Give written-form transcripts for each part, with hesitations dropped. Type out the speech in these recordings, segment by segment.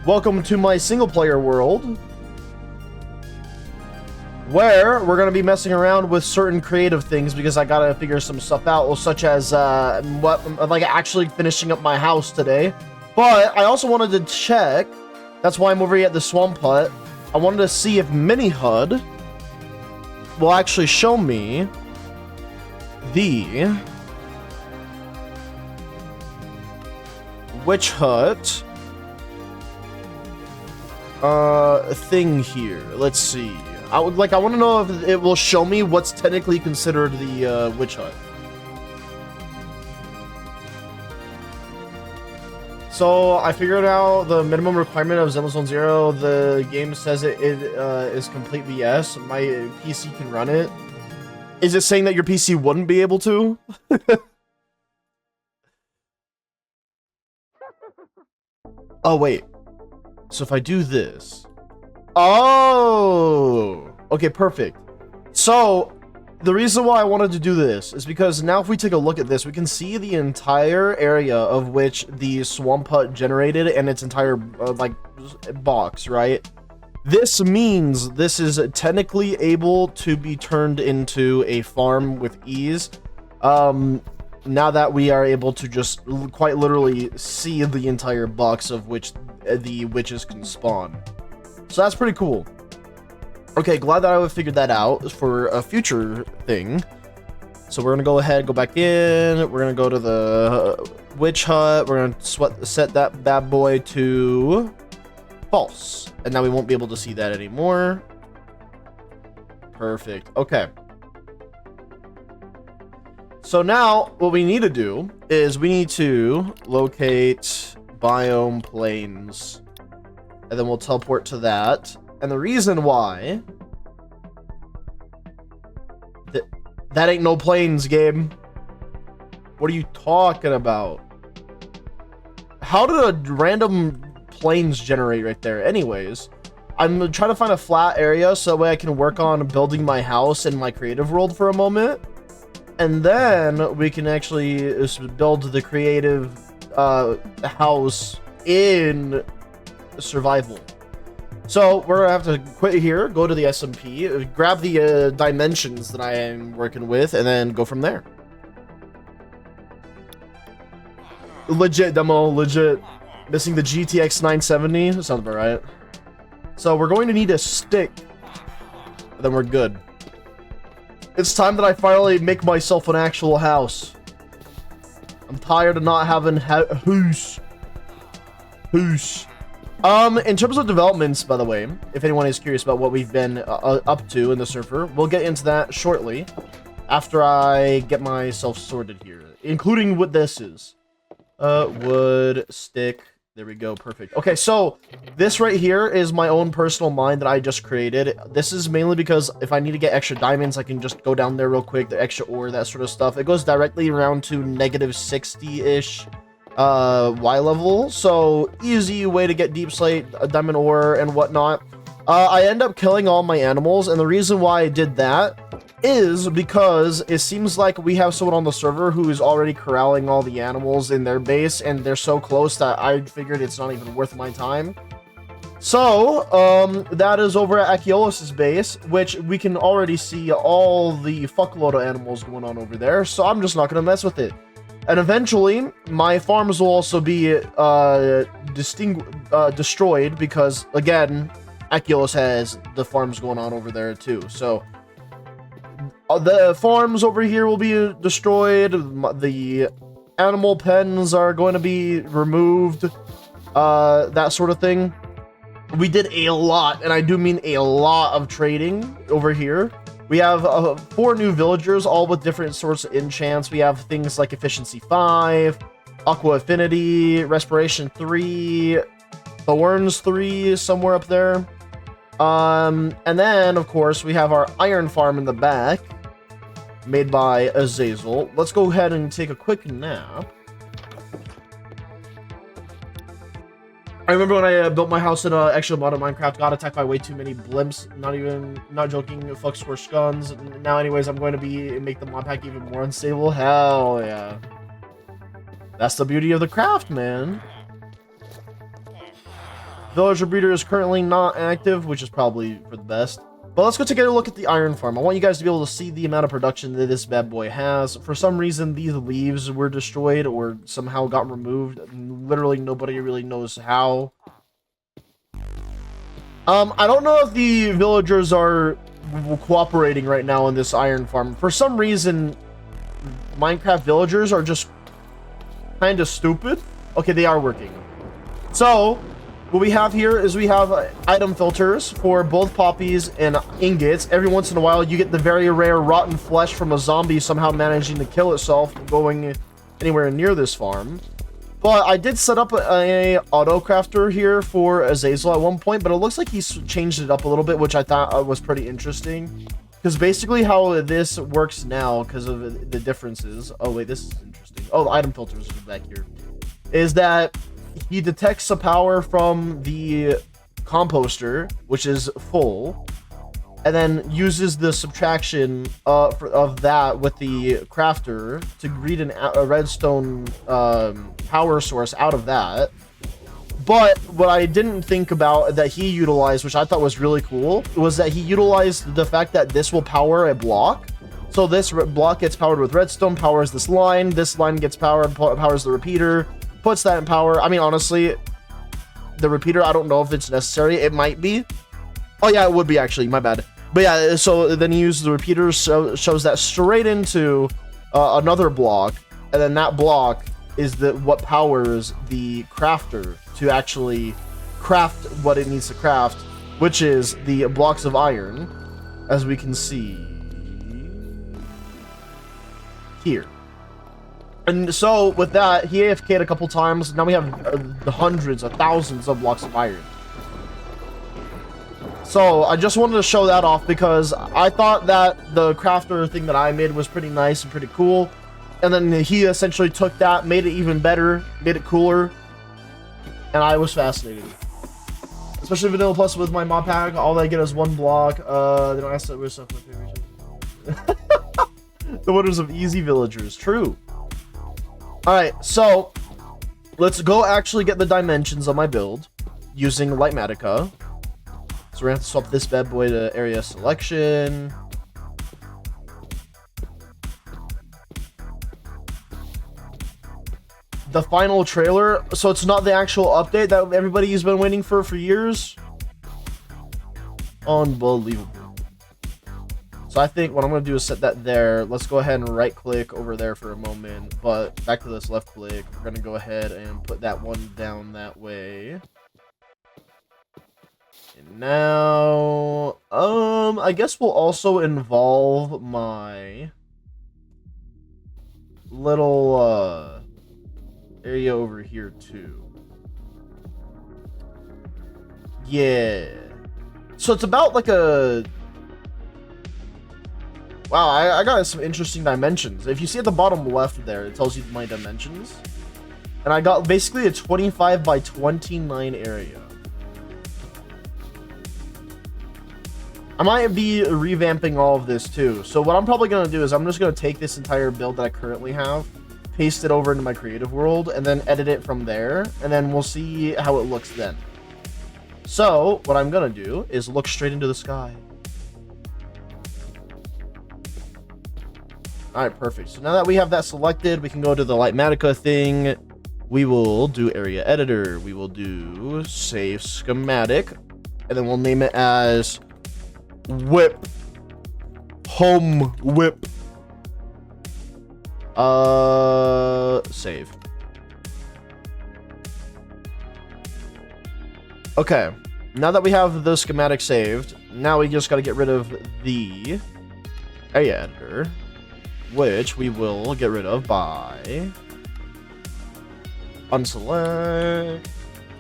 welcome to my single player world, where we're going to be messing around with certain creative things because I got to figure some stuff out, such as like actually finishing up my house today. But I also wanted to check, that's why I'm over here at the swamp hut. I wanted to see if Mini HUD will actually show me the witch hut thing here. Let's see. I want to know if it will show me what's technically considered the witch hut. So I figured out the minimum requirement of Zone Zero. The game says it is complete BS. My PC can run it. Is it saying that your PC wouldn't be able to? Oh, wait. So if I do this... Oh! Okay, perfect. So, the reason why I wanted to do this is because now if we take a look at this, we can see the entire area of which the swamp hut generated and its entire, like, box, right? This means this is technically able to be turned into a farm with ease. Now that we are able to just quite literally see the entire box of which the witches can spawn. So that's pretty cool. Okay, glad that I figured that out for a future thing. So we're gonna go ahead, go back in. We're gonna go to the witch hut. We're gonna set that bad boy to false. And now we won't be able to see that anymore. Perfect. Okay. So now what we need to do is we need to locate biome plains, and then we'll teleport to that. And the reason why that ain't no plains, game. What are you talking about? How did a random plains generate right there? Anyways, I'm trying to find a flat area so that way I can work on building my house in my creative world for a moment. And then we can actually build the creative house in survival. So we're gonna have to quit here, go to the SMP, grab the dimensions that I am working with, and then go from there. Legit demo, legit. Missing the GTX 970, that sounds about right. So we're going to need a stick, and then we're good. It's time that I finally make myself an actual house. I'm tired of not having hoose. In terms of developments, by the way, if anyone is curious about what we've been up to in the server, we'll get into that shortly after I get myself sorted here, including what this is. Wood, stick. There we go. Perfect. Okay, so this right here is my own personal mine that I just created. This is mainly because if I need to get extra diamonds, I can just go down there real quick, the extra ore, that sort of stuff. It goes directly around to negative 60-ish Y level, so easy way to get deep slate, diamond ore, and whatnot. I end up killing all my animals, and the reason why I did that is because it seems like we have someone on the server who is already corralling all the animals in their base, and they're so close that I figured it's not even worth my time. So, that is over at Akiolus' base, which we can already see all the fuckload of animals going on over there, so I'm just not going to mess with it. And eventually, my farms will also be destroyed because, again, Akiolus has the farms going on over there too. So, the farms over here will be destroyed. The animal pens are going to be removed. That sort of thing. We did a lot, and I do mean a lot of trading over here. We have 4 new villagers, all with different sorts of enchants. We have things like Efficiency 5, Aqua Affinity, Respiration 3, Thorns 3, somewhere up there. And then, of course, we have our Iron Farm in the back, made by Azazel. Let's go ahead and take a quick nap. I remember when I built my house in extra mod of Minecraft, got attacked by way too many blimps. Not joking, fuck squish guns. Now, anyways, I'm going to make the mod pack even more unstable. Hell yeah. That's the beauty of the craft, man. Villager breeder is currently not active, which is probably for the best. But let's go take a look at the iron farm. I want you guys to be able to see the amount of production that this bad boy has. For some reason, these leaves were destroyed or somehow got removed. Literally, nobody really knows how. I don't know if the villagers are cooperating right now in this iron farm. For some reason, Minecraft villagers are just kind of stupid. Okay, they are working. So, what we have here is we have item filters for both poppies and ingots. Every once in a while, you get the very rare rotten flesh from a zombie somehow managing to kill itself going anywhere near this farm. But I did set up a auto crafter here for Azazel at one point, but it looks like he's changed it up a little bit, which I thought was pretty interesting. Because basically how this works now, because of the differences. Oh, wait, this is interesting. Oh, the item filters are back here. Is that he detects the power from the composter, which is full, and then uses the subtraction of that with the crafter to read a redstone power source out of that. But what I didn't think about that he utilized, which I thought was really cool, was that he utilized the fact that this will power a block. So this block gets powered with redstone, powers this line gets powered, powers the repeater, puts that in power. I mean, honestly, the repeater, I don't know if it's necessary. It might be. Oh, yeah, it would be, actually. My bad. But yeah, so then he uses the repeater, shows that straight into another block. And then that block is what powers the crafter to actually craft what it needs to craft, which is the blocks of iron, as we can see here. And so with that, he AFK'd a couple times. Now we have hundreds of thousands of blocks of iron. So I just wanted to show that off because I thought that the crafter thing that I made was pretty nice and pretty cool. And then he essentially took that, made it even better, made it cooler. And I was fascinated. Especially Vanilla Plus with my mod pack. All they get is one block. They don't ask that we're stuff with the wonders of easy villagers. True. Alright, so let's go actually get the dimensions of my build using Lightmatica. So we're gonna have to swap this bad boy to area selection. The final trailer, so it's not the actual update that everybody's been waiting for years. Unbelievable. So I think what I'm going to do is set that there. Let's go ahead and right click over there for a moment, but back to this left click. We're going to go ahead and put that one down that way. And now, I guess we'll also involve my little, area over here too. Yeah. So it's about like a... Wow, I got some interesting dimensions. If you see at the bottom left there, it tells you my dimensions. And I got basically a 25 by 29 area. I might be revamping all of this too. So what I'm probably going to do is I'm just going to take this entire build that I currently have, paste it over into my creative world, and then edit it from there. And then we'll see how it looks then. So what I'm going to do is look straight into the sky. Alright, perfect. So now that we have that selected, we can go to the Lightmatica thing. We will do area editor. We will do save schematic. And then we'll name it as whip. Home whip. Save. Okay. Now that we have the schematic saved, now we just got to get rid of the area editor, which we will get rid of by unselect.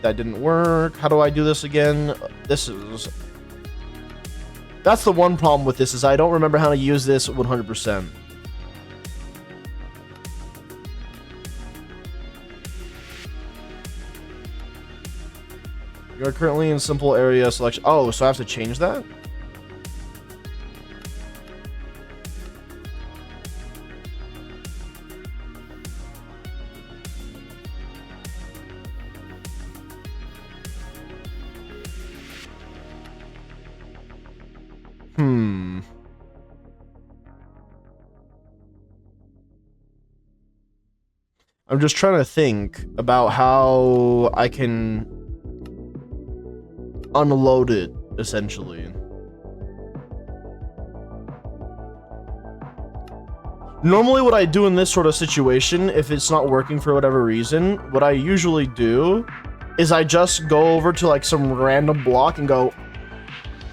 That didn't work. How do I do this again? That's the one problem with this, is I don't remember how to use this 100%. You're currently in simple area selection. Oh, so I have to change that? I'm just trying to think about how I can unload it, essentially. Normally what I do in this sort of situation, if it's not working for whatever reason, what I usually do is I just go over to like some random block and go,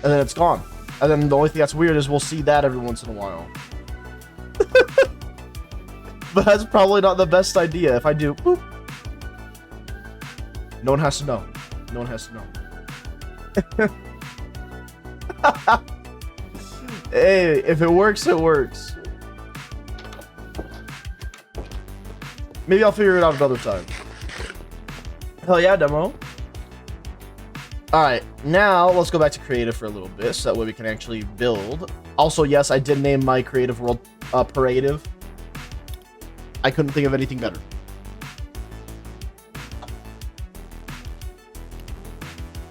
and then it's gone. And then the only thing that's weird is we'll see that every once in a while. But that's probably not the best idea. If I do, boop. No one has to know. No one has to know. Hey, if it works, it works. Maybe I'll figure it out another time. Hell yeah, demo. Alright, now let's go back to creative for a little bit, so that way we can actually build. Also, yes, I did name my creative world Parrative. I couldn't think of anything better.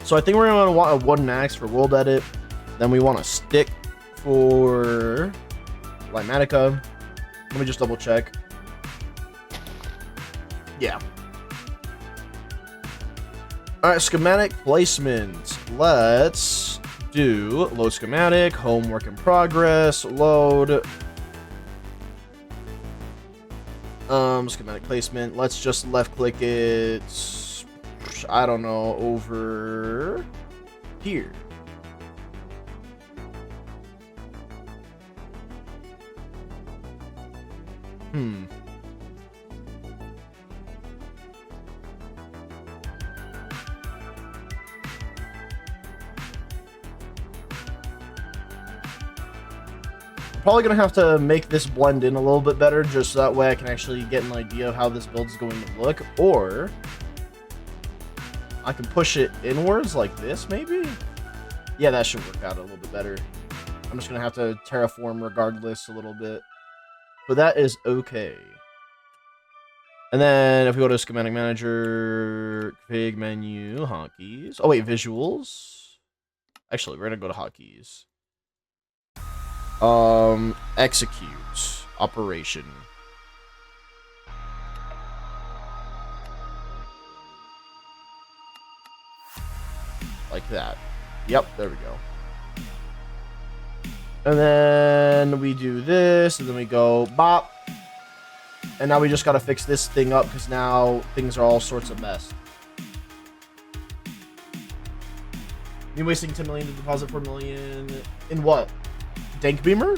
So I think we're going to want a wooden axe for world edit. Then we want a stick for Limatica. Let me just double check. Yeah. Alright, schematic placement. Let's do load schematic, home work in progress, load. Schematic placement. Let's just left click it. I don't know, over here. Probably gonna have to make this blend in a little bit better, just so that way I can actually get an idea of how this build is going to look, or I can push it inwards like this, maybe? Yeah, that should work out a little bit better. I'm just gonna have to terraform regardless a little bit, but that is okay. And then if we go to schematic manager, config menu, hotkeys. Oh wait, visuals. Actually, we're gonna go to hotkeys. Execute operation. Like that. Yep, there we go. And then we do this, and then we go bop. And now we just gotta fix this thing up, because now things are all sorts of messed. You wasting 10 million to deposit 4 million in what? Dank Beamer?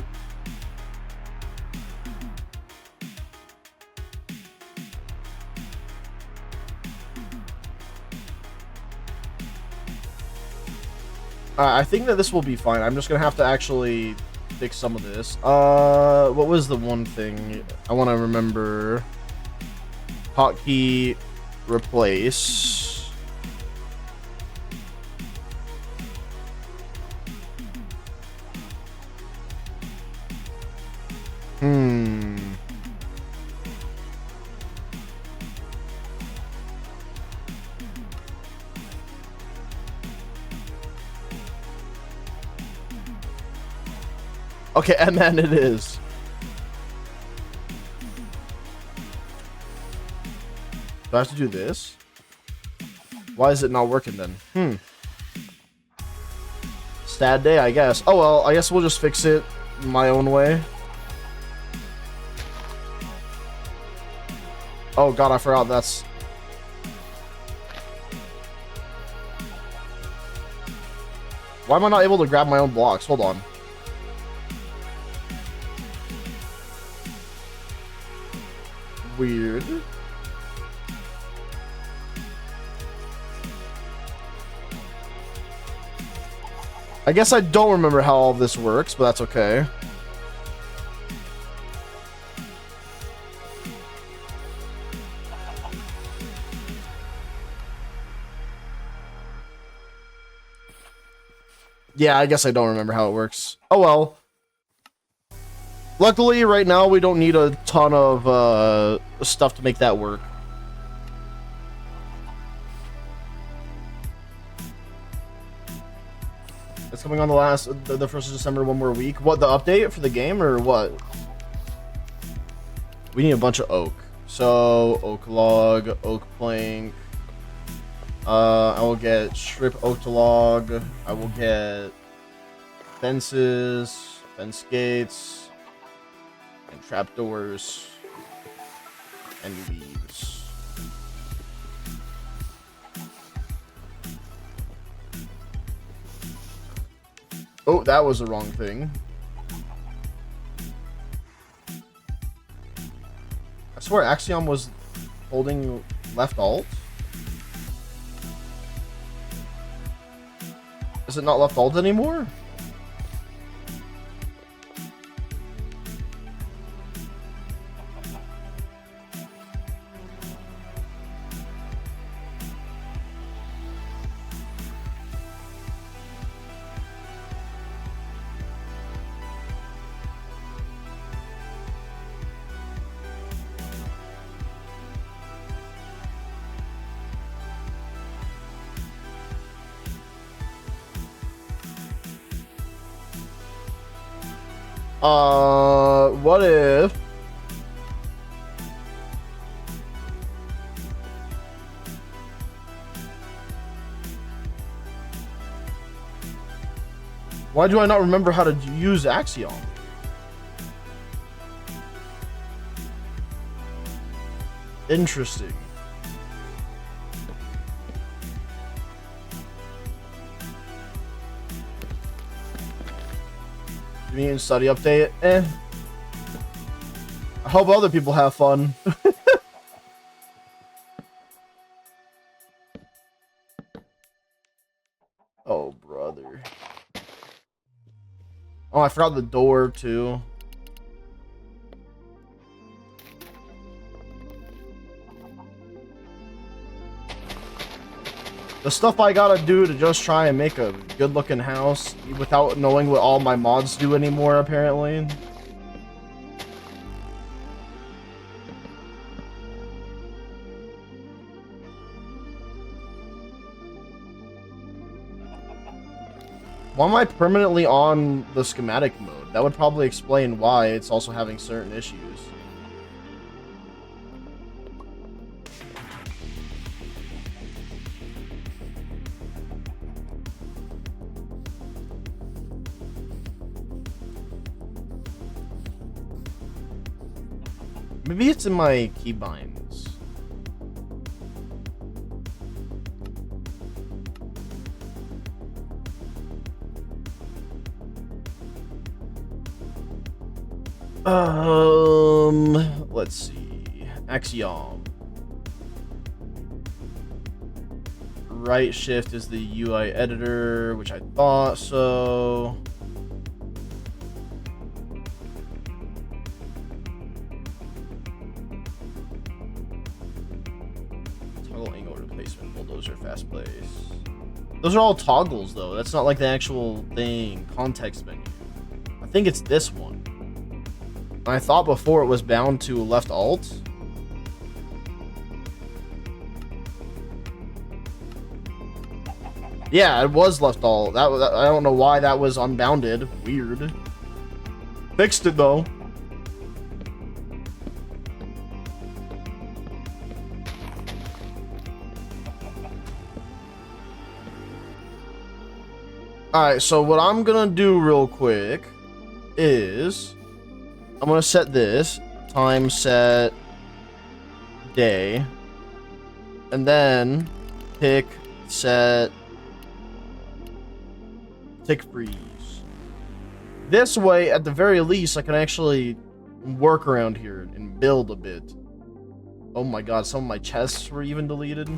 I think that this will be fine. I'm just gonna have to actually fix some of this. What was the one thing I want to remember? Hotkey replace. Okay, and then it is. Do I have to do this? Why is it not working then? Sad day, I guess. Oh well, I guess we'll just fix it my own way. Oh god, I forgot that's... Why am I not able to grab my own blocks? Hold on. Weird. I guess I don't remember how all this works, but that's okay. Yeah, I guess I don't remember how it works. Oh well. Luckily, right now, we don't need a ton of stuff to make that work. It's coming on the 1st of December, one more week. What, the update for the game or what? We need a bunch of oak. So, oak log, oak plank. I will get strip oak to log. I will get fences, fence gates, and trapdoors, and leaves. Oh, that was the wrong thing. I swear Axiom was holding left alt. Is it not left alt anymore? What if why do I not remember how to use Axiom? Interesting. Community and study update. I hope other people have fun. Oh, brother. Oh, I forgot the door, too. The stuff I gotta do to just try and make a good-looking house without knowing what all my mods do anymore, apparently. Why am I permanently on the schematic mode? That would probably explain why it's also having certain issues. Maybe it's in my keybinds. Let's see. Axiom. Right shift is the UI editor, which I thought so. Toggle angle replacement, bulldozer, fast place. Those are all toggles though. That's not like the actual thing. Context menu. I think it's this one. I thought before it was bound to left alt. Yeah, it was left alt. That I don't know why that was unbounded. Weird. Fixed it though. Alright, so what I'm gonna do real quick is I'm gonna set this time set day and then pick set tick freeze. This way, at the very least, I can actually work around here and build a bit. Oh my god, some of my chests were even deleted.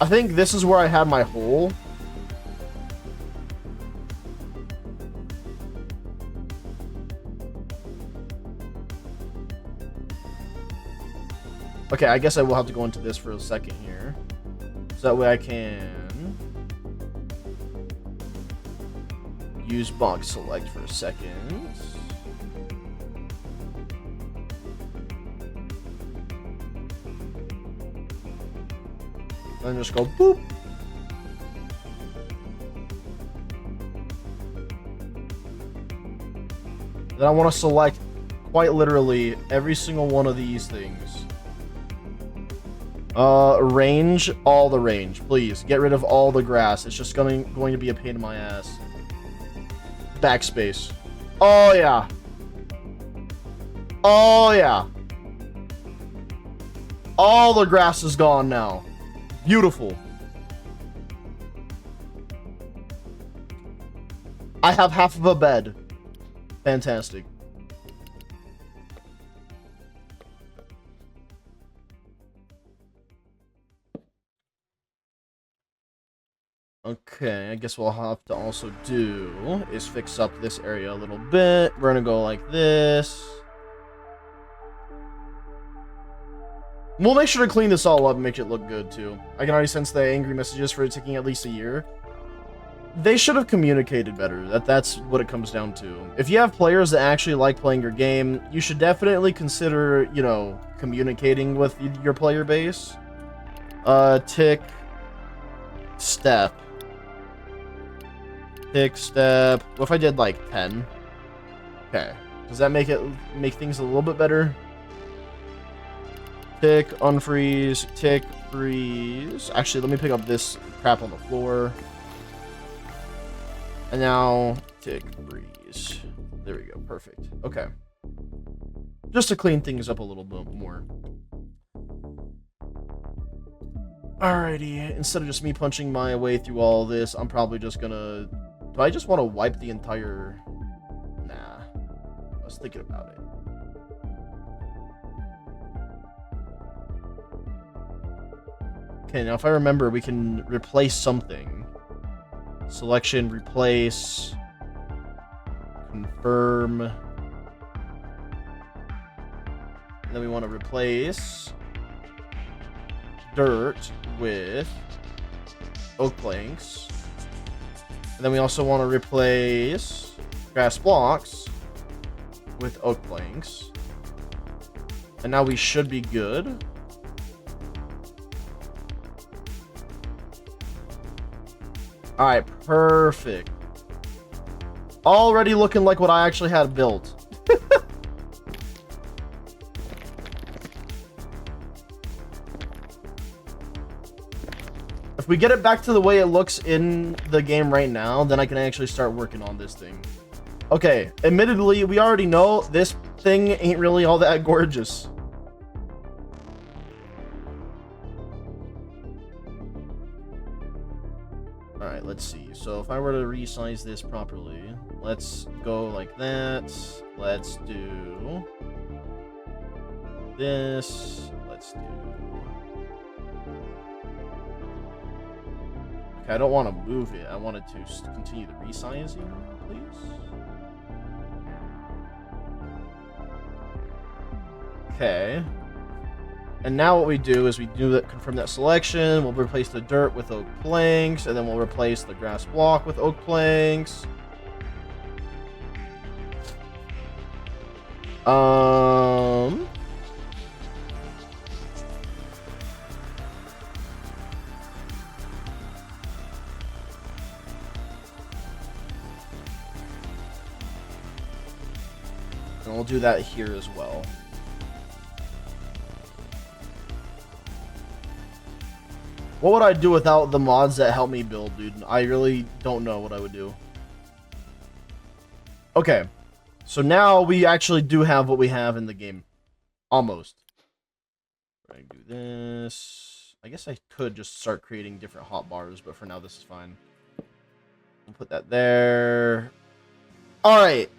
I think this is where I had my hole. Okay, I guess I will have to go into this for a second here. So that way I can use box select for a second. Then just go boop. Then I want to select quite literally every single one of these things. Range, all the range, please. Get rid of all the grass. It's just going to be a pain in my ass. Backspace. Oh, yeah. Oh, yeah. All the grass is gone now. Beautiful. I have half of a bed. Fantastic. Okay, I guess what we'll have to also do is fix up this area a little bit. We're gonna go like this. We'll make sure to clean this all up and make it look good, too. I can already sense the angry messages for it taking at least a year. They should have communicated better. That's what it comes down to. If you have players that actually like playing your game, you should definitely consider, you know, communicating with your player base. Tick. Step. Tick, step. What if I did like 10? Okay. Does that make things a little bit better? Tick, unfreeze, tick, freeze. Actually, let me pick up this crap on the floor. And now, tick, freeze. There we go. Perfect. Okay. Just to clean things up a little bit more. Alrighty. Instead of just me punching my way through all this, I'm probably just gonna... Do I just want to wipe the entire... Nah. I was thinking about it. Okay, now if I remember, we can replace something. Selection, replace, confirm. And then we want to replace dirt with oak planks. And then we also want to replace grass blocks with oak planks. And now we should be good. Alright, perfect. Already looking like what I actually had built. If we get it back to the way it looks in the game right now, then I can actually start working on this thing. Okay, admittedly, we already know this thing ain't really all that gorgeous. Alright, let's see. So if I were to resize this properly, let's go like that. Let's do this. Let's do... Okay, I don't want to move it. I wanted to continue the resizing, please. Okay. And now what we do is we do that, confirm that selection. We'll replace the dirt with oak planks, and then we'll replace the grass block with oak planks. And we'll do that here as well. What would I do without the mods that help me build, dude? I really don't know what I would do. Okay. So now we actually do have what we have in the game. Almost. I do this. I guess I could just start creating different hotbars, but for now this is fine. We'll put that there. Alright.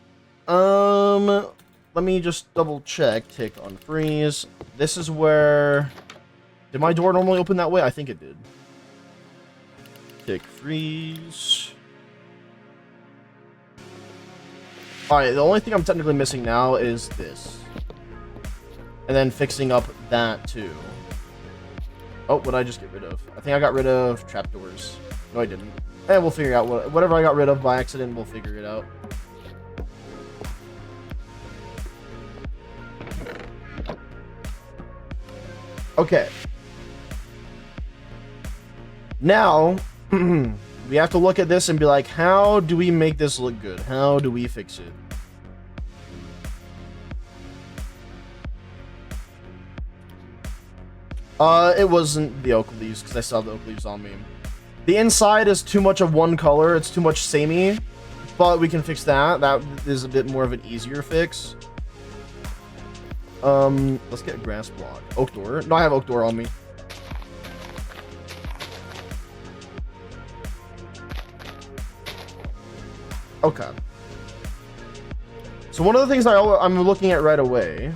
Let me just double check. Tick unfreeze. This is where... Did my door normally open that way? I think it did. Tick freeze. Alright, the only thing I'm technically missing now is this. And then fixing up that too. Oh, what did I just get rid of? I think I got rid of trapdoors. No, I didn't. And we'll figure out whatever I got rid of by accident, we'll figure it out. Okay. Now, we have to look at this and be like, how do we make this look good? How do we fix it? It wasn't the oak leaves, because I still have the oak leaves on me. The inside is too much of one color. It's too much samey, but we can fix that. That is a bit more of an easier fix. Let's get a grass block. Oak door. No, I have oak door on me. Okay. So one of the things I'm looking at right away.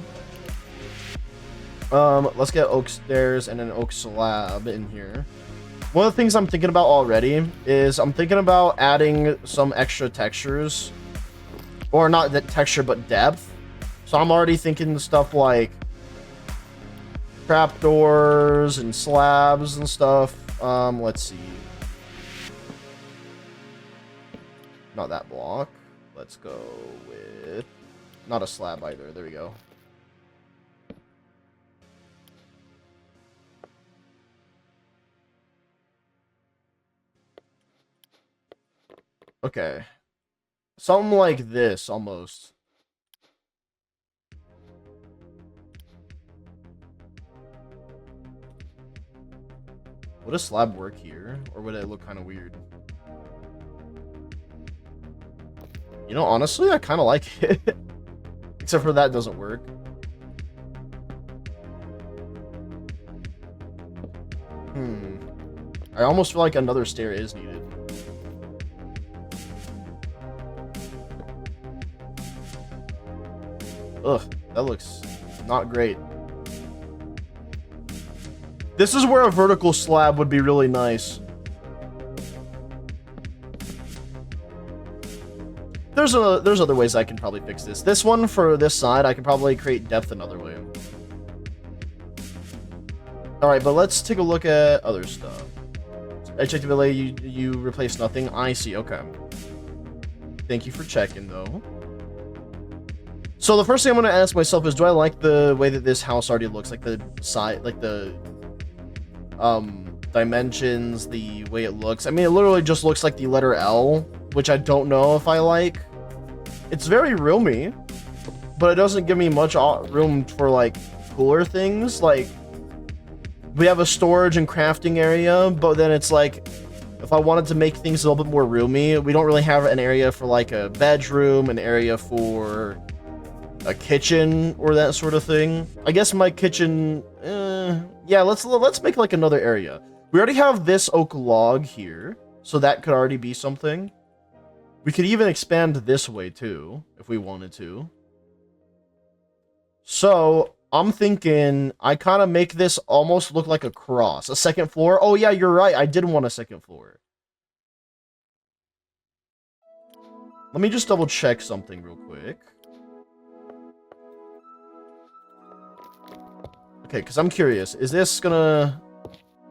Let's get oak stairs and an oak slab in here. One of the things I'm thinking about already is I'm thinking about adding some extra textures. Or not that texture, but depth. So I'm already thinking stuff like trapdoors and slabs and stuff. Let's see. Not that block. Let's go with... Not a slab either. There we go. Okay. Something like this, almost. Would a slab work here? Or would it look kind of weird? You know, honestly, I kind of like it. Except for that doesn't work. I almost feel like another stair is needed. Ugh, that looks not great. This is where a vertical slab would be really nice. There's other ways I can probably fix this. This one for this side, I can probably create depth another way. Alright, but let's take a look at other stuff. HTML, you replace nothing. I see, okay. Thank you for checking, though. So the first thing I'm going to ask myself is, do I like the way that this house already looks? Like the side, like the dimensions, the way it looks. I mean, it literally just looks like the letter L, which I don't know if I like. It's very roomy, but it doesn't give me much room for, like, cooler things. Like, we have a storage and crafting area, but then it's like, if I wanted to make things a little bit more roomy, we don't really have an area for, like, a bedroom, an area for a kitchen or that sort of thing. I guess my kitchen, yeah, let's make, like, another area. We already have this oak log here, so that could already be something. We could even expand this way, too, if we wanted to. So, I'm thinking I kind of make this almost look like a cross. A second floor? Oh, yeah, you're right. I did want a second floor. Let me just double check something real quick. Okay, because I'm curious. Is this gonna...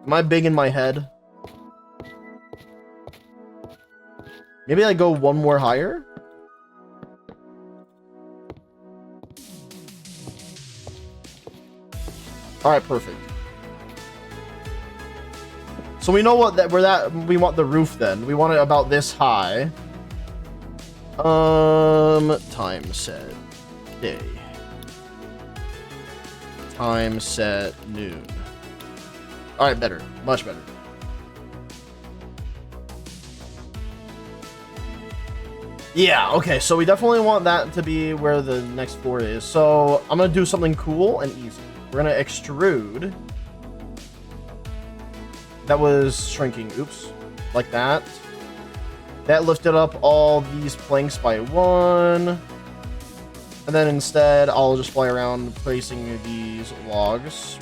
Am I big in my head? Maybe I go one more higher? Alright, perfect. So we know what we want the roof then. We want it about this high. Time set day. Time set noon. Alright, better. Much better. Yeah, okay, so we definitely want that to be where the next floor is. So I'm gonna do something cool and easy. We're gonna extrude. That was shrinking. Oops. Like that. That lifted up all these planks by one. And then instead, I'll just fly around placing these logs.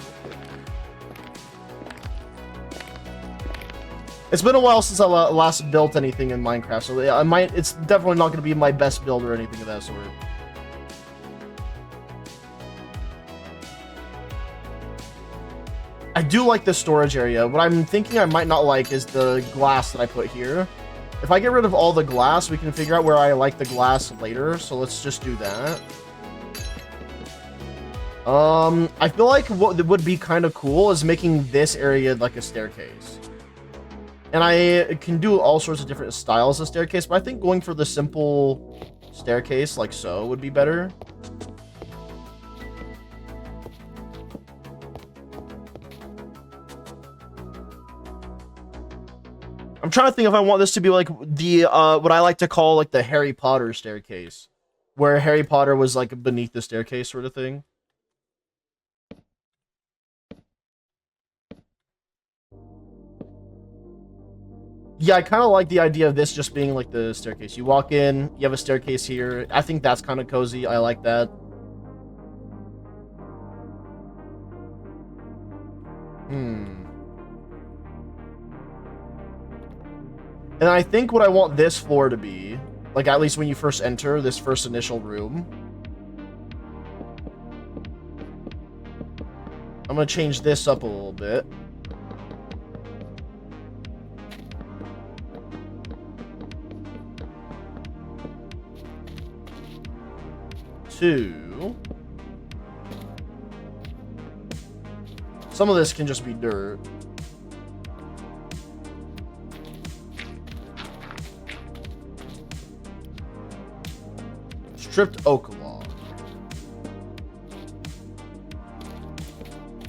It's been a while since I last built anything in Minecraft, so it's definitely not going to be my best build or anything of that sort. I do like this storage area. What I'm thinking I might not like is the glass that I put here. If I get rid of all the glass, we can figure out where I like the glass later, so let's just do that. I feel like what would be kind of cool is making this area like a staircase. And I can do all sorts of different styles of staircase, but I think going for the simple staircase like so would be better. I'm trying to think if I want this to be like the what I like to call like the Harry Potter staircase, where Harry Potter was like beneath the staircase sort of thing. Yeah, I kind of like the idea of this just being like the staircase. You walk in, you have a staircase here. I think that's kind of cozy. I like that. And I think what I want this floor to be, like at least when you first enter this first initial room. I'm gonna change this up a little bit. Some of this can just be dirt. Stripped oak log.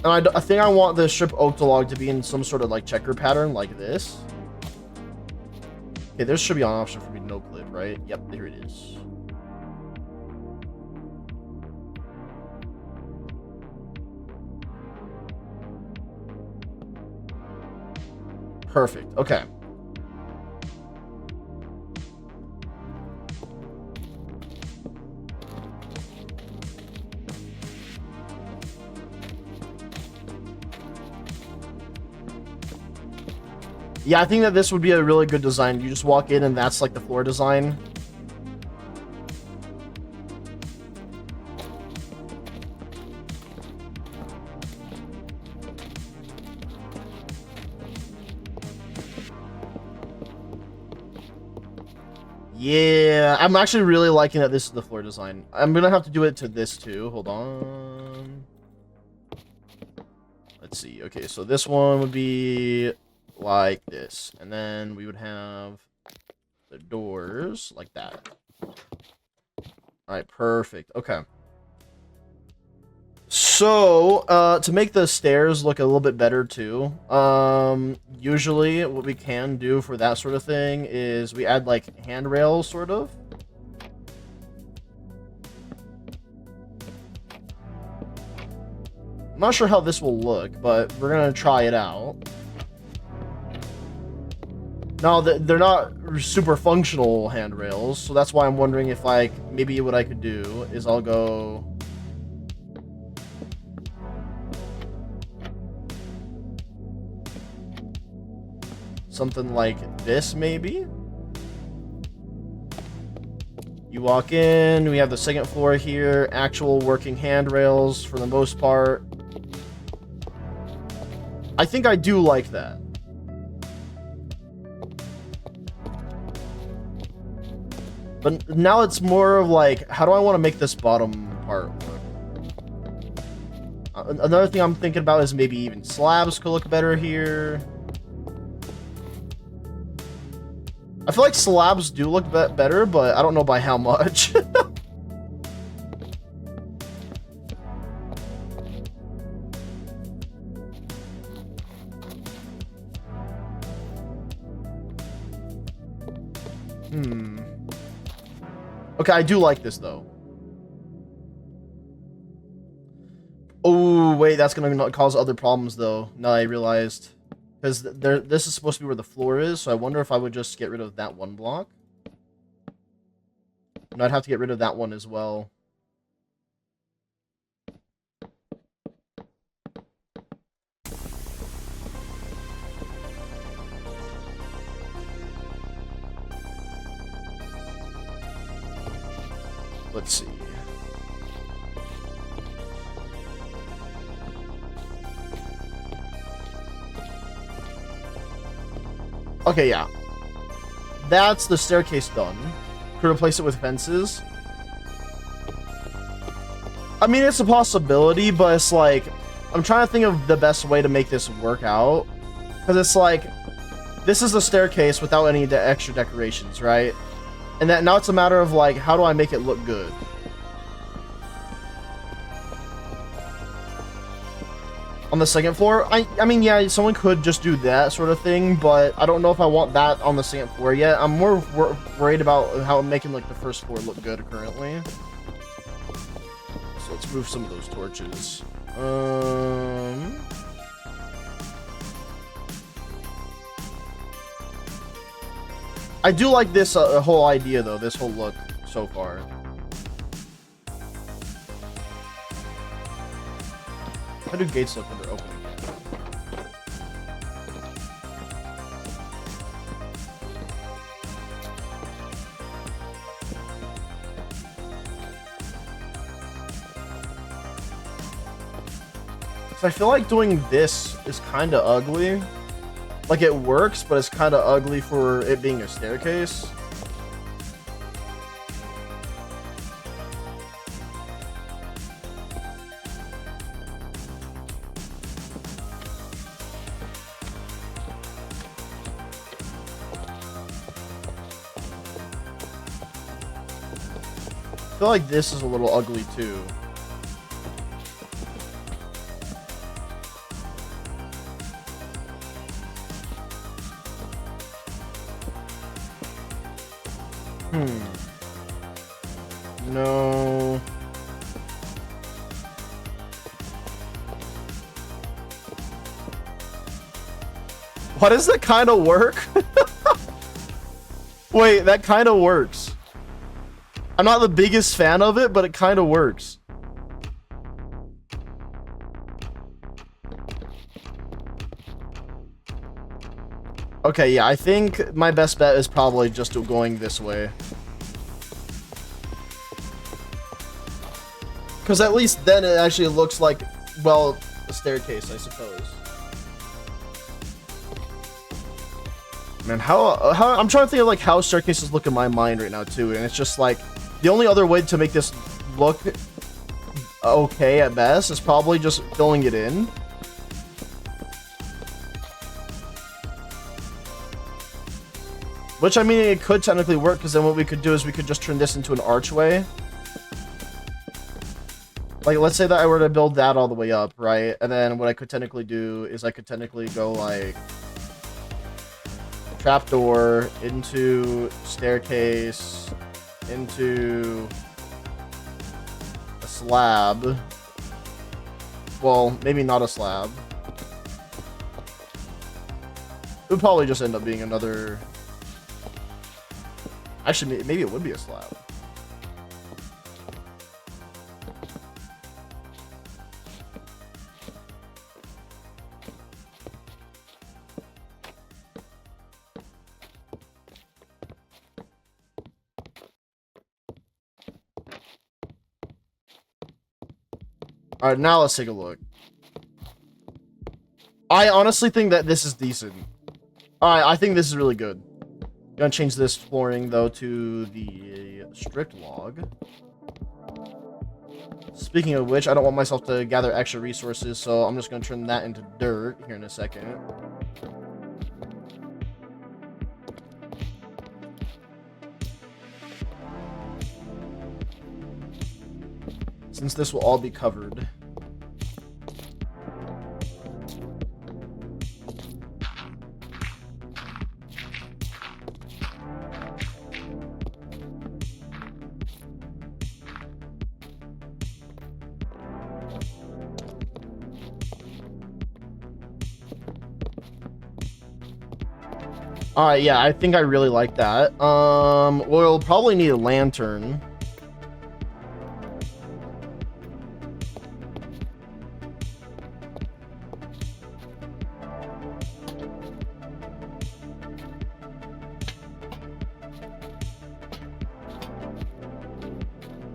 And I think I want the stripped oak log to be in some sort of like checker pattern like this. Okay, there should be an option for me to no clip, right? Yep, there it is. Perfect. Okay. Yeah, I think that this would be a really good design. You just walk in and that's like the floor design. Yeah, I'm actually really liking that this is the floor design. I'm gonna have to do it to this too. Hold on. Let's see. Okay, so this one would be like this. And then we would have the doors like that. Alright, perfect. Okay. So, to make the stairs look a little bit better too, usually what we can do for that sort of thing is we add like handrails, sort of. I'm not sure how this will look, but we're gonna try it out. Now, they're not super functional handrails, so that's why I'm wondering if like maybe what I could do is I'll go something like this, maybe. You walk in, we have the second floor here, actual working handrails for the most part. I think I do like that. But now it's more of like, how do I want to make this bottom part work? Another thing I'm thinking about is maybe even slabs could look better here. I feel like slabs do look better, but I don't know by how much. Okay, I do like this, though. Oh, wait, that's gonna cause other problems, though. Now I realized. Because this is supposed to be where the floor is, so I wonder if I would just get rid of that one block. And I'd have to get rid of that one as well. Let's see. Okay, yeah. That's the staircase done. Could replace it with fences. I mean, it's a possibility, but it's like, I'm trying to think of the best way to make this work out. Because it's like, this is the staircase without any extra decorations, right? And that now it's a matter of like, how do I make it look good? On the second floor, I mean, yeah, someone could just do that sort of thing, but I don't know if I want that on the second floor yet. I'm more worried about how I'm making like the first floor look good currently. So let's move some of those torches. I do like this whole idea though, this whole look so far. How do gates look when they're open again? So I feel like doing this is kind of ugly. Like it works, but it's kind of ugly for it being a staircase. I feel like this is a little ugly too. No. Why does that kind of work? Wait, that kind of works. I'm not the biggest fan of it, but it kind of works. Okay, yeah, I think my best bet is probably just going this way. Because at least then it actually looks like, well, a staircase, I suppose. Man, how I'm trying to think of like how staircases look in my mind right now too, and it's just like the only other way to make this look okay at best is probably just filling it in. Which, I mean, it could technically work, because then what we could do is we could just turn this into an archway. Like, let's say that I were to build that all the way up, right? And then what I could technically do is I could technically go, like, trapdoor into staircase into a slab. Well, maybe not a slab. It would probably just end up being another... Actually, maybe it would be a slab. Alright, now let's take a look. I honestly think that this is decent. Alright, I think this is really good. Gonna change this flooring though to the strict log. Speaking of which, I don't want myself to gather extra resources, so I'm just gonna turn that into dirt here in a second. Since this will all be covered. Alright, yeah, I think I really like that. We'll probably need a lantern.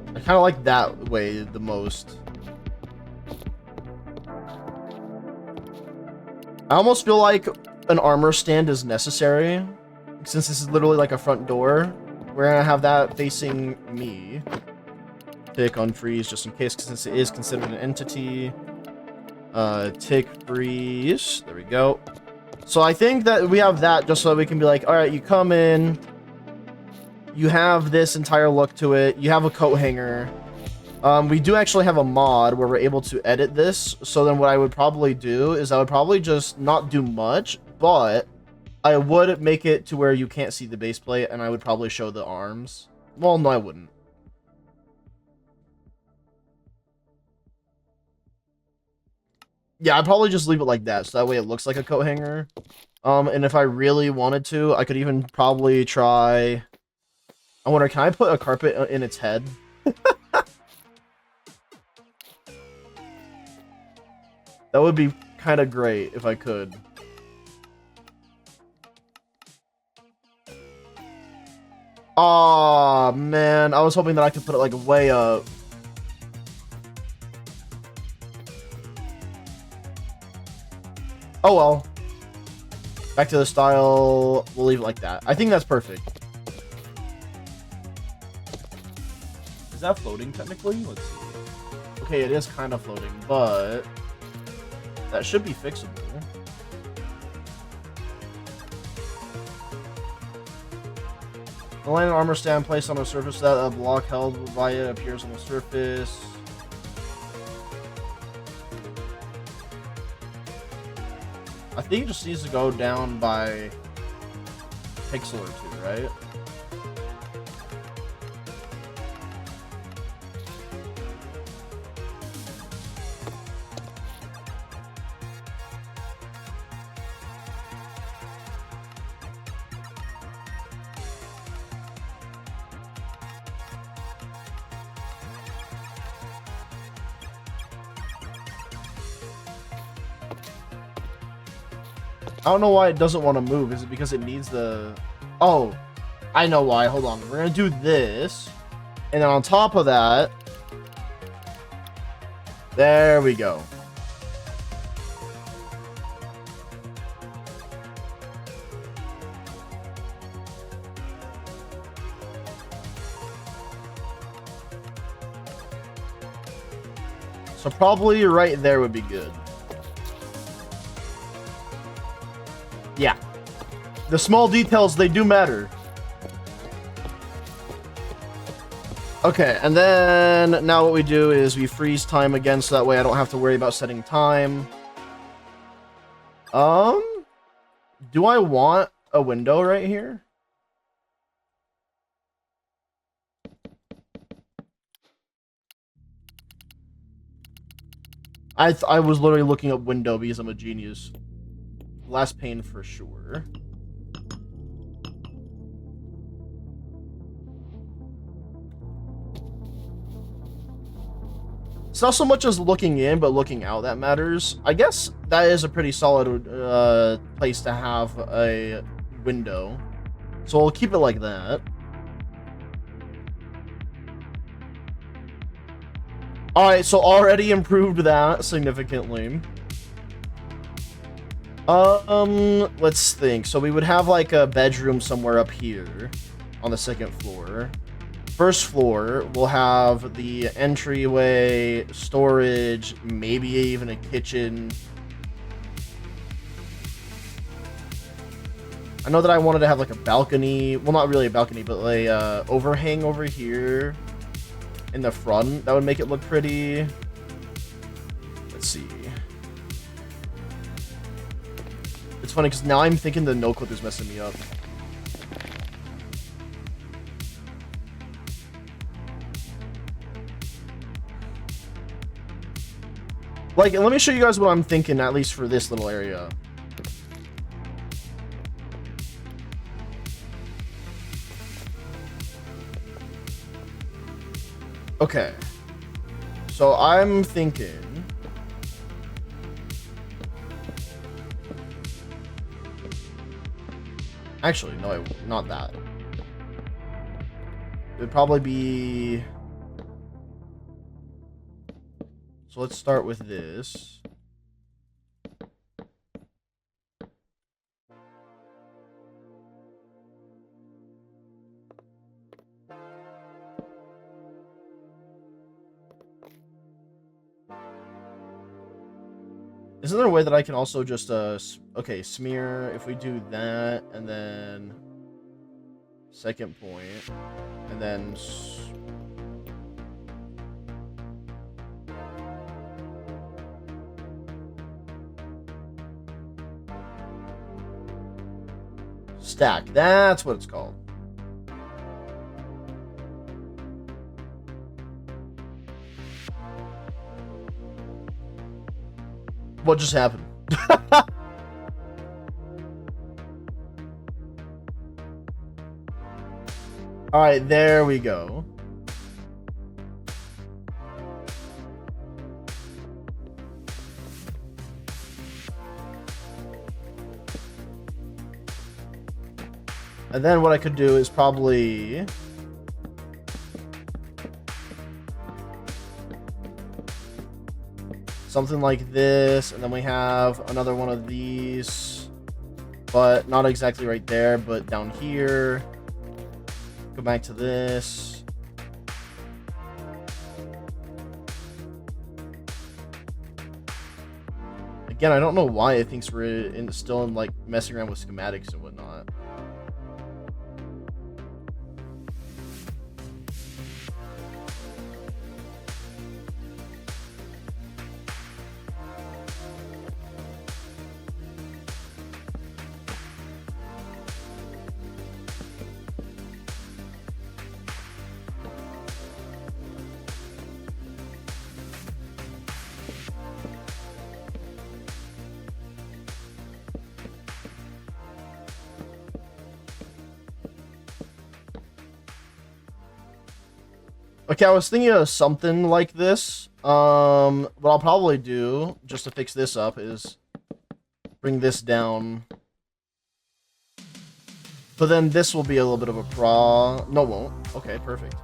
I kind of like that way the most. I almost feel like an armor stand is necessary, since this is literally like a front door. We're gonna have that facing me. Tick on freeze just in case, since it is considered an entity. Tick freeze. There we go. So I think that we have that just so we can be like, all right, you come in, you have this entire look to it, you have a coat hanger. We do actually have a mod where we're able to edit this. So then what I would probably do is I would probably just not do much, but I would make it to where you can't see the base plate, and I would probably show the arms. Well, no, I wouldn't. Yeah, I'd probably just leave it like that, so that way it looks like a coat hanger. And if I really wanted to, I could even probably try... I wonder, can I put a carpet in its head? That would be kind of great if I could. Aw, man. I was hoping that I could put it, like, way up. Oh, well. Back to the style. We'll leave it like that. I think that's perfect. Is that floating, technically? Let's see. Okay, it is kind of floating, but... that should be fixable. The line and armor stand placed on a surface that a block held by it appears on the surface. I think it just needs to go down by pixel or two, right? I don't know why it doesn't want to move. Is it because it needs the... oh, I know why. Hold on. We're going to do this. And then on top of that... there we go. So probably right there would be good. Yeah. The small details, they do matter. Okay, and then now what we do is we freeze time again, so that way I don't have to worry about setting time. Do I want a window right here? I was literally looking up window because I'm a genius. Glass pane for sure. It's not so much as looking in, but looking out that matters. I guess that is a pretty solid place to have a window. So we'll keep it like that. Alright, so already improved that significantly. Let's think. So we would have like a bedroom somewhere up here on the second floor. First floor, we'll have the entryway, storage, maybe even a kitchen. I know that I wanted to have like a balcony. Well, not really a balcony, but like overhang over here in the front. That would make it look pretty. Let's see. It's funny because now I'm thinking the no clip is messing me up. Like, let me show you guys what I'm thinking, at least for this little area. Okay. So I'm thinking... actually, no, not that. It would probably be... so let's start with this. Isn't there a way that I can also just, okay, smear, if we do that, and then second point, and then stack, that's what it's called. What just happened? All right, there we go. And then what I could do is probably something like this, and then we have another one of these, but not exactly right there, but down here. Go back to this. Again, I don't know why it thinks we're still in like messing around with schematics and whatnot. Okay, I was thinking of something like this. What I'll probably do, just to fix this up, is bring this down. But then this will be a little bit of a No, it won't. Okay, perfect.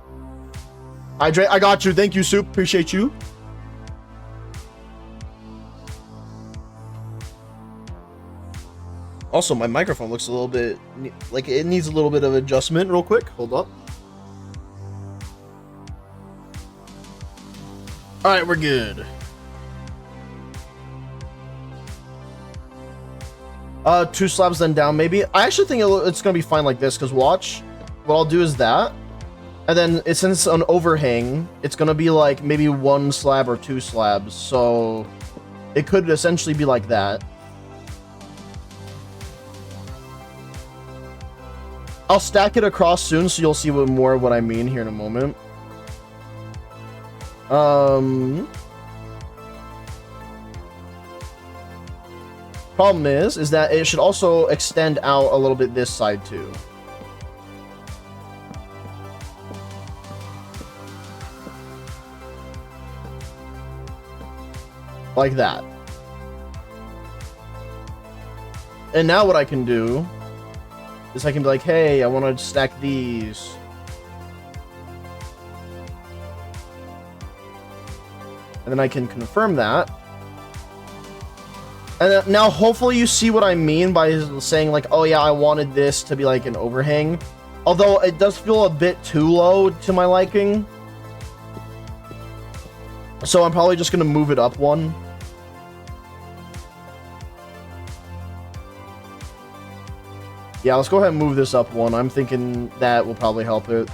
Hydrate, I got you. Thank you, Soup. Appreciate you. Also, my microphone looks a little bit like it needs a little bit of adjustment real quick. Hold up. All right, we're good. Two slabs then down, maybe. I actually think it's gonna be fine like this, because watch. What I'll do is that, and then since it's an overhang, it's gonna be like maybe one slab or two slabs, so it could essentially be like that. I'll stack it across soon, so you'll see what I mean here in a moment. Problem is that it should also extend out a little bit this side too. Like that. And now what I can do is I can be like, hey, I want to stack these. And then I can confirm that. And now hopefully you see what I mean by saying like, oh yeah, I wanted this to be like an overhang. Although it does feel a bit too low to my liking. So I'm probably just going to move it up one. Yeah, let's go ahead and move this up one. I'm thinking that will probably help it.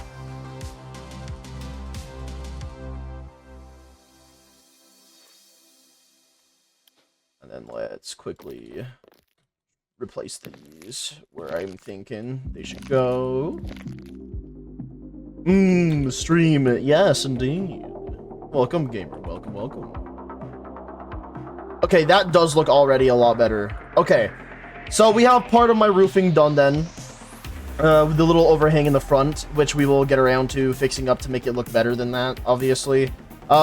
And then let's quickly replace these where I'm thinking they should go. Stream. Yes, indeed. Welcome, gamer. Welcome, welcome. Okay, that does look already a lot better. Okay, so we have part of my roofing done then. With the little overhang in the front, which we will get around to fixing up to make it look better than that, obviously.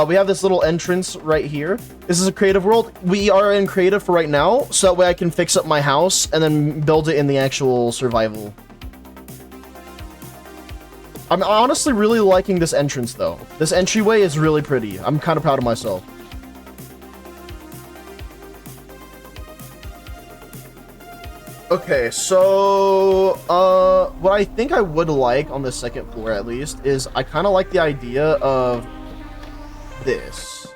We have this little entrance right here. This is a creative world. We are in creative for right now, so that way I can fix up my house and then build it in the actual survival. I'm honestly really liking this entrance, though. This entryway is really pretty. I'm kind of proud of myself. Okay, so, what I think I would like on the second floor, at least, is I kind of like the idea of this.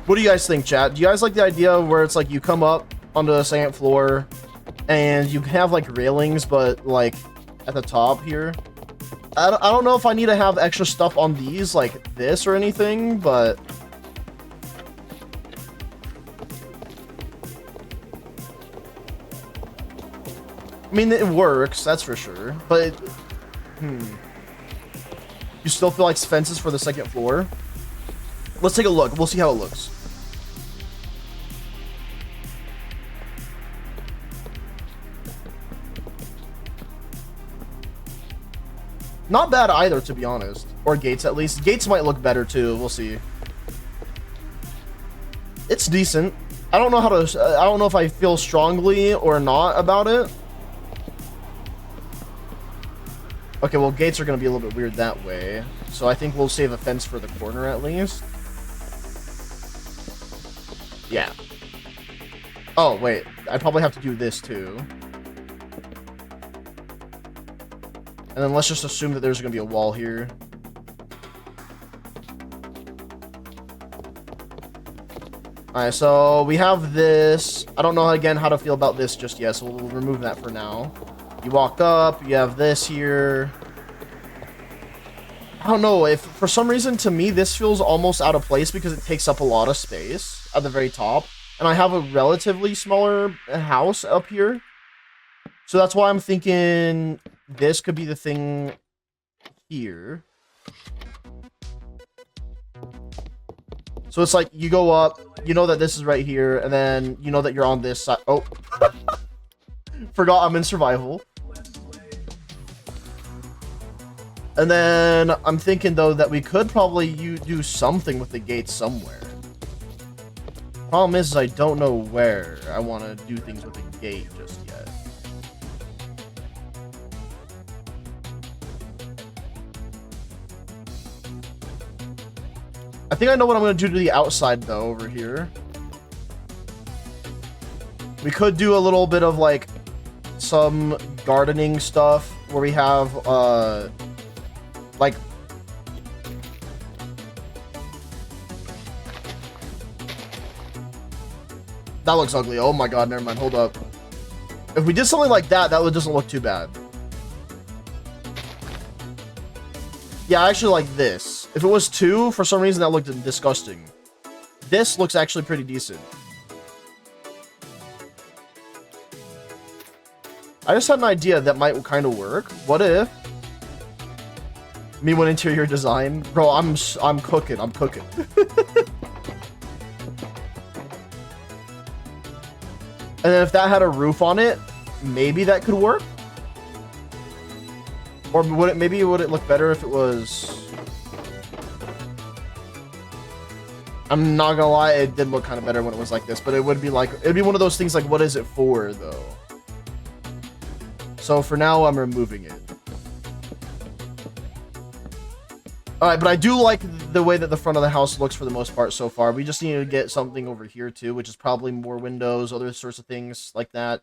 What do you guys think, chat? Do you guys like the idea where it's like you come up onto the second floor and you have like railings, but like at the top here? I don't know if I need to have extra stuff on these like this or anything, but I mean, it works, that's for sure. But you still feel like fences for the second floor? Let's take a look. We'll see how it looks. Not bad either, to be honest. Or gates, at least. Gates might look better, too. We'll see. It's decent. I don't know how to... I don't know if I feel strongly or not about it. Okay, well, gates are going to be a little bit weird that way. So I think we'll save a fence for the corner, at least. Yeah. Oh, wait. I probably have to do this, too. And then let's just assume that there's going to be a wall here. Alright, so we have this. I don't know, again, how to feel about this just yet, so we'll remove that for now. You walk up, you have this here. I don't know, if for some reason, to me, this feels almost out of place because it takes up a lot of space at the very top. And I have a relatively smaller house up here. So that's why I'm thinking this could be the thing here. So it's like you go up, you know that this is right here, and then you know that you're on this side. Oh, forgot I'm in survival. And then I'm thinking though that we could probably do something with the gate somewhere. Problem is I don't know where I want to do things with the gate just yet. I think I know what I'm going to do to the outside, though, over here. We could do a little bit of, like, some gardening stuff where we have, like... That looks ugly. Oh my god, never mind. Hold up. If we did something like that, that doesn't look too bad. Yeah, I actually like this. If it was 2, for some reason that looked disgusting. This looks actually pretty decent. I just had an idea that might kind of work. What if... Me with interior design? Bro, I'm cooking. I'm cooking. And then if that had a roof on it, maybe that could work. Or would it look better if it was... I'm not gonna lie, it did look kind of better when it was like this, but it would be like, it'd be one of those things like, what is it for, though? So for now, I'm removing it. Alright, but I do like the way that the front of the house looks for the most part so far. We just need to get something over here too, which is probably more windows, other sorts of things like that.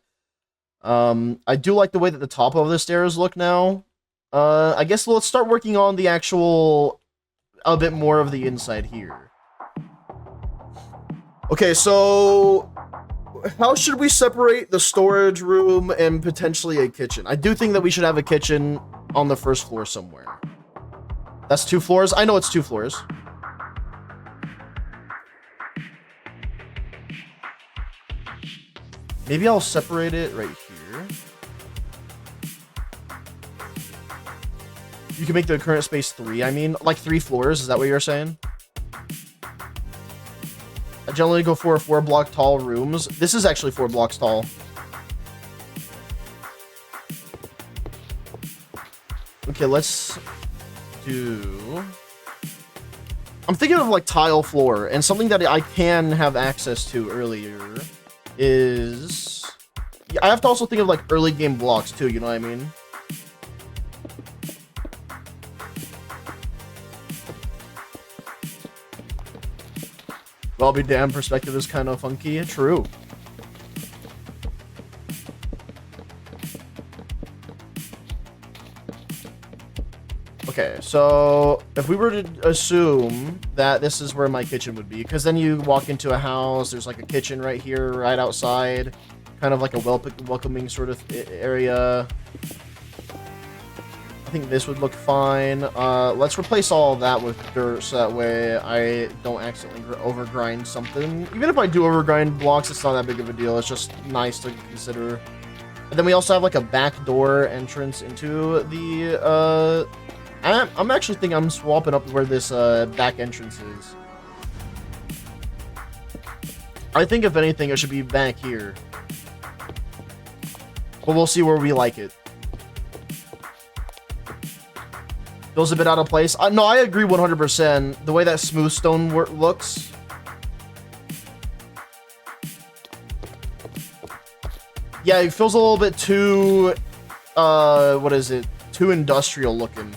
I do like the way that the top of the stairs look now. I guess let's start working on the actual, a bit more of the inside here. Okay, so how should we separate the storage room and potentially a kitchen? I do think that we should have a kitchen on the first floor somewhere. That's 2 floors? I know it's 2 floors. Maybe I'll separate it right here. You can make the current space 3, I mean. Like 3 floors, is that what you're saying? I generally go for 4 block tall rooms. This is actually 4 blocks tall. Okay, let's do... I'm thinking of like tile floor, and something that I can have access to earlier is... Yeah, I have to also think of like early game blocks too, you know what I mean? Well, I'll be damned, perspective is kind of funky. True. Okay, so If we were to assume that this is where my kitchen would be, because then you walk into a house, there's like a kitchen right here, right outside, kind of like a welcoming sort of area. I think this would look fine. Let's replace all of that with dirt so that way I don't accidentally overgrind something. Even if I do overgrind blocks, it's not that big of a deal. It's just nice to consider. And then we also have like a back door entrance into the I'm actually thinking I'm swapping up where this back entrance is. I think if anything it should be back here. But we'll see where we like it. Feels a bit out of place. No, I agree 100%. The way that smooth stone looks. Yeah, it feels a little bit too, what is it? Too industrial looking.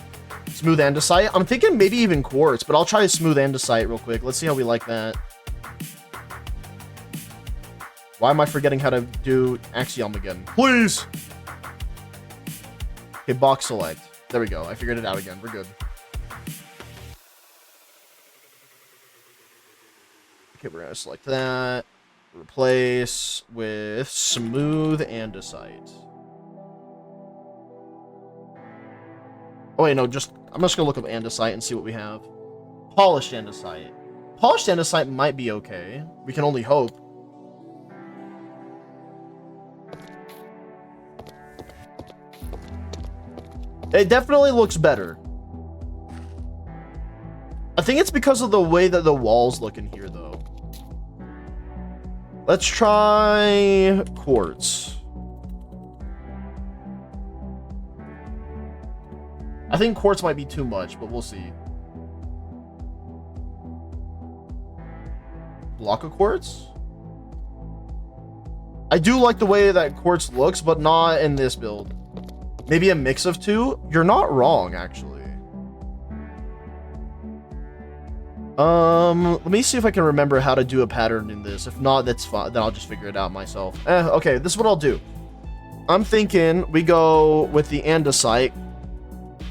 Smooth andesite. I'm thinking maybe even quartz, but I'll try smooth andesite real quick. Let's see how we like that. Why am I forgetting how to do Axiom again? Please! Okay, box select. There we go. I figured it out again. We're good. Okay, we're gonna select that. Replace with smooth andesite. Oh wait, no, I'm just gonna look up andesite and see what we have. Polished andesite. Polished andesite might be okay. We can only hope. It definitely looks better. I think it's because of the way that the walls look in here, though. Let's try quartz. I think quartz might be too much, but we'll see. Block of quartz? I do like the way that quartz looks, but not in this build. Maybe a mix of two? You're not wrong, actually. Let me see if I can remember how to do a pattern in this. If not, that's fine. Then I'll just figure it out myself. Okay, this is what I'll do. I'm thinking we go with the andesite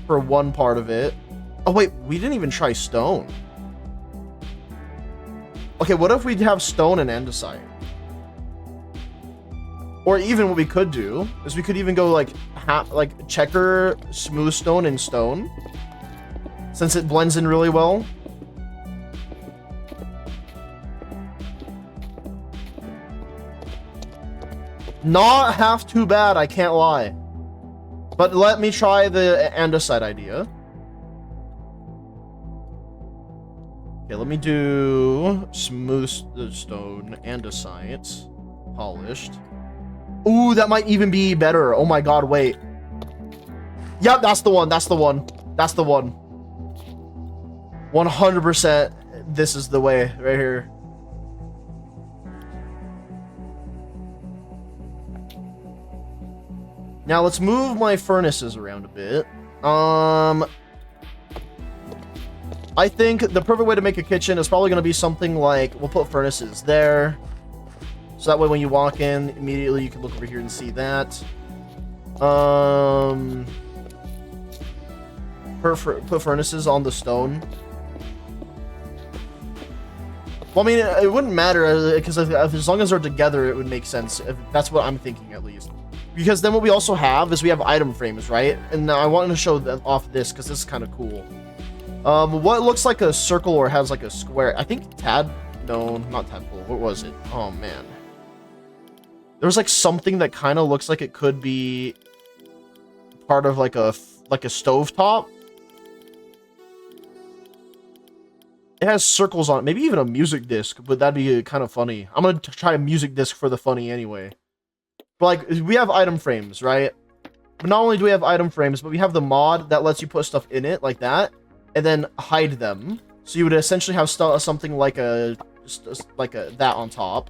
for one part of it. Oh, wait, we didn't even try stone. Okay, what if we have stone and andesite? Or even what we could do is we could even go like checker smooth stone and stone, since it blends in really well. Not half too bad, I can't lie. But let me try the andesite idea. Okay, let me do smooth stone, andesite, polished. Ooh, that might even be better. Oh my god, wait. Yep, that's the one. That's the one. That's the one. 100%. This is the way right here. Now let's move my furnaces around a bit. I think the perfect way to make a kitchen is probably going to be something like, we'll put furnaces there. So that way when you walk in, immediately you can look over here and see that. Put furnaces on the stone. Well, I mean, it wouldn't matter, because as long as they're together, it would make sense. That's what I'm thinking, at least. Because then what we also have is we have item frames, right? And I wanted to show off this, because this is kind of cool. What looks like a circle or has like a square? I think no, not tadpole. What was it? Oh, man. There's like something that kind of looks like it could be part of like a stovetop. It has circles on it. Maybe even a music disc, but that'd be kind of funny. I'm gonna try a music disc for the funny anyway. But like, we have item frames, right? But not only do we have item frames, but we have the mod that lets you put stuff in it like that, and then hide them. So you would essentially have something like that on top.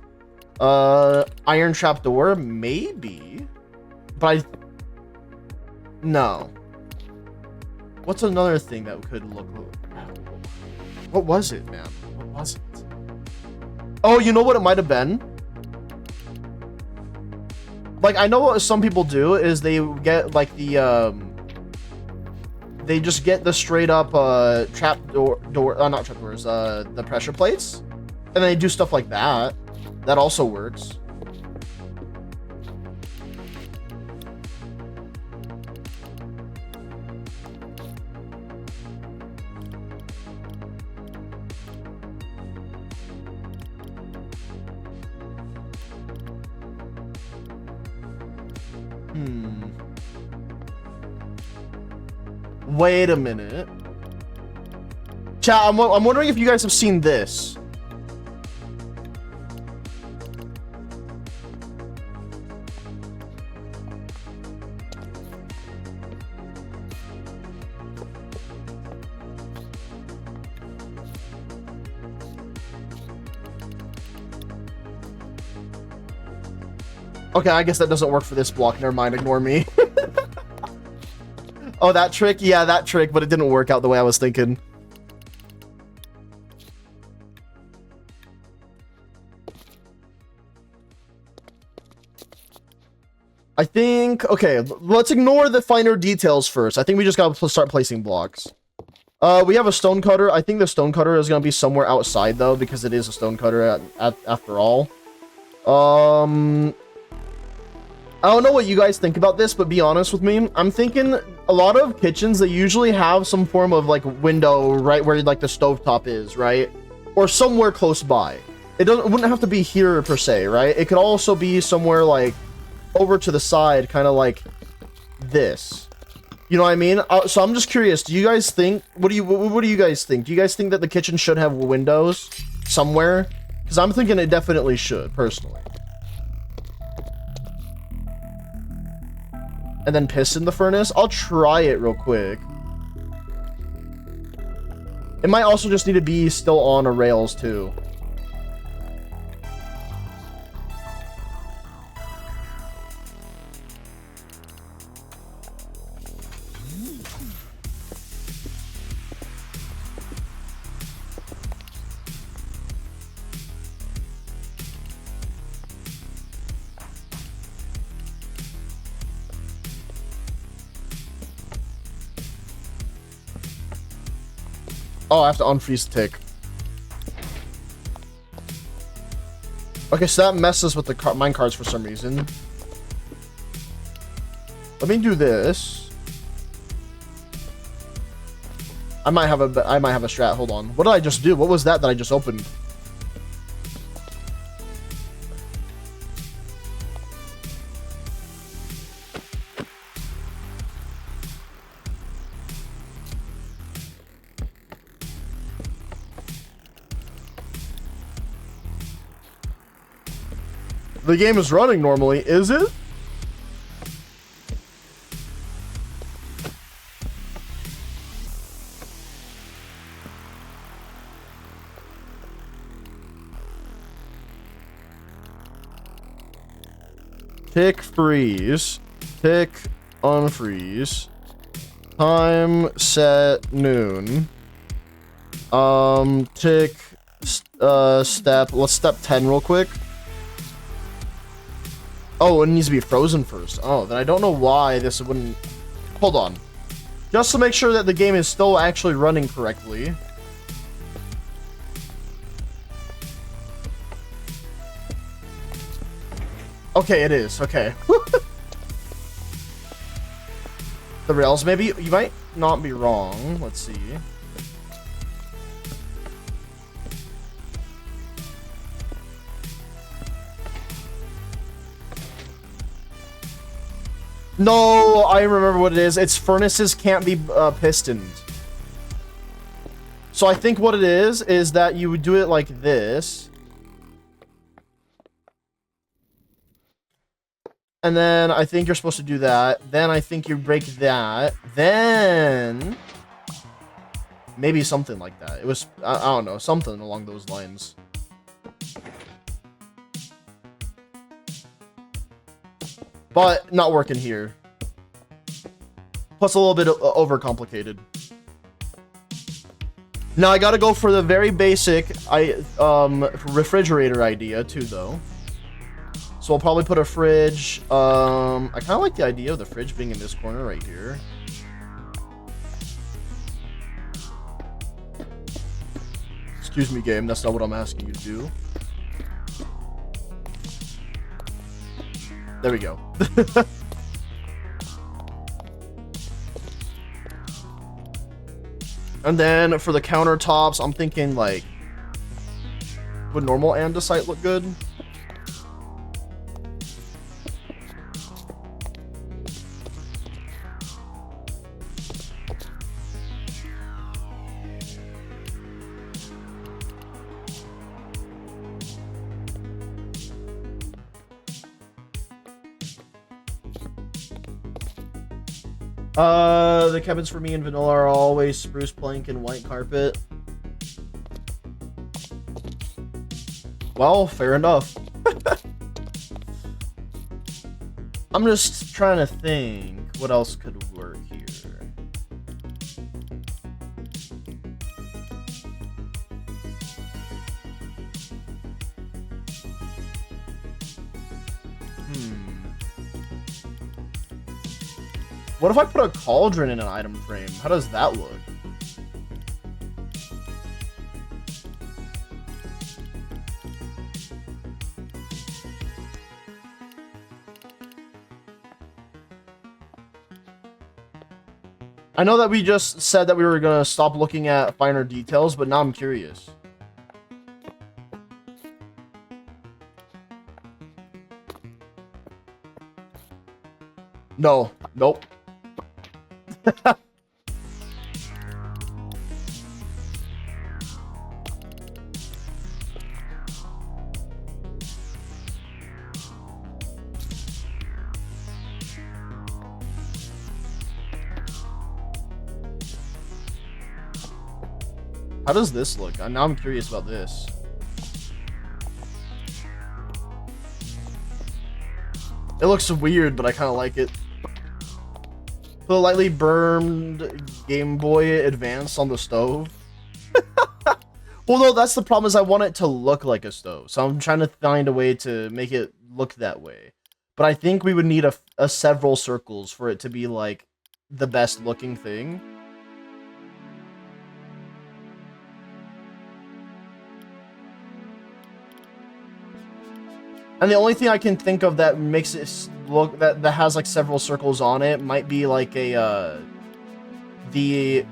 Iron trap door, maybe, but no. What's another thing that could look? What was it, man? What was it? Oh, you know what it might have been? Like, I know what some people do is they get like the they just get the straight up trap not trap doors, the pressure plates, and they do stuff like that. That also works. Wait a minute. Chat, I'm wondering if you guys have seen this. Okay, I guess that doesn't work for this block. Never mind, ignore me. Oh, that trick? Yeah, that trick, but it didn't work out the way I was thinking. I think... Okay, let's ignore the finer details first. I think we just gotta start placing blocks. We have a stone cutter. I think the stone cutter is gonna be somewhere outside, though, because it is a stone cutter after all. I don't know what you guys think about this, but be honest with me. I'm thinking a lot of kitchens, they usually have some form of like window right where like the stovetop is, right? Or somewhere close by. It wouldn't have to be here per se, right? It could also be somewhere like over to the side, kind of like this. You know what I mean? So I'm just curious, do you guys think, what do you guys think? Do you guys think that the kitchen should have windows somewhere? Because I'm thinking it definitely should, personally. And then piston the furnace? I'll try it real quick. It might also just need to be still on a rails too. Oh, I have to unfreeze the tick. Okay, so that messes with the minecarts for some reason. Let me do this. I might have a strat. Hold on. What did I just do? What was that I just opened? The game is running normally, is it? Tick freeze. Tick unfreeze. Time set noon. Tick step. Let's step 10 real quick. Oh, it needs to be frozen first. Oh, then I don't know why this wouldn't... Hold on. Just to make sure that the game is still actually running correctly. Okay, it is. Okay. The rails, maybe? You might not be wrong. Let's see. No, I remember what it is. It's furnaces can't be pistoned. So I think what it is that you would do it like this. And then I think you're supposed to do that. Then I think you break that. Then maybe something like that. It was, I don't know, something along those lines. But not working here. Plus a little bit overcomplicated. Now I gotta go for the very basic refrigerator idea too, though. So I'll probably put a fridge. I kind of like the idea of the fridge being in this corner right here. Excuse me, game. That's not what I'm asking you to do. There we go. And then for the countertops, I'm thinking like, would normal andesite look good? The cabins for me in vanilla are always spruce plank and white carpet. Well, fair enough. I'm just trying to think what else could work here. What if I put a cauldron in an item frame? How does that look? I know that we just said that we were gonna stop looking at finer details, but now I'm curious. No. Nope. How does this look? Now I'm curious about this. It looks weird, but I kind of like it. Put a lightly burned Game Boy Advance on the stove. Well, no, that's the problem, is I want it to look like a stove. So I'm trying to find a way to make it look that way. But I think we would need a several circles for it to be like the best looking thing. And the only thing I can think of that makes it look that has like several circles on it might be like a the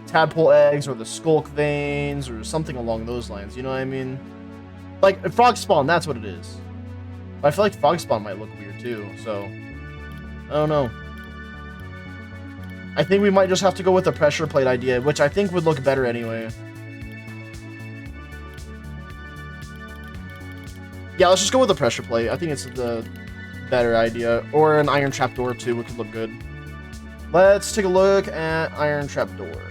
tadpole eggs or the skulk veins or something along those lines. You know what I mean? Like frog spawn, that's what it is. But I feel like frog spawn might look weird too. So I don't know. I think we might just have to go with the pressure plate idea, which I think would look better anyway. Yeah, let's just go with the pressure plate. I think it's the better idea. Or an iron trapdoor too, which would look good. Let's take a look at iron trapdoor.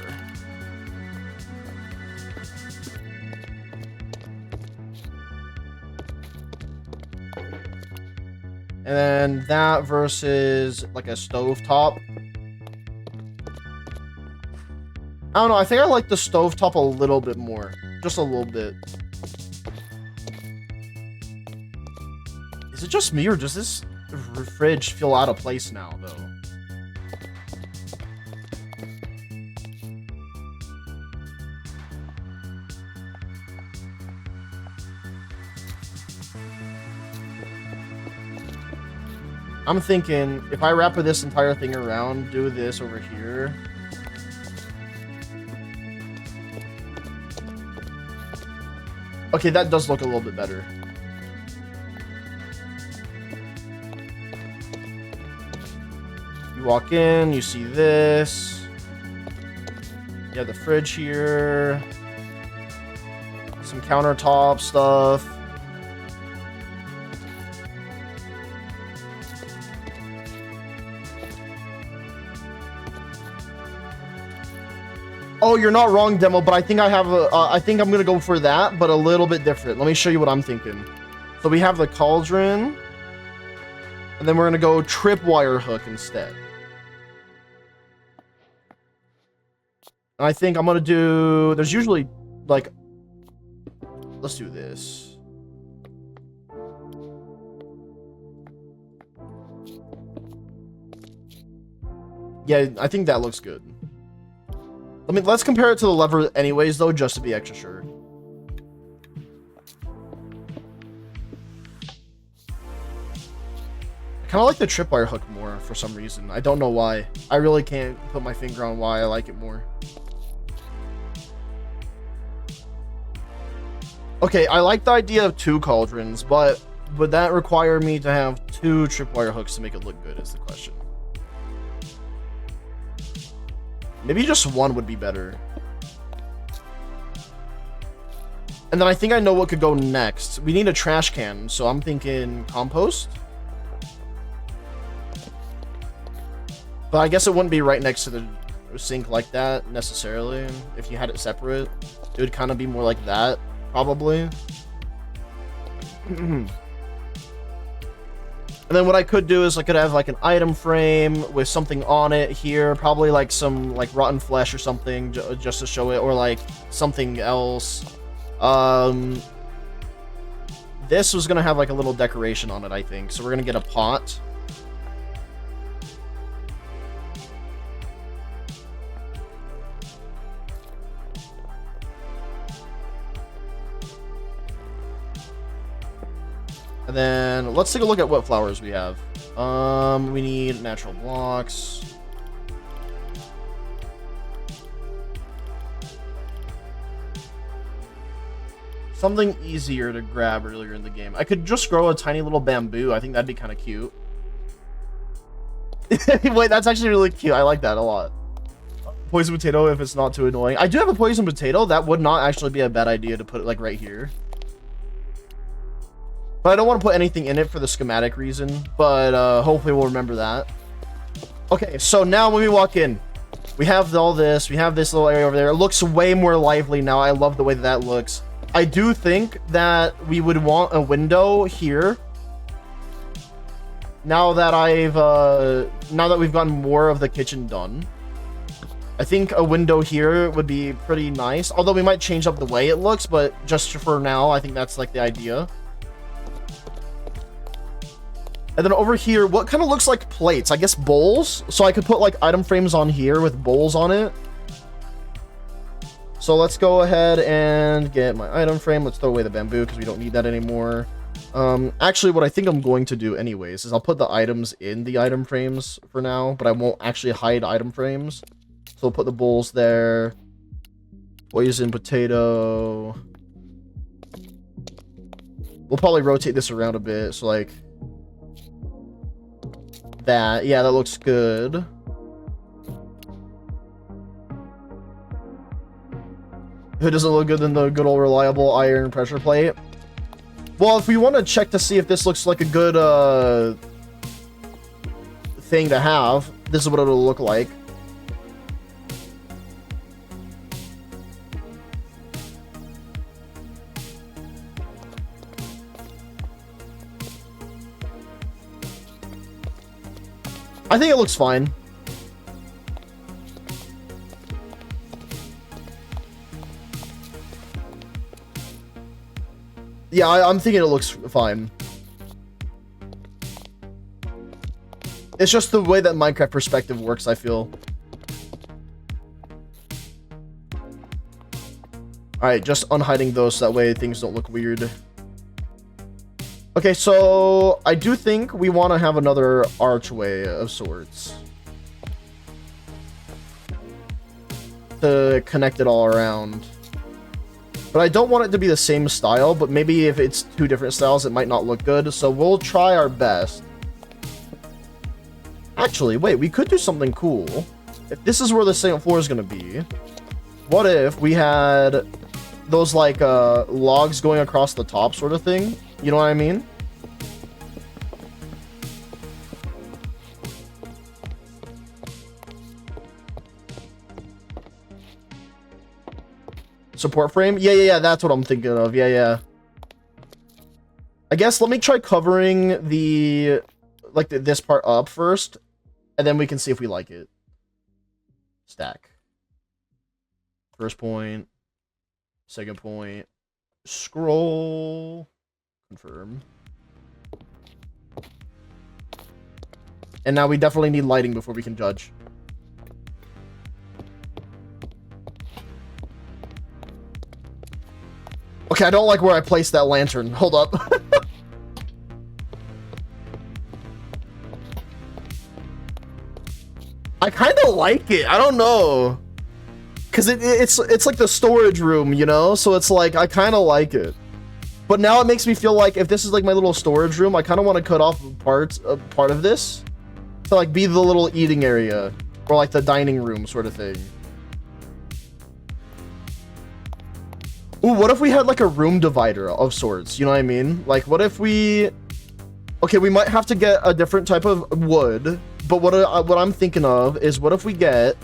And then that versus like a stovetop. I don't know, I think I like the stovetop a little bit more. Just a little bit. Is it just me, or does this fridge feel out of place now, though? I'm thinking, if I wrap this entire thing around, do this over here. Okay, that does look a little bit better. Walk in, you see this. You have the fridge here. Some countertop stuff. Oh, you're not wrong, Demo, but I think I have a, I think I'm gonna go for that, but a little bit different. Let me show you what I'm thinking. So we have the cauldron, and then we're gonna go tripwire hook instead. I think I'm gonna do, there's usually like, let's do this. Yeah, I think that looks good. Let's compare it to the lever anyways though, just to be extra sure. kind of like the tripwire hook more for some reason. I don't know why. I really can't put my finger on why I like it more. Okay, I like the idea of 2 cauldrons, but would that require me to have 2 tripwire hooks to make it look good is the question. Maybe just 1 would be better. And then I think I know what could go next. We need a trash can, so I'm thinking compost. But I guess it wouldn't be right next to the sink like that, necessarily. If you had it separate, it would kind of be more like that, probably. And then what I could do is I could have like an item frame with something on it here, probably like some like rotten flesh or something just to show it, or like something else. This was gonna have like a little decoration on it, I think. So we're gonna get a pot. And then let's take a look at what flowers we have. We need natural blocks. Something easier to grab earlier in the game. I could just grow a tiny little bamboo. I think that'd be kind of cute. Wait, that's actually really cute. I like that a lot. Poison potato if it's not too annoying. I do have a poison potato. That would not actually be a bad idea to put it like right here. But I don't want to put anything in it for the schematic reason. But hopefully we'll remember that. Okay, so now when we walk in, we have all this. We have this little area over there. It looks way more lively now. I love the way that looks. I do think that we would want a window here. Now that we've gotten more of the kitchen done. I think a window here would be pretty nice. Although we might change up the way it looks, but just for now, I think that's like the idea. And then over here, what kind of looks like plates? I guess bowls. So I could put like item frames on here with bowls on it. So let's go ahead and get my item frame. Let's throw away the bamboo because we don't need that anymore. Actually, what I think I'm going to do anyways is I'll put the items in the item frames for now, but I won't actually hide item frames. So we'll put the bowls there. Poison potato. We'll probably rotate this around a bit. So like that. Yeah, that looks good. If it doesn't look good, then the good old reliable iron pressure plate. Well, if we want to check to see if this looks like a good thing to have, this is what it'll look like. I think it looks fine. Yeah, I'm thinking it looks fine. It's just the way that Minecraft perspective works, I feel. Alright, just unhiding those so that way things don't look weird. Okay, so I do think we want to have another archway of sorts. To connect it all around. But I don't want it to be the same style, but maybe if it's 2 different styles, it might not look good. So we'll try our best. Actually, wait, we could do something cool. If this is where the second floor is going to be, what if we had those, like, logs going across the top sort of thing? You know what I mean? Support frame? Yeah, that's what I'm thinking of. Yeah. I guess let me try covering the, like, this part up first, and then we can see if we like it. Stack. First point. Second point. Scroll. Confirm. And now we definitely need lighting before we can judge. Okay, I don't like where I placed that lantern. Hold up. kind of like it. I don't know. Because it's like the storage room, you know? So it's like, I kind of like it. But now it makes me feel like if this is like my little storage room, I kind of want to cut off part of this to like be the little eating area or like the dining room sort of thing. Ooh, what if we had like a room divider of sorts? You know what I mean? Like, what if we... Okay, we might have to get a different type of wood, but what I'm thinking of is what if we get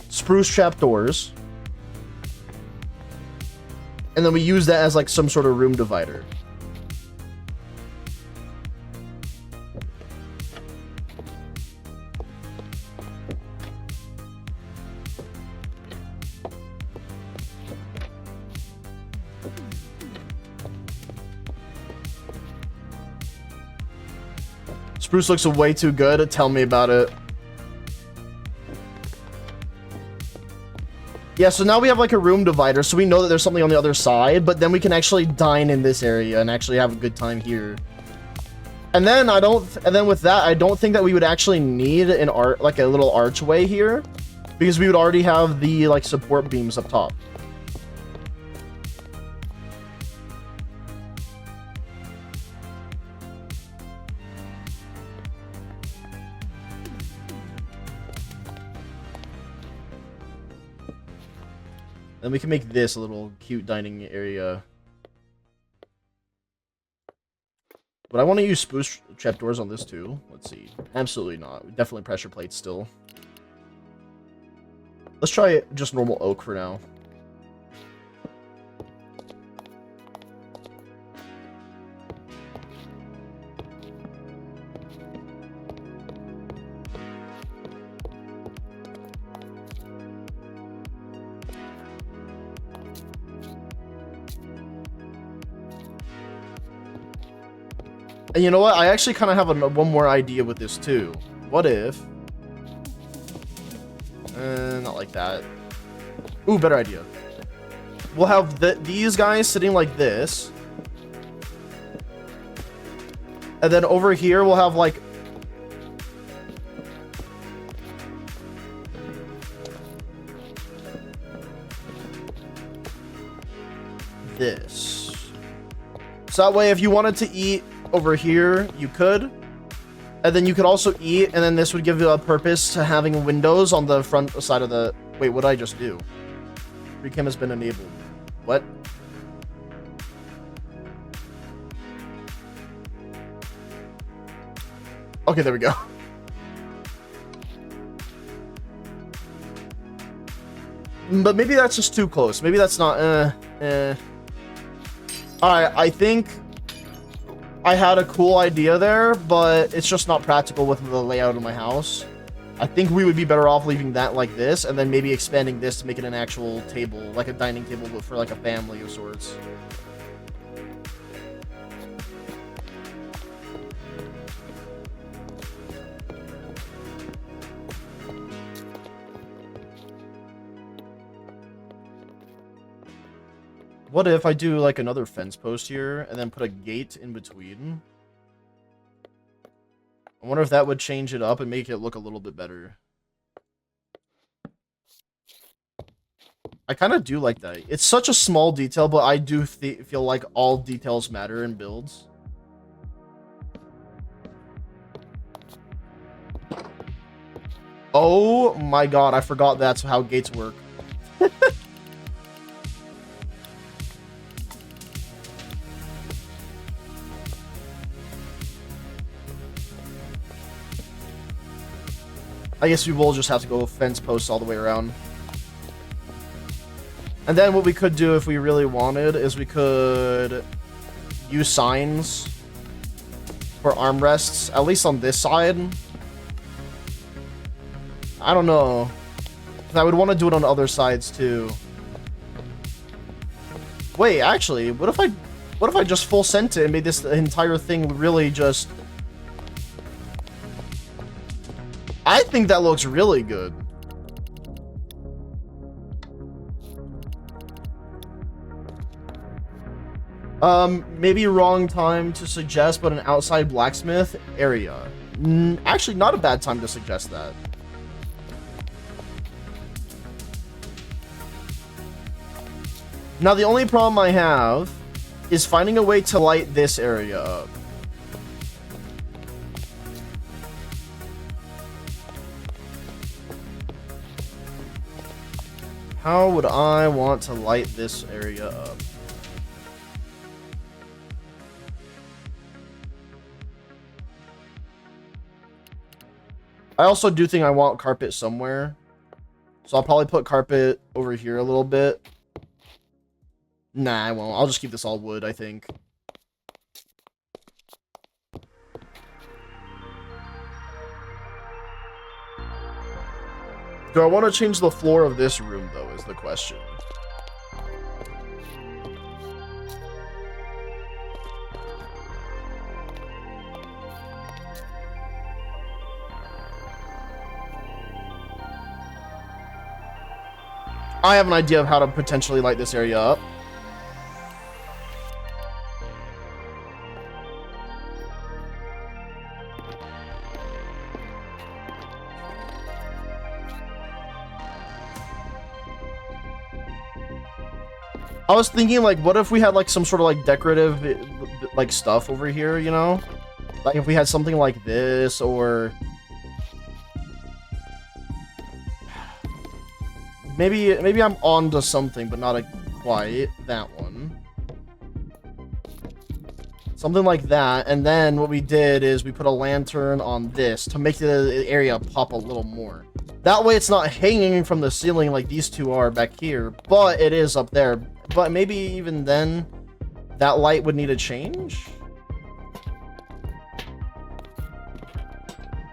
spruce trapdoors, and then we use that as like some sort of room divider. Spruce looks way too good. Tell me about it. Yeah, so now we have like a room divider, so we know that there's something on the other side, but then we can actually dine in this area and actually have a good time here. And then with that, I don't think that we would actually need an like a little archway here, because we would already have the like support beams up top. Then we can make this a little cute dining area. But I want to use spruce trapdoors on this too. Let's see. Absolutely not. Definitely pressure plates still. Let's try just normal oak for now. And you know what? I actually kind of have one more idea with this too. What if... not like that. Ooh, better idea. We'll have these guys sitting like this. And then over here, we'll have like... this. So that way, if you wanted to eat over here, you could. And then you could also eat, and then this would give you a purpose to having windows on the front side of the... Wait, what did I just do? Recam has been enabled. What? Okay, there we go. But maybe that's just too close. Maybe that's not... Alright, I think I had a cool idea there, but it's just not practical with the layout of my house. I think we would be better off leaving that like this, and then maybe expanding this to make it an actual table, like a dining table for like a family of sorts. What if I do like another fence post here and then put a gate in between? I wonder if that would change it up and make it look a little bit better. I kind of do like that. It's such a small detail, but I do feel like all details matter in builds. Oh my god, I forgot that's how gates work. I guess we will just have to go fence posts all the way around. And then what we could do if we really wanted is we could use signs for armrests, at least on this side. I don't know. I would want to do it on other sides too. Wait, actually, what if I just full sent it and made this entire thing really just... I think that looks really good. Maybe wrong time to suggest, but an outside blacksmith area. Actually, not a bad time to suggest that. Now, the only problem I have is finding a way to light this area up. How would I want to light this area up? I also do think I want carpet somewhere. So I'll probably put carpet over here a little bit. Nah, I won't. I'll just keep this all wood, I think. Do I want to change the floor of this room, though, is the question. I have an idea of how to potentially light this area up. I was thinking, like, what if we had, like, some sort of, like, decorative, like, stuff over here, you know? Like, if we had something like this, or... Maybe I'm onto something, but not quite that one. Something like that, and then what we did is we put a lantern on this to make the area pop a little more. That way it's not hanging from the ceiling like these two are back here, but it is up there. But maybe even then, that light would need a change?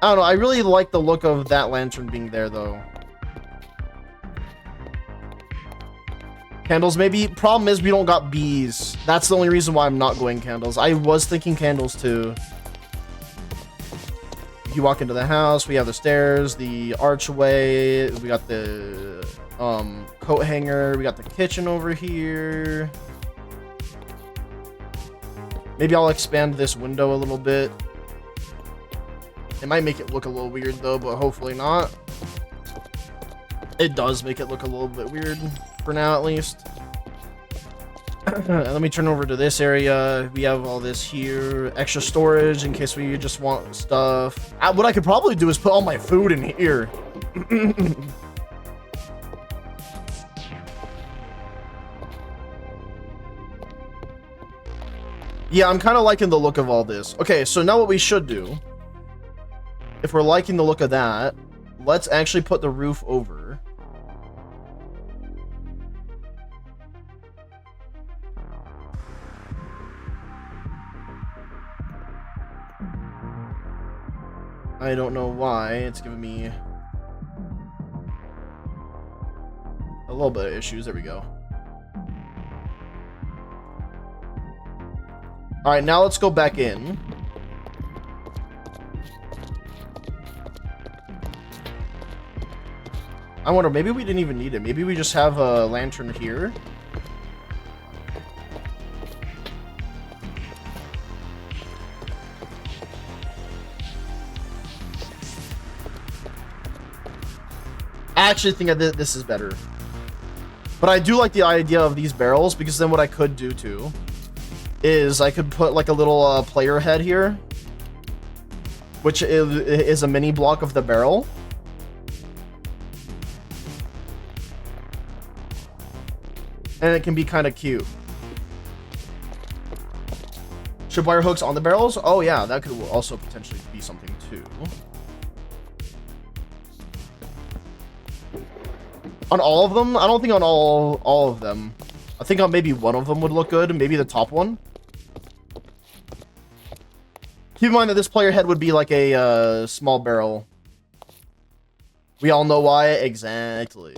I don't know, I really like the look of that lantern being there, though. Candles, maybe. Problem is we don't got bees. That's the only reason why I'm not going candles. I was thinking candles, too. You walk into the house, we have the stairs, the archway, we got the coat hanger, we got the kitchen over here. Maybe I'll expand this window a little bit. It might make it look a little weird though, but hopefully not. It does make it look a little bit weird for now, at least. Let me turn over to this area. We have all this here, extra storage in case we just want stuff. What I could probably do is put all my food in here. Yeah, I'm kind of liking the look of all this. Okay, so now what we should do, if we're liking the look of that, let's actually put the roof over. I don't know why it's giving me a little bit of issues. There we go. All right, now let's go back in. I wonder, maybe we didn't even need it. Maybe we just have a lantern here. I actually think that this is better. But I do like the idea of these barrels, because then what I could do too is I could put like a little player head here, which is a mini block of the barrel. And it can be kind of cute. Tripwire hooks on the barrels? Oh yeah, that could also potentially be something too. On all of them? I don't think on all of them. I think on maybe one of them would look good. Maybe the top one. Keep in mind that this player head would be like a small barrel. We all know why. Exactly.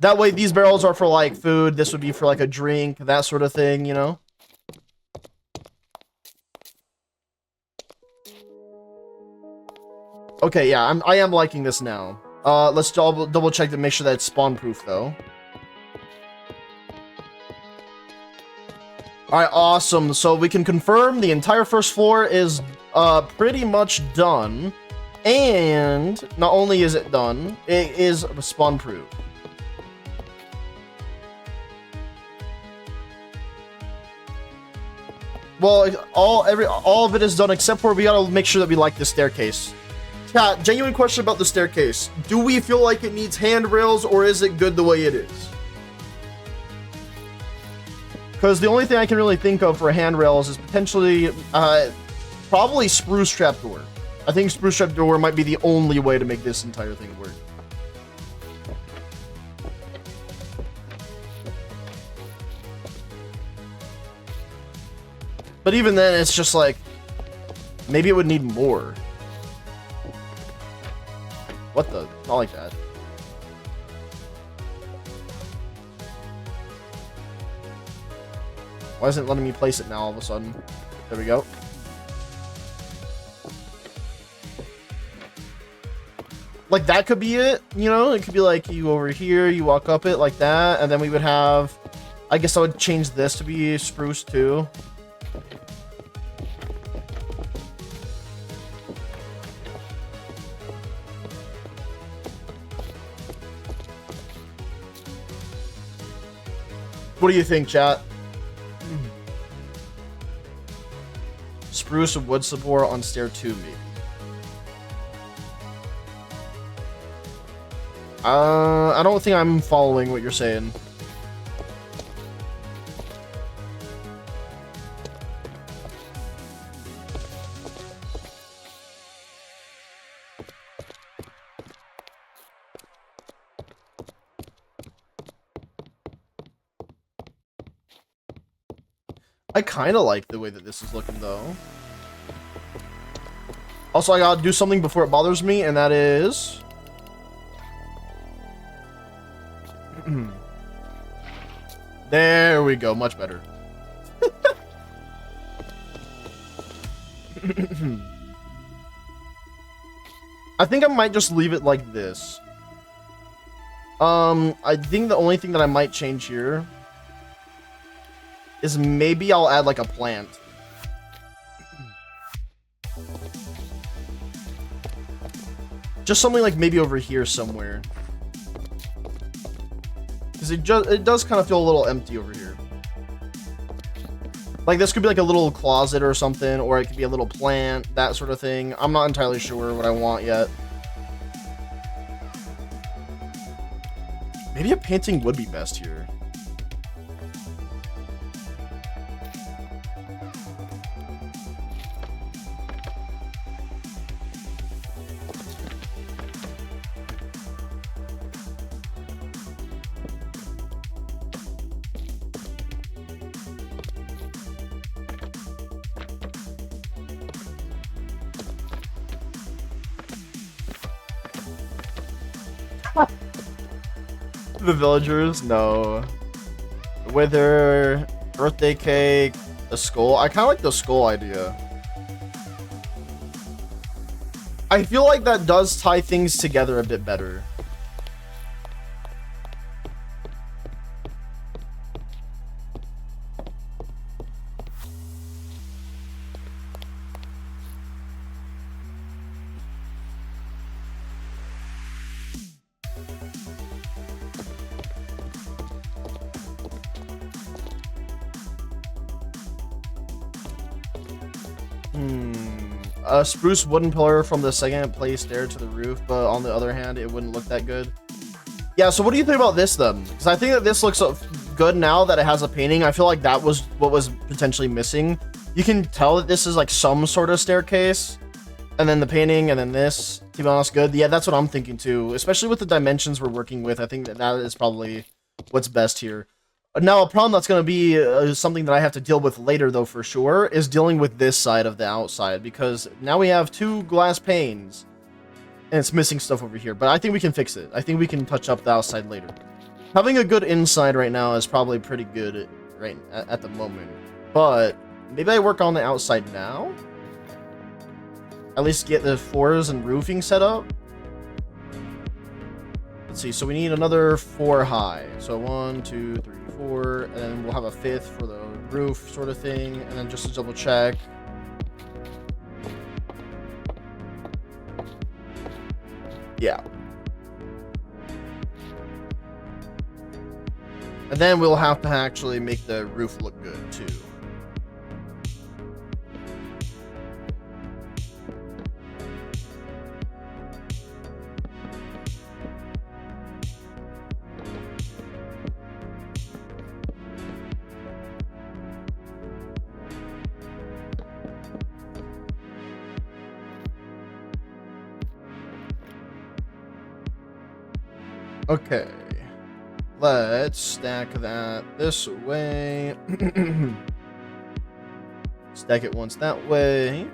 That way these barrels are for like food. This would be for like a drink, that sort of thing, you know? Okay, yeah, I am liking this now. Let's double check to make sure that it's spawn proof though. Alright, awesome. So we can confirm the entire first floor is pretty much done. And not only is it done, it is spawn proof. Well, all of it is done except for we gotta make sure that we like the staircase. Chat, genuine question about the staircase. Do we feel like it needs handrails or is it good the way it is? Because the only thing I can really think of for handrails is potentially, probably spruce trapdoor. I think spruce trapdoor might be the only way to make this entire thing work. But even then, it's just like, maybe it would need more. What the? Not like that. Why isn't it letting me place it now all of a sudden? There we go. Like, that could be it, you know? It could be like, you over here, you walk up it like that, and then we would have... I guess I would change this to be spruce, too. What do you think, chat? Spruce wood support on stair 2, maybe. I don't think I'm following what you're saying. I kind of like the way that this is looking, though. Also, I gotta do something before it bothers me, and that is... There we go, much better. I think I might just leave it like this. I think the only thing that I might change here is maybe I'll add like a plant. Just something like maybe over here somewhere. Because it does kind of feel a little empty over here. Like this could be like a little closet or something, or it could be a little plant, that sort of thing. I'm not entirely sure what I want yet. Maybe a painting would be best here. The villagers? No. Wither, birthday cake, a skull. I kind of like the skull idea. I feel like that does tie things together a bit better. A spruce wooden pillar from the second place stair to the roof, but on the other hand, it wouldn't look that good. Yeah, so what do you think about this then? Because I think that this looks good now that it has a painting. I feel like that was what was potentially missing. You can tell that this is like some sort of staircase, and then the painting, and then this, to be honest, good. Yeah, that's what I'm thinking too, especially with the dimensions we're working with. I think that that is probably what's best here. Now, a problem that's going to be something that I have to deal with later, though, for sure, is dealing with this side of the outside, because now we have 2 glass panes, and it's missing stuff over here, but I think we can fix it. I think we can touch up the outside later. Having a good inside right now is probably pretty good right at the moment, but maybe I work on the outside now? At least get the floors and roofing set up? Let's see, so we need another 4 high. So 1, 2, 3, 4, and then we'll have a 5th for the roof sort of thing, and then just to double check. Yeah. And then we'll have to actually make the roof look good too. Okay. Let's stack that this way. Stack it once that way.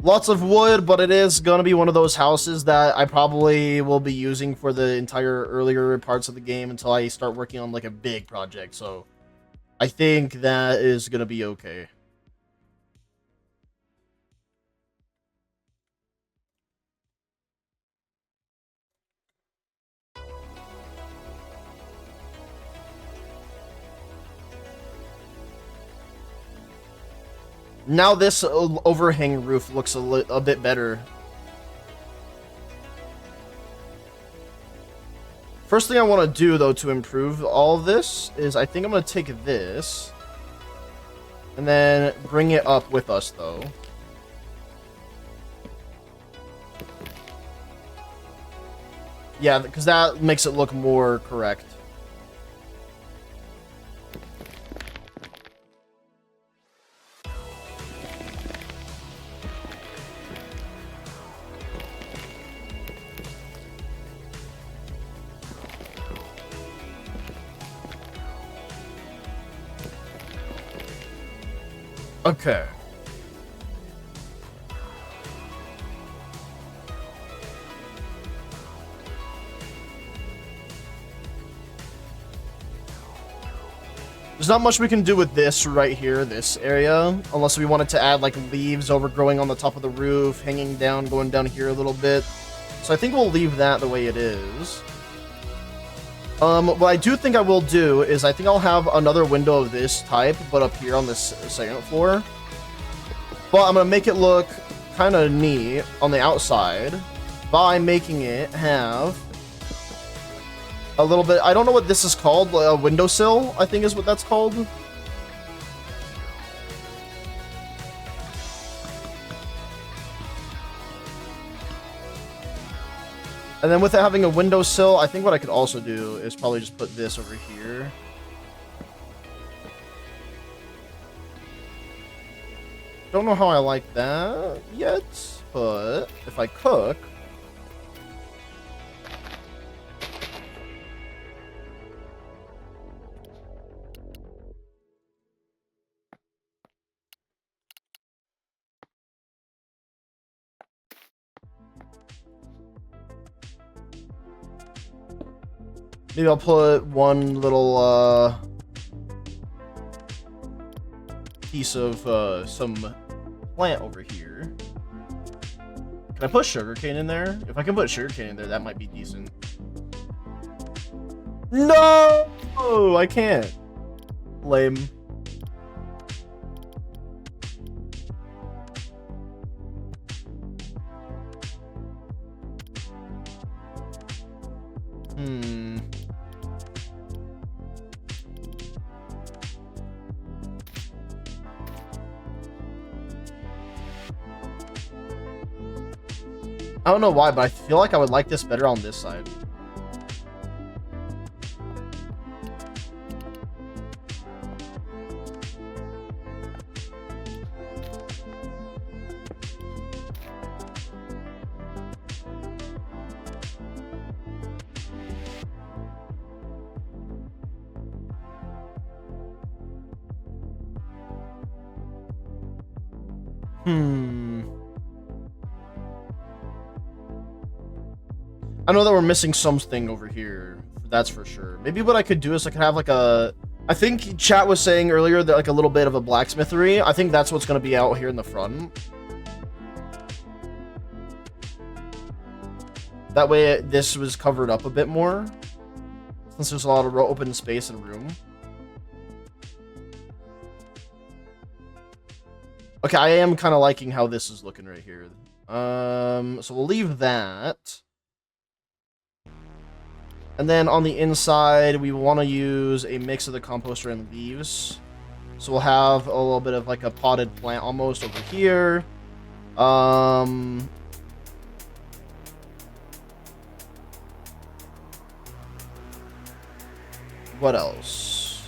Lots of wood, but it is going to be one of those houses that I probably will be using for the entire earlier parts of the game until I start working on like a big project. So I think that is going to be okay. Now this overhang roof looks a bit better. First thing I want to do, though, to improve all of this is I think I'm going to take this and then bring it up with us, though. Yeah, because that makes it look more correct. Okay. There's not much we can do with this right here, this area, unless we wanted to add like leaves overgrowing on the top of the roof, hanging down, going down here a little bit. So I think we'll leave that the way it is. What I do think I will do is I think I'll have another window of this type, but up here on this second floor. But I'm going to make it look kind of neat on the outside by making it have a little bit... I don't know what this is called. A windowsill, I think is what that's called. And then with it having a windowsill, I think what I could also do is probably just put this over here. Don't know how I like that yet, but if I cook... Maybe I'll put one little piece of some plant over here. Can I put sugarcane in there? If I can put sugarcane in there, that might be decent. No! Oh, I can't. Lame. I don't know why, but I feel like I would like this better on this side. I know that we're missing something over here. That's for sure. Maybe what I could do is I could have like a... I think chat was saying earlier that like a little bit of a blacksmithery. I think that's what's going to be out here in the front. That way this was covered up a bit more. Since there's a lot of open space and room. Okay, I am kind of liking how this is looking right here. So we'll leave that. And then on the inside, we want to use a mix of the composter and leaves. So we'll have a little bit of like a potted plant almost over here. What else?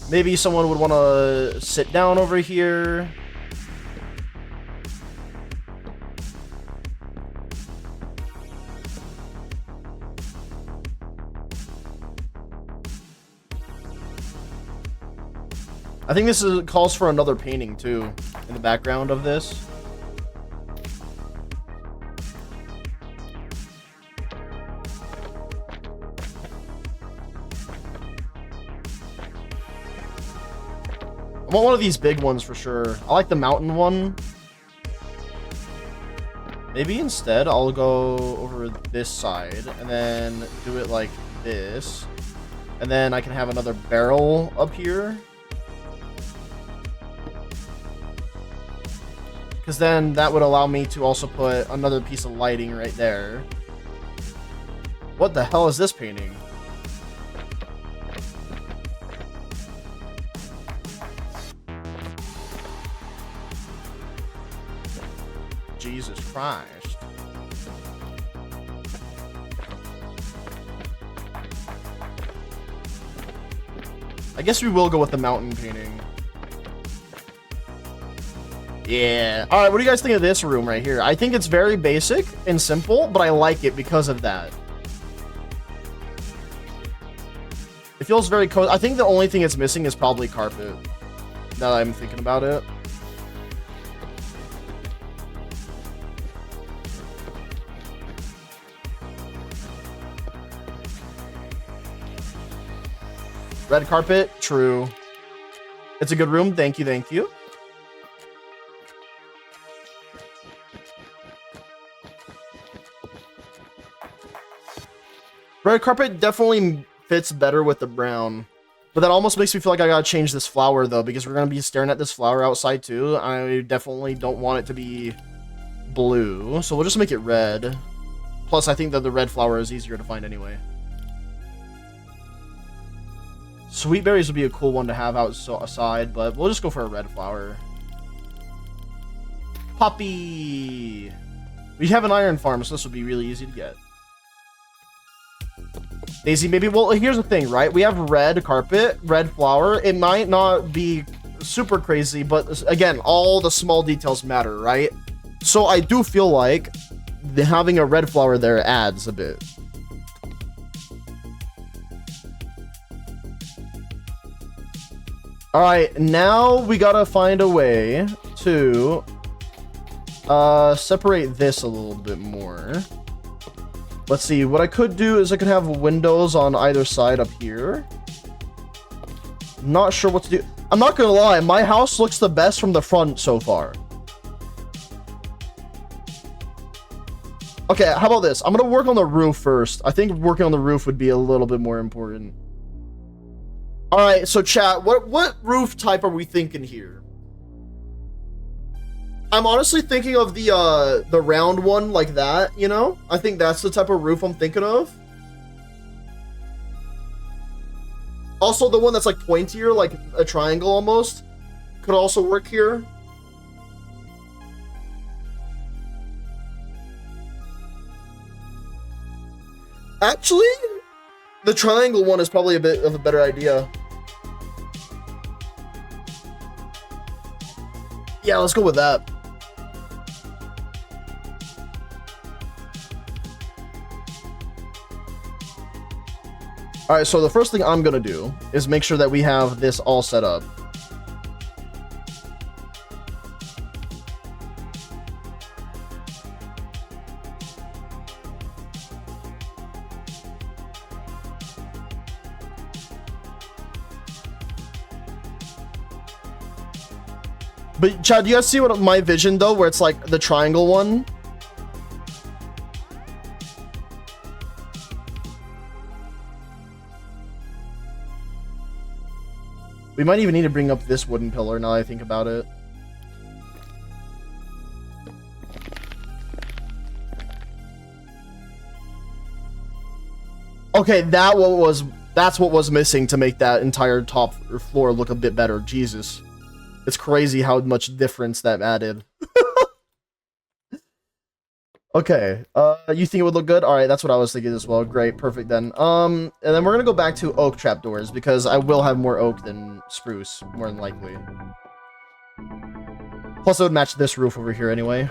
Maybe someone would want to sit down over here. I think this calls for another painting too in the background of this. I want one of these big ones for sure. I like the mountain one. Maybe instead I'll go over this side and then do it like this. And then I can have another barrel up here. Because then that would allow me to also put another piece of lighting right there. What the hell is this painting? Jesus Christ. I guess we will go with the mountain painting. Yeah. Alright, what do you guys think of this room right here? I think it's very basic and simple, but I like it because of that. It feels very cozy. I think the only thing it's missing is probably carpet. Now that I'm thinking about it. Red carpet, true. It's a good room. Thank you, thank you. Red carpet definitely fits better with the brown. But that almost makes me feel like I gotta change this flower, though, because we're gonna be staring at this flower outside, too. I definitely don't want it to be blue, so we'll just make it red. Plus, I think that the red flower is easier to find anyway. Sweet berries would be a cool one to have outside, but we'll just go for a red flower. Poppy! We have an iron farm, so this would be really easy to get. Daisy, maybe. Well, here's the thing, right? We have red carpet, red flower. It might not be super crazy, but again, all the small details matter, right? So I do feel like having a red flower there adds a bit. All right, now we gotta find a way to separate this a little bit more. Let's see, what I could do is I could have windows on either side up here. Not sure what to do. I'm not gonna lie, my house looks the best from the front so far. Okay, how about this? I'm gonna work on the roof first. I think working on the roof would be a little bit more important. All right, so chat, what roof type are we thinking here? I'm honestly thinking of the round one like that, you know? I think that's the type of roof I'm thinking of. Also, the one that's like pointier, like a triangle almost, could also work here. Actually, the triangle one is probably a bit of a better idea. Yeah, let's go with that. All right, so the first thing I'm gonna do is make sure that we have this all set up. But Chad, do you guys see what my vision though, where it's like the triangle one? We might even need to bring up this wooden pillar now that I think about it. Okay, that's what was missing to make that entire top floor look a bit better. Jesus. It's crazy how much difference that added. Okay, you think it would look good? All right, that's what I was thinking as well. Great, perfect then. And then we're gonna go back to oak trapdoors because I will have more oak than spruce, more than likely. Plus, it would match this roof over here anyway.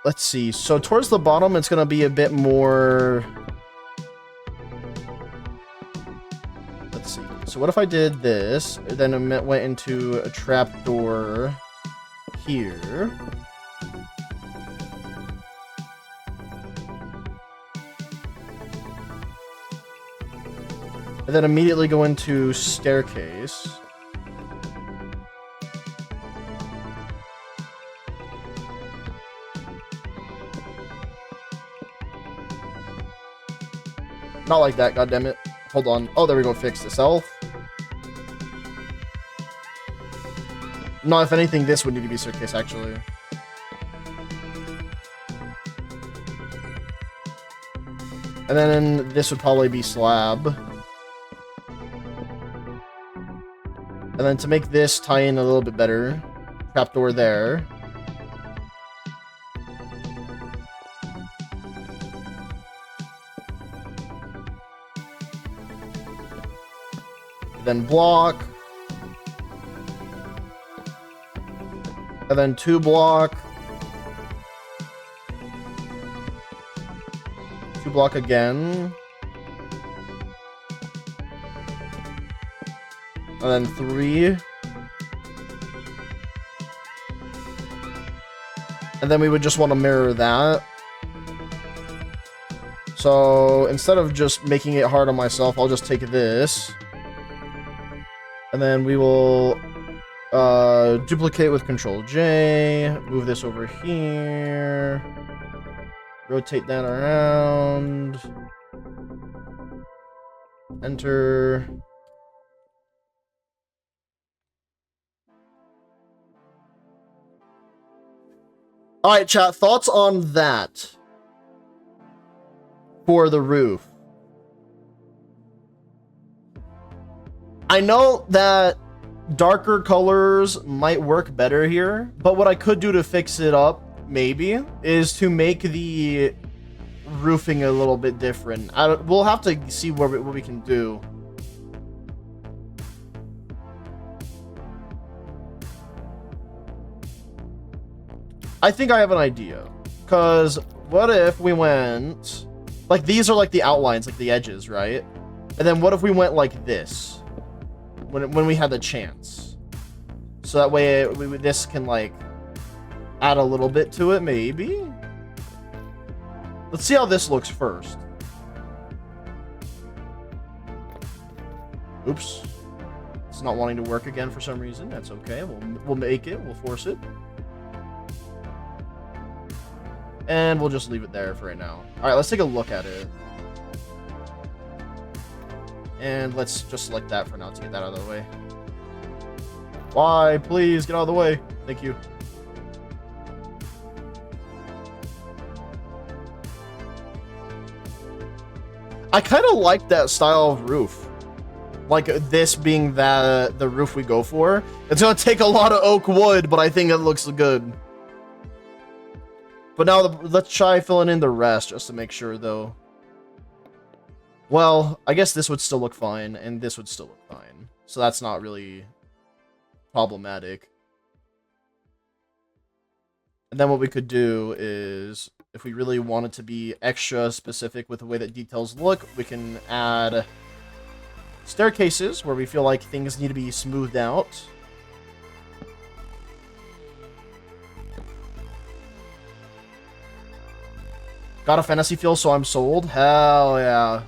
Let's see. So towards the bottom, it's gonna be a bit more. Let's see. So what if I did this, then it went into a trapdoor here. And then immediately go into staircase. Not like that, goddammit. Hold on. Oh, there we go. Fixed itself. No, if anything, this would need to be staircase, actually. And then this would probably be slab. And then to make this tie in a little bit better, trapdoor there. Then block. And then 2 block. 2 block again. And then 3. And then we would just want to mirror that. So instead of just making it hard on myself, I'll just take this. And then we will duplicate with Control J. Move this over here. Rotate that around. Enter. Alright, chat. Thoughts on that? For the roof. I know that darker colors might work better here, but what I could do to fix it up, maybe, is to make the roofing a little bit different. We'll have to see what we can do. I think I have an idea. Because what if we went... Like, these are like the outlines, like the edges, right? And then what if we went like this? When we had the chance. So that way this can, like, add a little bit to it, maybe? Let's see how this looks first. Oops. It's not wanting to work again for some reason. That's okay. We'll make it. We'll force it. And we'll just leave it there for right now. Alright, let's take a look at it. And let's just select that for now to get that out of the way. Why? Please, get out of the way. Thank you. I kind of like that style of roof. Like this being the roof we go for. It's going to take a lot of oak wood, but I think it looks good. But now let's try filling in the rest just to make sure, though. Well, I guess this would still look fine, and this would still look fine. So that's not really problematic. And then what we could do is, if we really wanted to be extra specific with the way that details look, we can add staircases where we feel like things need to be smoothed out. Got a fantasy feel, so I'm sold? Hell yeah.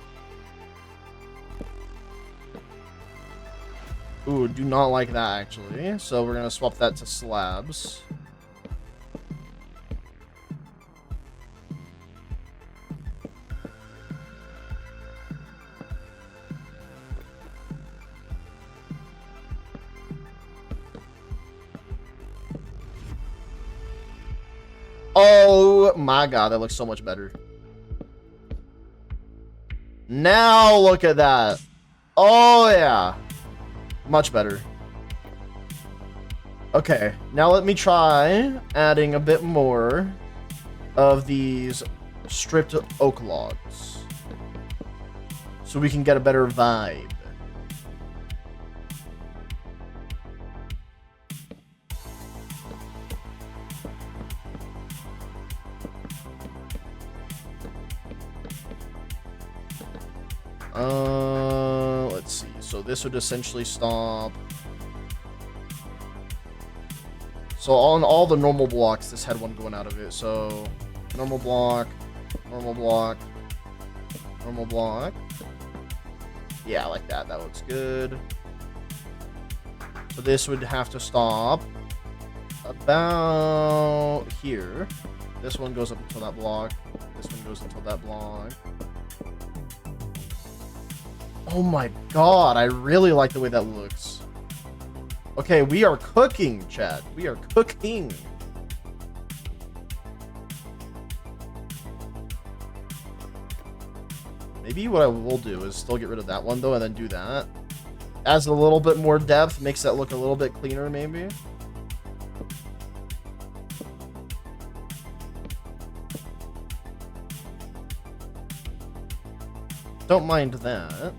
Ooh, do not like that, actually. So we're going to swap that to slabs. Oh my god, that looks so much better. Now look at that. Oh yeah. Much better. Okay, now let me try adding a bit more of these stripped oak logs so we can get a better vibe. Let's see. So this would essentially stop. So on all the normal blocks, this had one going out of it. So normal block, normal block, normal block. Yeah, like that. That looks good. So this would have to stop about here. This one goes up until that block. This one goes until that block. Oh my god, I really like the way that looks. Okay, we are cooking, Chad. We are cooking. Maybe what I will do is still get rid of that one, though, and then do that. Adds a little bit more depth, makes that look a little bit cleaner, maybe. Don't mind that.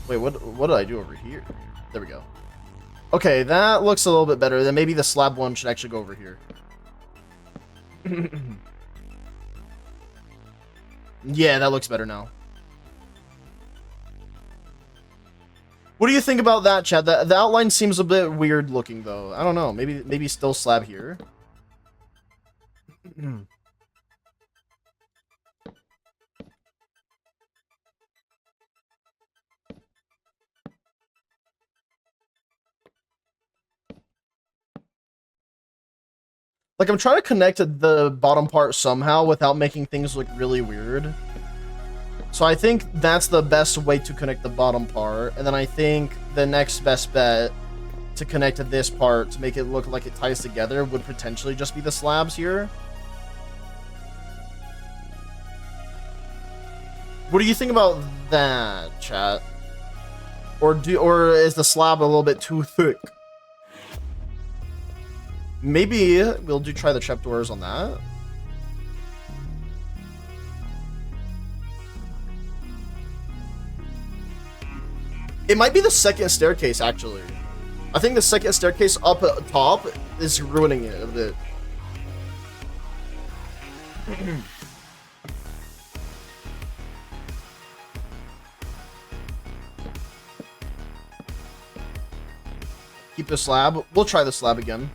Wait, what did I do over here? There we go. Okay, that looks a little bit better. Then maybe the slab one should actually go over here. Yeah, that looks better now. What do you think about that, Chad? The outline seems a bit weird looking, though. I don't know. Maybe still slab here. Like, I'm trying to connect the bottom part somehow without making things look really weird. So I think that's the best way to connect the bottom part. And then I think the next best bet to connect to this part to make it look like it ties together would potentially just be the slabs here. What do you think about that, chat? Or is the slab a little bit too thick? Maybe we'll try the trapdoors on that. It might be the second staircase, actually. I think the second staircase up at top is ruining it a bit. Keep the slab. We'll try the slab again.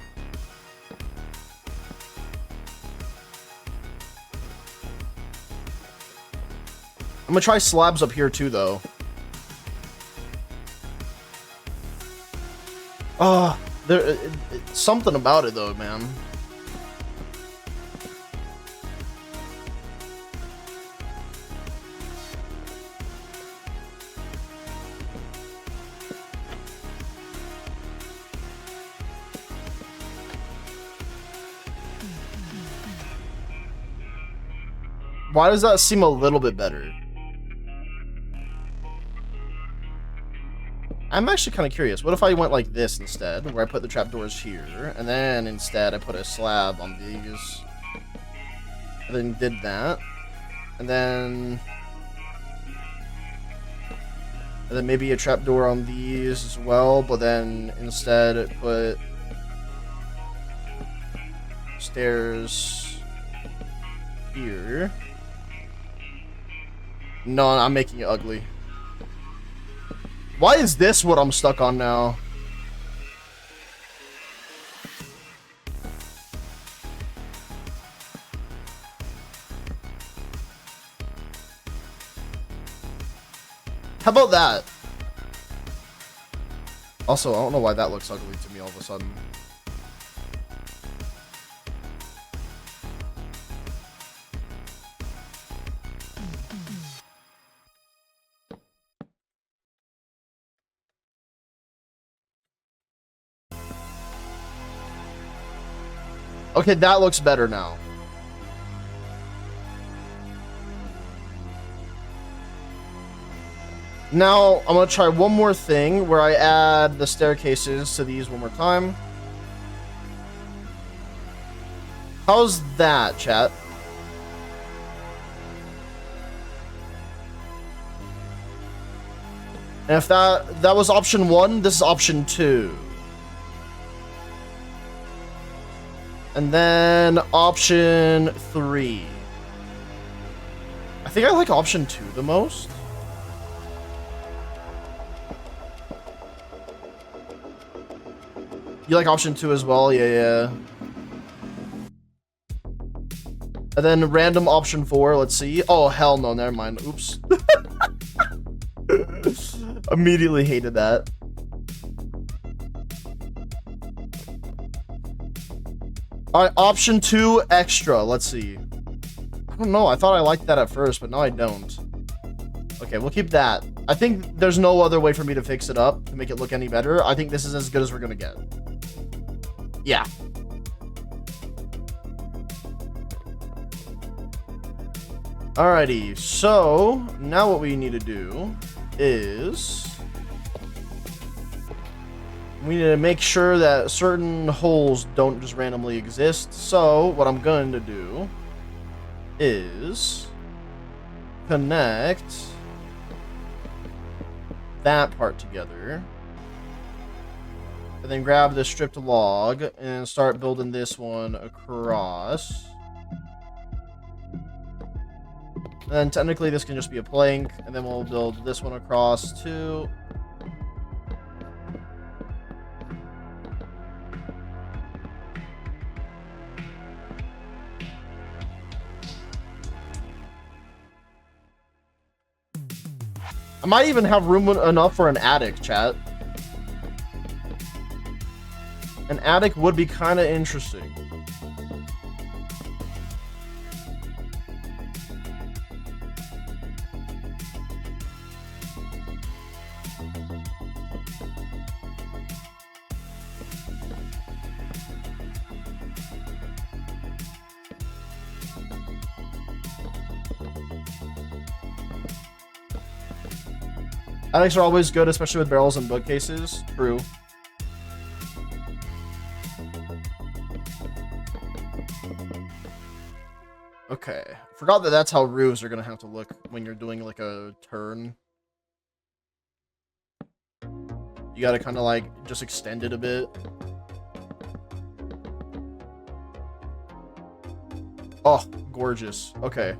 I'm gonna try slabs up here too, though. There something about it though, man. Why does that seem a little bit better? I'm actually kind of curious. What if I went like this instead, where I put the trapdoors here, and then instead I put a slab on these, and then did that, and then maybe a trapdoor on these as well, but then instead put stairs here. No, I'm making it ugly. Why is this what I'm stuck on now? How about that? Also, I don't know why that looks ugly to me all of a sudden. Okay, that looks better now. Now, I'm going to try one more thing where I add the staircases to these one more time. How's that, chat? And if that was option 1, this is option 2. And then option 3. I think I like option 2 the most. You like option 2 as well? Yeah. And then random option 4, let's see. Oh, hell no, never mind. Oops. Immediately hated that. Alright, option 2, extra. Let's see. I don't know, I thought I liked that at first, but now I don't. Okay, we'll keep that. I think there's no other way for me to fix it up to make it look any better. I think this is as good as we're gonna get. Yeah. Alrighty, so now what we need to do is we need to make sure that certain holes don't just randomly exist. So what I'm going to do is connect that part together. And then grab the stripped log and start building this one across. And then technically this can just be a plank, and then we'll build this one across too. I might even have room enough for an attic, chat. An attic would be kind of interesting. Attics are always good, especially with barrels and bookcases. True. Okay. Forgot that that's how roofs are gonna have to look when you're doing like a turn. You gotta kind of like just extend it a bit. Oh, gorgeous. Okay.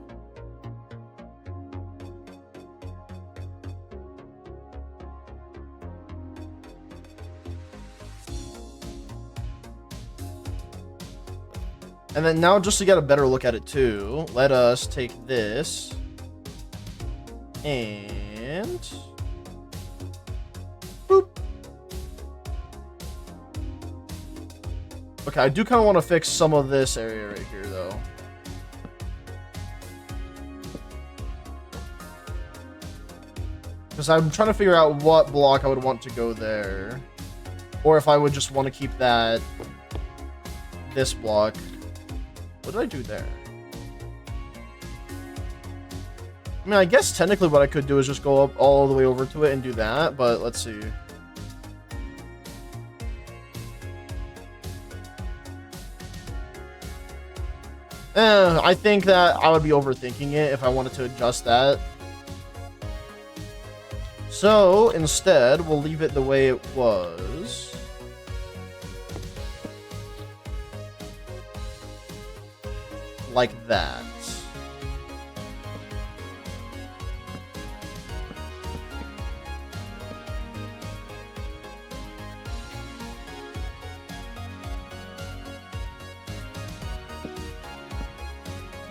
And then now, just to get a better look at it too, let us take this and boop. Okay, I do kind of want to fix some of this area right here though. Because I'm trying to figure out what block I would want to go there. Or if I would just want to keep that, this block. What did I do there? I mean, I guess technically what I could do is just go up all the way over to it and do that, but let's see. I think that I would be overthinking it if I wanted to adjust that. So, instead, we'll leave it the way it was. Like that.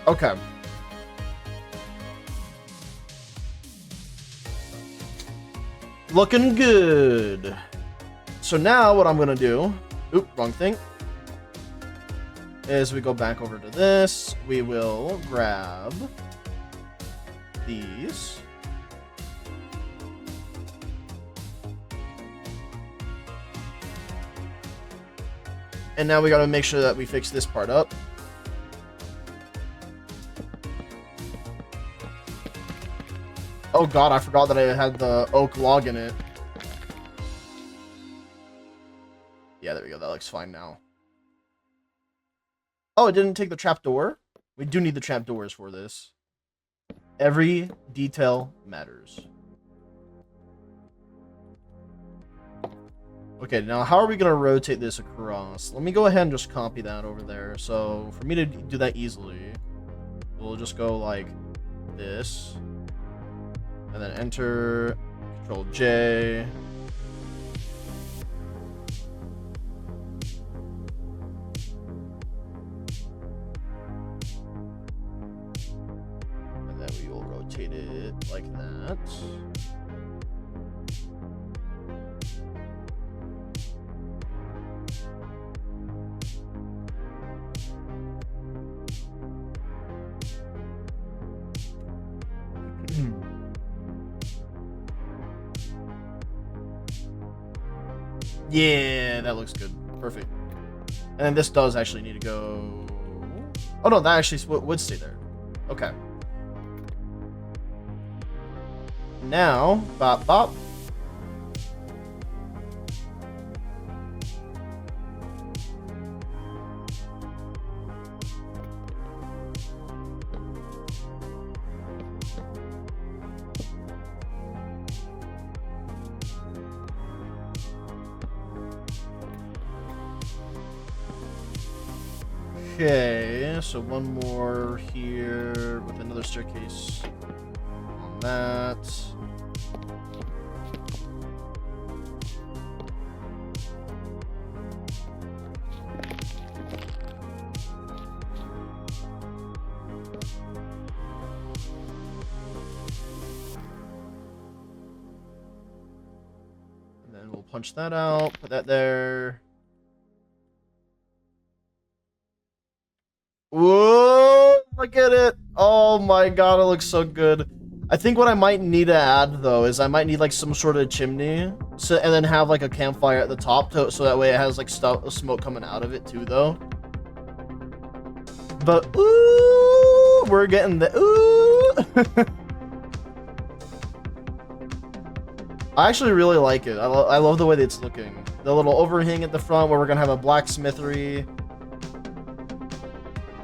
Okay. Looking good. So now what I'm gonna do, oop, wrong thing, is we go back over to this. We will grab these. And now we gotta make sure that we fix this part up. Oh god, I forgot that I had the oak log in it. Yeah, there we go. That looks fine now. Oh, it didn't take the trapdoor? We do need the trapdoors for this. Every detail matters. Okay, now how are we going to rotate this across? Let me go ahead and just copy that over there. So, for me to do that easily, we'll just go like this. And then enter, Control J. And then we will rotate it like that. Yeah, that looks good. Perfect. And then this does actually need to go... Oh no, that actually would stay there. Okay. Now, bop bop. Okay, so one more here with another staircase on that. And then we'll punch that out, put that there. Whoa, look at it. Oh my god, it looks so good. I think what I might need to add, though, is I might need, like, some sort of chimney. So, and then have, like, a campfire at the top, so that way it has, like, smoke coming out of it, too, though. But, ooh, we're getting the, ooh. I actually really like it. I love the way that it's looking. The little overhang at the front where we're going to have a blacksmithery.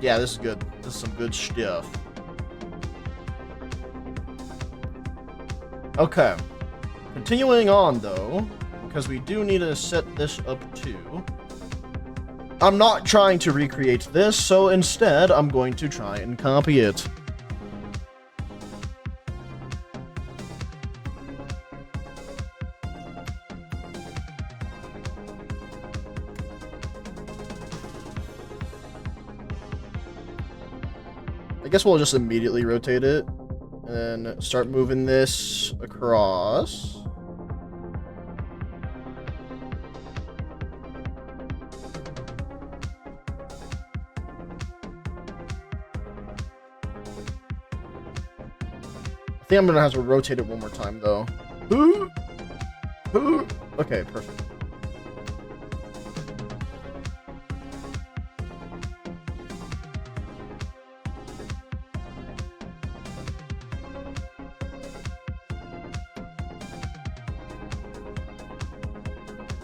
Yeah, this is good. This is some good stuff. Okay. Continuing on, though, because we do need to set this up, too. I'm not trying to recreate this, so instead, I'm going to try and copy it. I guess we'll just immediately rotate it and start moving this across. I think I'm gonna have to rotate it one more time though. Okay, perfect.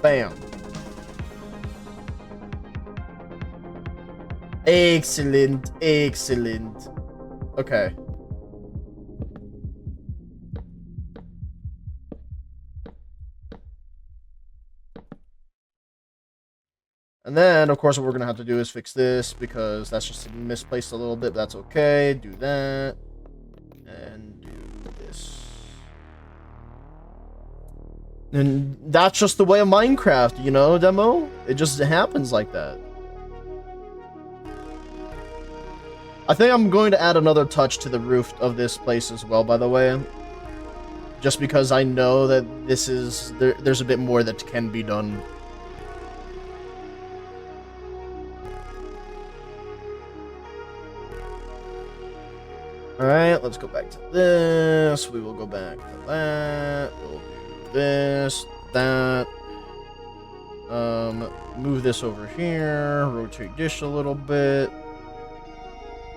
Bam. Excellent, excellent. Okay. And then, of course, what we're going to have to do is fix this because that's just misplaced a little bit. But that's okay. Do that. And do this. And that's just the way of Minecraft, you know, demo? It just happens like that. I think I'm going to add another touch to the roof of this place as well, by the way. Just because I know that this is... There's a bit more that can be done. Alright, let's go back to this. We will go back to that. We'll do this, that. Move this over here. Rotate this a little bit.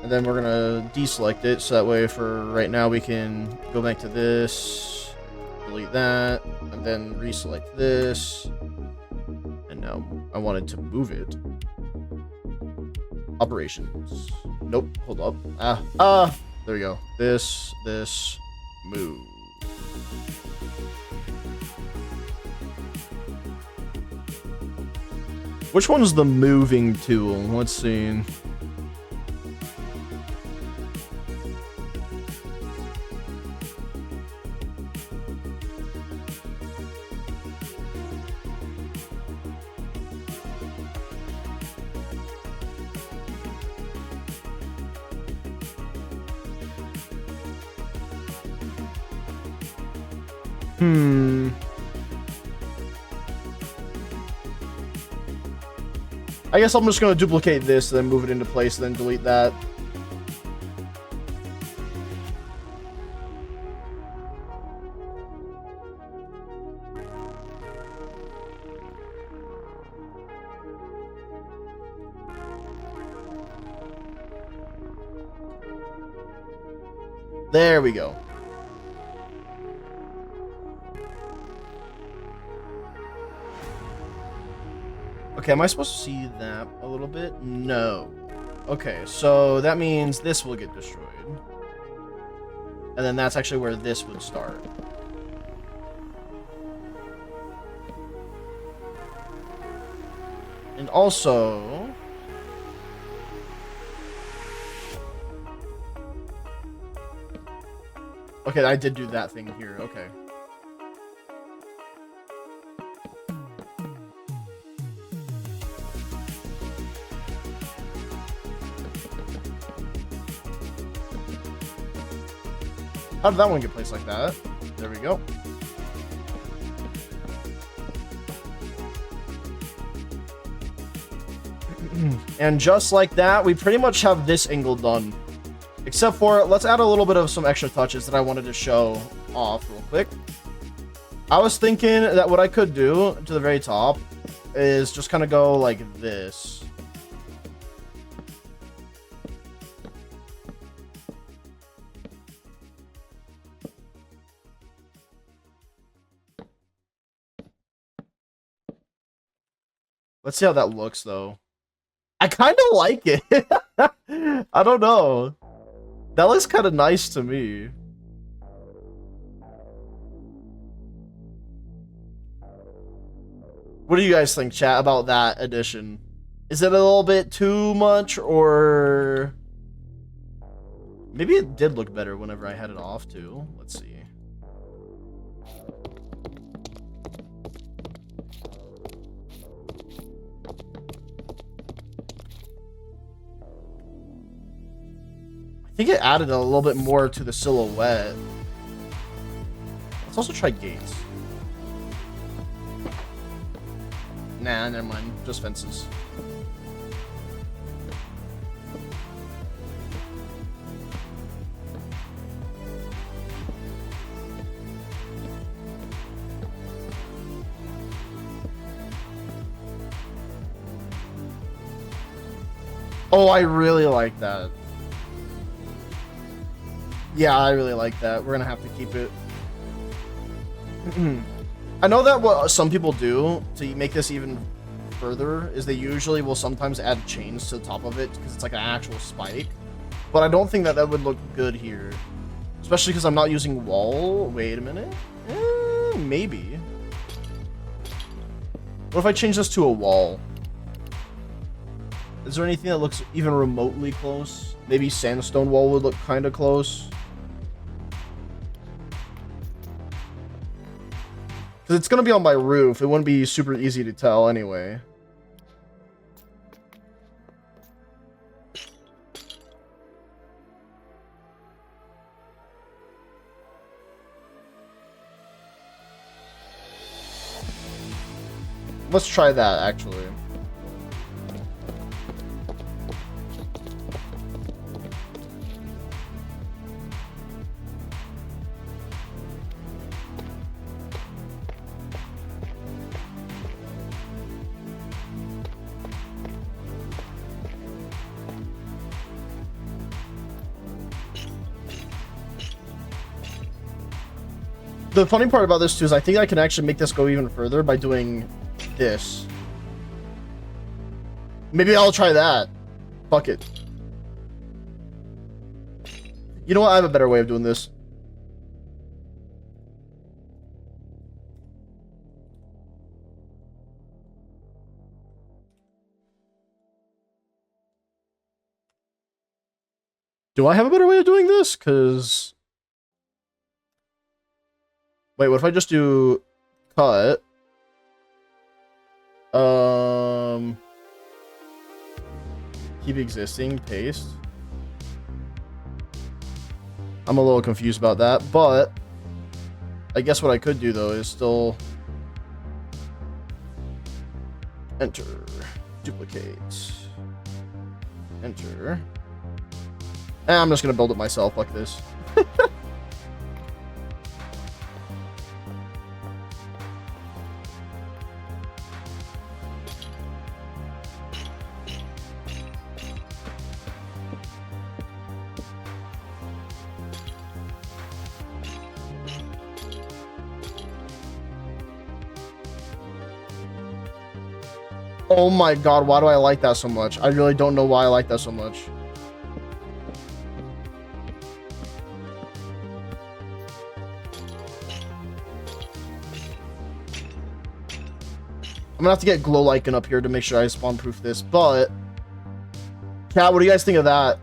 And then we're gonna deselect it, so that way for right now we can go back to this, delete that, and then reselect this. And now I wanted to move it. Operations. Nope, hold up. There we go. This, move. Which one's the moving tool? Let's see. I guess I'm just going to duplicate this, then move it into place, then delete that. There we go. Okay, am I supposed to see that a little bit? No. Okay, so that means this will get destroyed. And then that's actually where this would start. And also... Okay, I did do that thing here. Okay. How did that one get placed like that? There we go. And just like that, we pretty much have this angle done. Except for, let's add a little bit of some extra touches that I wanted to show off real quick. I was thinking that what I could do to the very top is just kind of go like this. Let's see how that looks, though. I kind of like it. I don't know. That looks kind of nice to me. What do you guys think, chat, about that addition? Is it a little bit too much, or... Maybe it did look better whenever I had it off, too. Let's see. I think it added a little bit more to the silhouette. Let's also try gates. Nah, never mind. Just fences. Oh, I really like that. Yeah, I really like that. We're gonna have to keep it. I know that what some people do to make this even further is they usually will sometimes add chains to the top of it because it's like an actual spike. But I don't think that that would look good here. Especially because I'm not using wall. Wait a minute. Maybe. What if I change this to a wall? Is there anything that looks even remotely close? Maybe sandstone wall would look kind of close. Because it's going to be on my roof. It wouldn't be super easy to tell anyway. Let's try that, actually. The funny part about this too is I think I can actually make this go even further by doing this. Maybe I'll try that. Fuck it. You know what? I have a better way of doing this. Do I have a better way of doing this? Because... Wait, what if I just do cut? Keep existing, paste. I'm a little confused about that, but I guess what I could do though is still enter, duplicate, enter. And I'm just gonna build it myself like this. Oh my god, why do I like that so much? I really don't know why I like that so much. I'm gonna have to get glow lichen up here to make sure I spawn proof this, but... Chat, what do you guys think of that?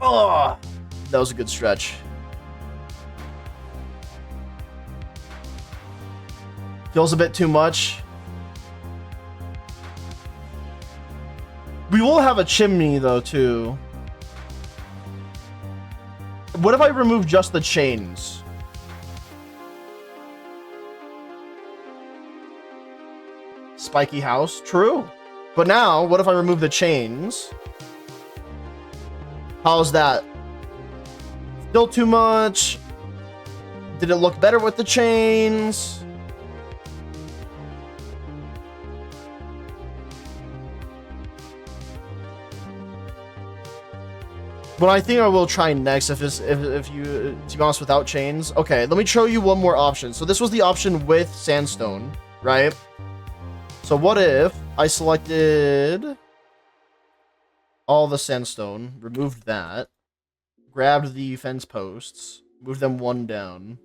Oh! That was a good stretch. Feels a bit too much. We will have a chimney though too. What if I remove just the chains? Spiky house, true. But now, what if I remove the chains? How's that? Still too much? Did it look better with the chains? What I think I will try next, if you, to be honest, without chains. Okay, let me show you one more option. So this was the option with sandstone, right? So what if I selected all the sandstone, removed that, grabbed the fence posts, moved them one down.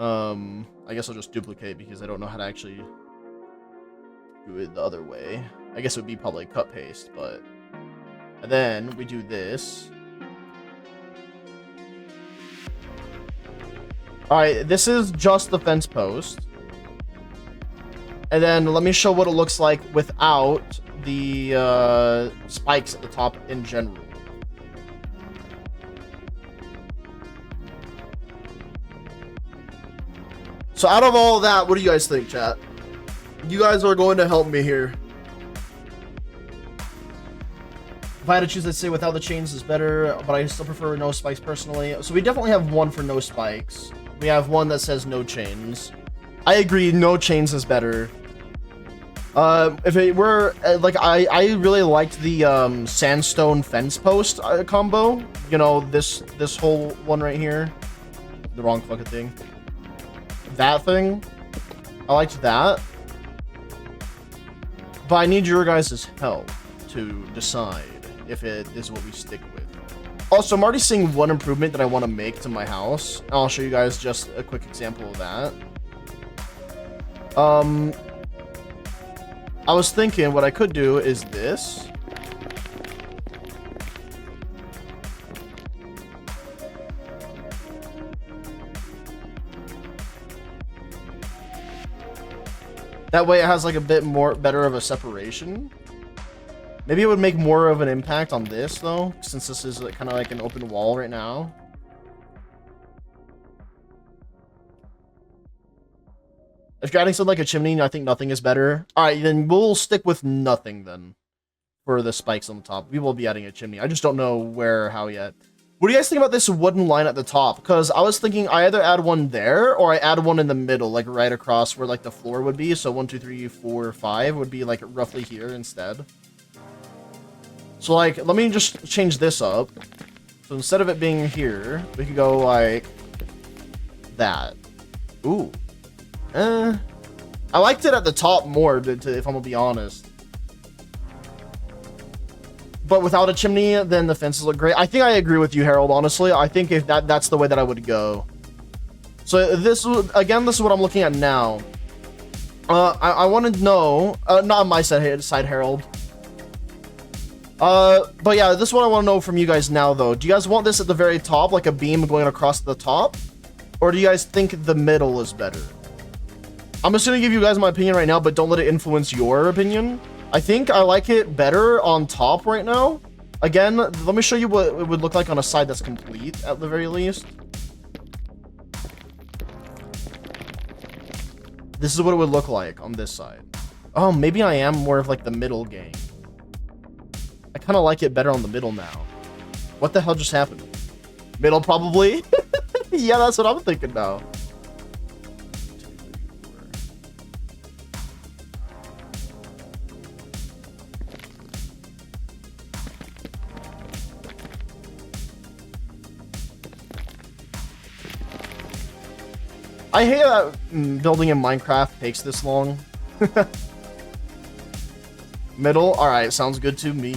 I guess I'll just duplicate because I don't know how to actually do it the other way. I guess it would be probably cut paste, but... And then we do this. Alright, this is just the fence post. And then let me show what it looks like without the spikes at the top in general. So out of all of that, what do you guys think, chat? You guys are going to help me here. If I had to choose, I'd say without the chains is better, but I still prefer no spikes personally. So we definitely have one for no spikes. We have one that says no chains. I agree, no chains is better. If it were, like, I really liked the sandstone fence post combo. You know, this whole one right here. The wrong fucking thing. That thing. I liked that. But I need your guys' help to decide if it is what we stick with. Also, I'm already seeing one improvement that I want to make to my house. I'll show you guys just a quick example of that. I was thinking what I could do is this. That way it has like a bit more better of a separation. Maybe it would make more of an impact on this though, since this is kind of like an open wall right now. If you're adding something like a chimney, I think nothing is better. Alright, then we'll stick with nothing then. For the spikes on the top. We will be adding a chimney. I just don't know where or how yet. What do you guys think about this wooden line at the top? Because I was thinking I either add one there or I add one in the middle, like right across where like the floor would be. So 1, 2, 3, 4, 5 would be like roughly here instead. So like, let me just change this up. So instead of it being here, we could go like that. Ooh. I liked it at the top more, if I'm gonna be honest. But without a chimney, then the fences look great. I think I agree with you, Harold, honestly. I think if that's the way that I would go. So this is what I'm looking at now. I want to know, not on my side, Harold. But yeah, this is what I want to know from you guys now, though. Do you guys want this at the very top, like a beam going across the top? Or do you guys think the middle is better? I'm just going to give you guys my opinion right now, but don't let it influence your opinion. I think I like it better on top right now. Again, let me show you what it would look like on a side that's complete, at the very least. This is what it would look like on this side. Oh, maybe I am more of like the middle gang. I kind of like it better on the middle now. What the hell just happened? Middle, probably? Yeah, that's what I'm thinking now. I hate that building in Minecraft takes this long. Middle? Alright, sounds good to me.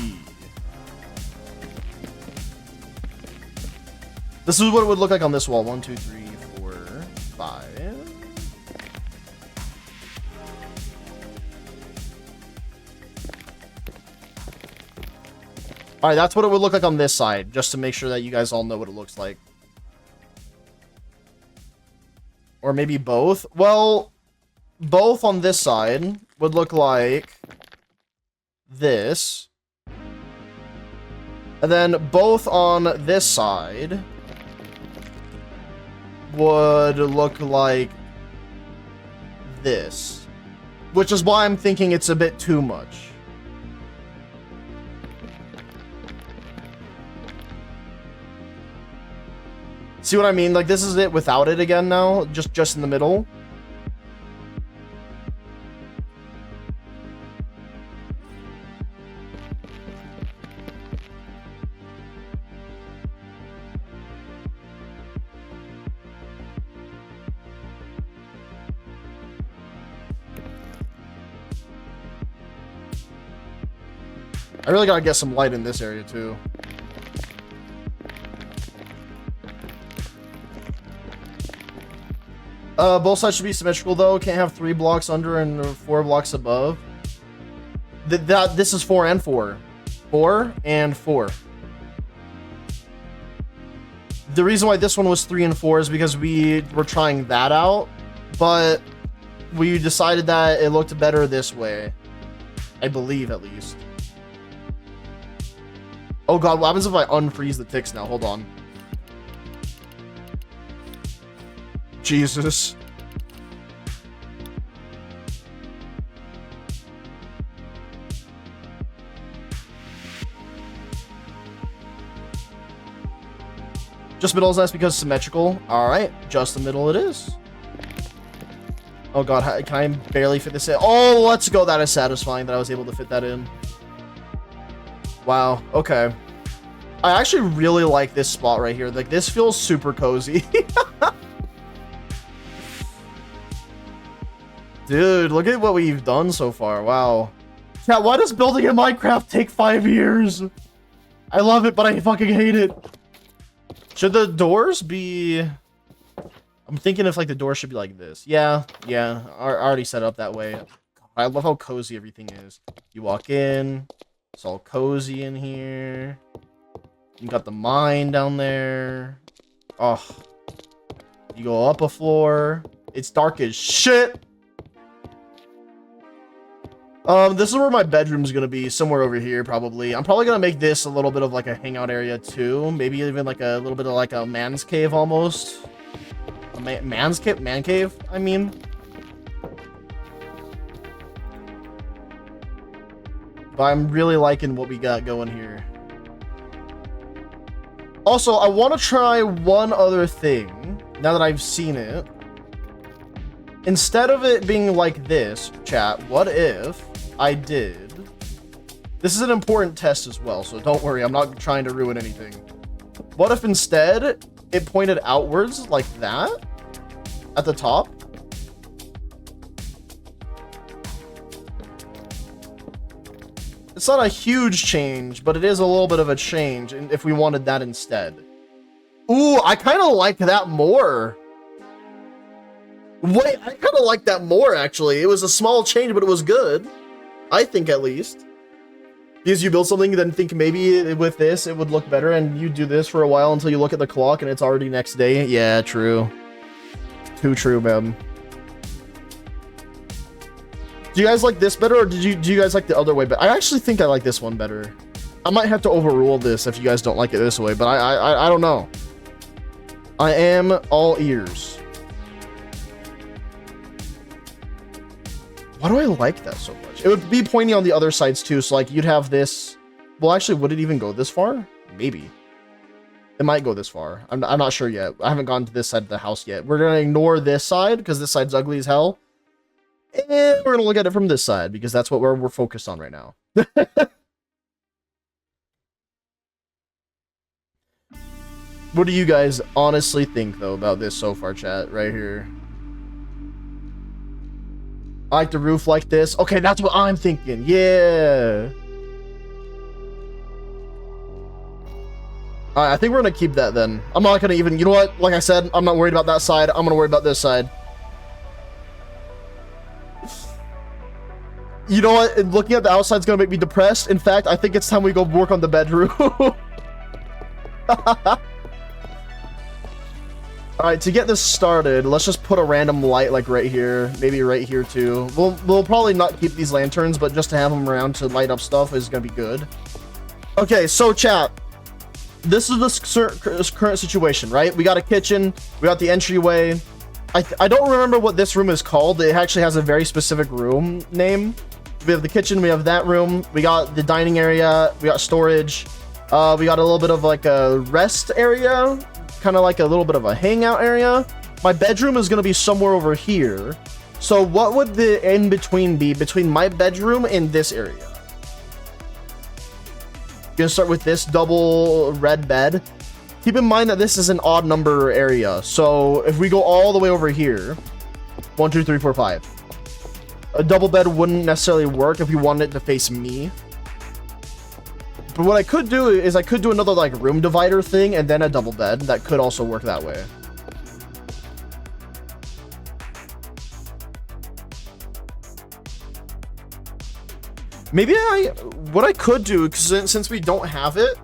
This is what it would look like on this wall. 1, 2, 3, 4, 5. Alright, that's what it would look like on this side, just to make sure that you guys all know what it looks like. Or maybe both. Well, both on this side would look like this. And then both on this side would look like this. Which is why I'm thinking it's a bit too much. See what I mean? Like, this is it without it again now, just in the middle. I really gotta get some light in this area too. Both sides should be symmetrical though. Can't have 3 blocks under and 4 blocks above. This is 4 and 4. 4 and 4. The reason why this one was 3 and 4 is because we were trying that out, but we decided that it looked better this way. I believe, at least. Oh god, what happens if I unfreeze the ticks now? Hold on. Jesus. Just middle is nice because symmetrical. Alright, just the middle it is. Oh god, can I barely fit this in? Oh, let's go. That is satisfying that I was able to fit that in. Wow, okay. I actually really like this spot right here. Like, this feels super cozy. Dude, look at what we've done so far. Wow. Chat, why does building in Minecraft take 5 years? I love it, but I fucking hate it. Should the doors be... I'm thinking if, like, the door should be like this. Yeah. I already set it up that way. I love how cozy everything is. You walk in. It's all cozy in here. You got the mine down there. Oh. You go up a floor. It's dark as shit. This is where my bedroom's gonna be, somewhere over here, probably. I'm probably gonna make this a little bit of like a hangout area too. Maybe even like a little bit of like a man's cave almost. A man cave, I mean. But I'm really liking what we got going here. Also, I want to try one other thing, now that I've seen it. Instead of it being like this, chat, what if I did... This is an important test as well, so don't worry, I'm not trying to ruin anything. What if instead it pointed outwards like that at the top? It's not a huge change, but it is a little bit of a change if we wanted that instead. Ooh, I kind of like that more. Wait, I kind of like that more, actually. It was a small change, but it was good. I think, at least. Because you build something, then think maybe with this, it would look better, and you do this for a while until you look at the clock, and it's already next day. Yeah, true. Too true, man. Do you guys like this better, or do you guys like the other way better? I actually think I like this one better. I might have to overrule this if you guys don't like it this way, but I don't know. I am all ears. Why do I like that so much? It would be pointing on the other sides too, so like you'd have this. Well, actually, would it even go this far? Maybe. It might go this far. I'm not sure yet. I haven't gone to this side of the house yet. We're gonna ignore this side because this side's ugly as hell. And we're gonna look at it from this side because that's what we're focused on right now. What do you guys honestly think though about this so far, chat? Right here. I like the roof like this. Okay, that's what I'm thinking. Yeah. Alright, I think we're gonna keep that then. I'm not gonna even, you know what? Like I said, I'm not worried about that side. I'm gonna worry about this side. You know what? Looking at the outside's gonna make me depressed. In fact, I think it's time we go work on the bedroom. Alright, to get this started, let's just put a random light like right here. Maybe right here too. We'll probably not keep these lanterns, but just to have them around to light up stuff is gonna be good. Okay, so chat. This is the current situation, right? We got a kitchen. We got the entryway. I don't remember what this room is called. It actually has a very specific room name. We have the kitchen. We have that room. We got the dining area. We got storage. We got a little bit of like a rest area. Kind of like a little bit of a hangout area. My bedroom is going to be somewhere over here. So what would the in-between be between my bedroom and this area? Gonna start with this double red bed. Keep in mind that this is an odd number area. So if we go all the way over here, 1, 2, 3, 4, 5. A double bed wouldn't necessarily work if you wanted it to face me. But what I could do is I could do another like room divider thing and then a double bed. That could also work that way. Maybe what I could do, because since we don't have it,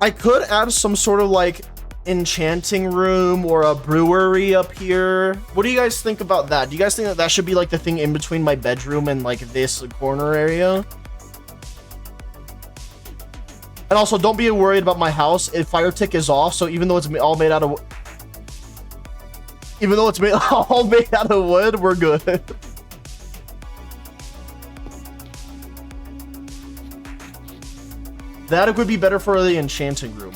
I could add some sort of like enchanting room or a brewery up here. What do you guys think about that? Do you guys think that that should be like the thing in between my bedroom and like this corner area? And also, don't be worried about my house. Fire tick is off, so even though it's all made out of all made out of wood, we're good. That would be better for the enchanting room.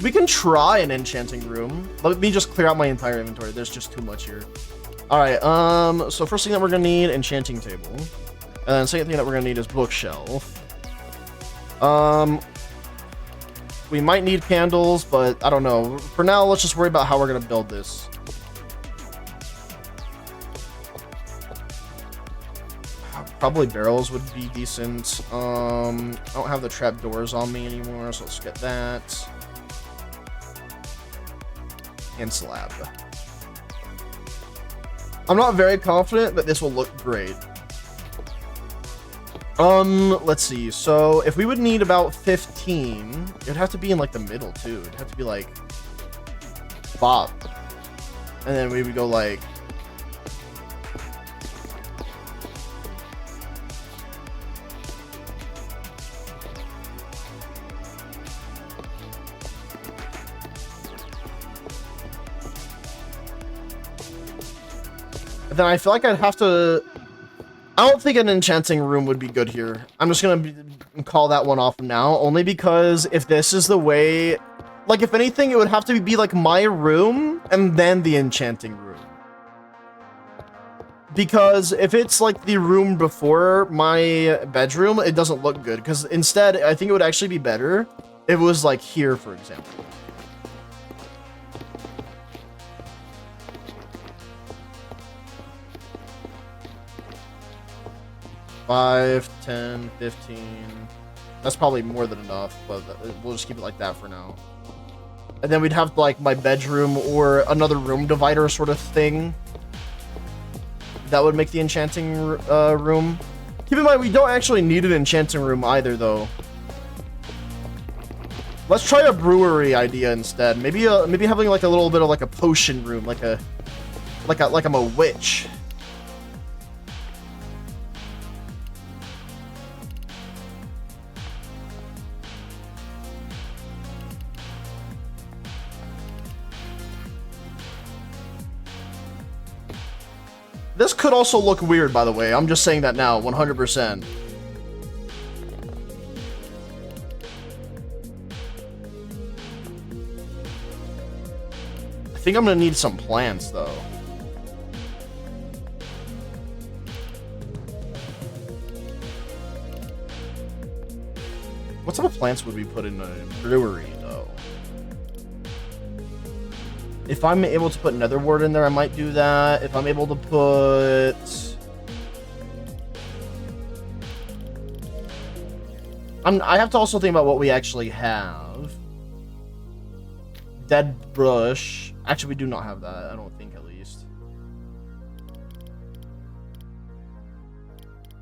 We can try an enchanting room. Let me just clear out my entire inventory. There's just too much here. All right. So first thing that we're gonna need, enchanting table. And then second thing that we're gonna need is bookshelf. We might need candles, but I don't know. For now, let's just worry about how we're gonna build this. Probably barrels would be decent. I don't have the trap doors on me anymore, so let's get that. And slab. I'm not very confident that this will look great. Let's see. So if we would need about 15, it would have to be in like the middle too. It'd have to be like bop. And then we would go like then I feel like I'd have to... I don't think an enchanting room would be good here. I'm just gonna call that one off now, only because if this is the way Like, if anything, it would have to be like my room and then the enchanting room. Because if it's like the room before my bedroom, it doesn't look good. Because instead, I think it would actually be better if it was like here, for example. $5, $10, $15. That's probably more than enough, but we'll just keep it like that for now. And then we'd have like my bedroom or another room divider sort of thing. That would make the enchanting room. Keep in mind, we don't actually need an enchanting room either, though. Let's try a brewery idea instead. Maybe having like a little bit of like a potion room, like I'm a witch. This could also look weird, by the way. I'm just saying that now, 100%. I think I'm gonna need some plants, though. What type of plants would we put in a brewery, though? If I'm able to put netherwort in there, I might do that. If I'm able to put... I have to also think about what we actually have. Dead brush. Actually, we do not have that. I don't think, at least.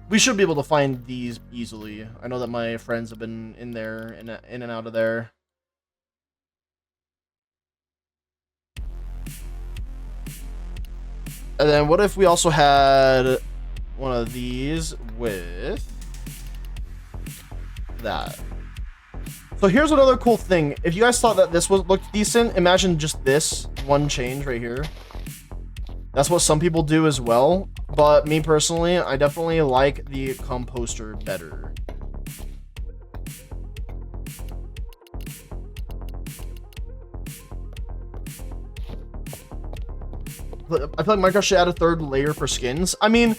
We should be able to find these easily. I know that my friends have been in there, in and out of there. And then what if we also had one of these with that? So here's another cool thing. If you guys thought that this looked decent, imagine just this one change right here. That's what some people do as well. But me personally, I definitely like the composter better. I feel like Minecraft should add a third layer for skins. I mean,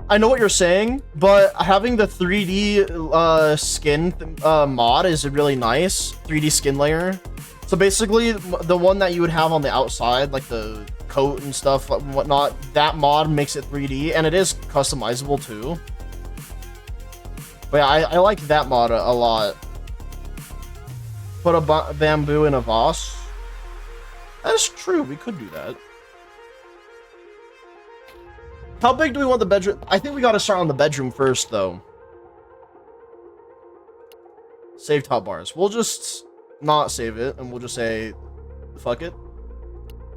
I know what you're saying, but having the 3D skin mod is really nice. 3D skin layer. So basically, the one that you would have on the outside, like the coat and stuff and whatnot, that mod makes it 3D, and it is customizable too. But yeah, I like that mod a lot. Put a bamboo in a vase. That's true, we could do that. How big do we want the bedroom? I think we gotta start on the bedroom first, though. Save top bars. We'll just not save it, and we'll just say, fuck it.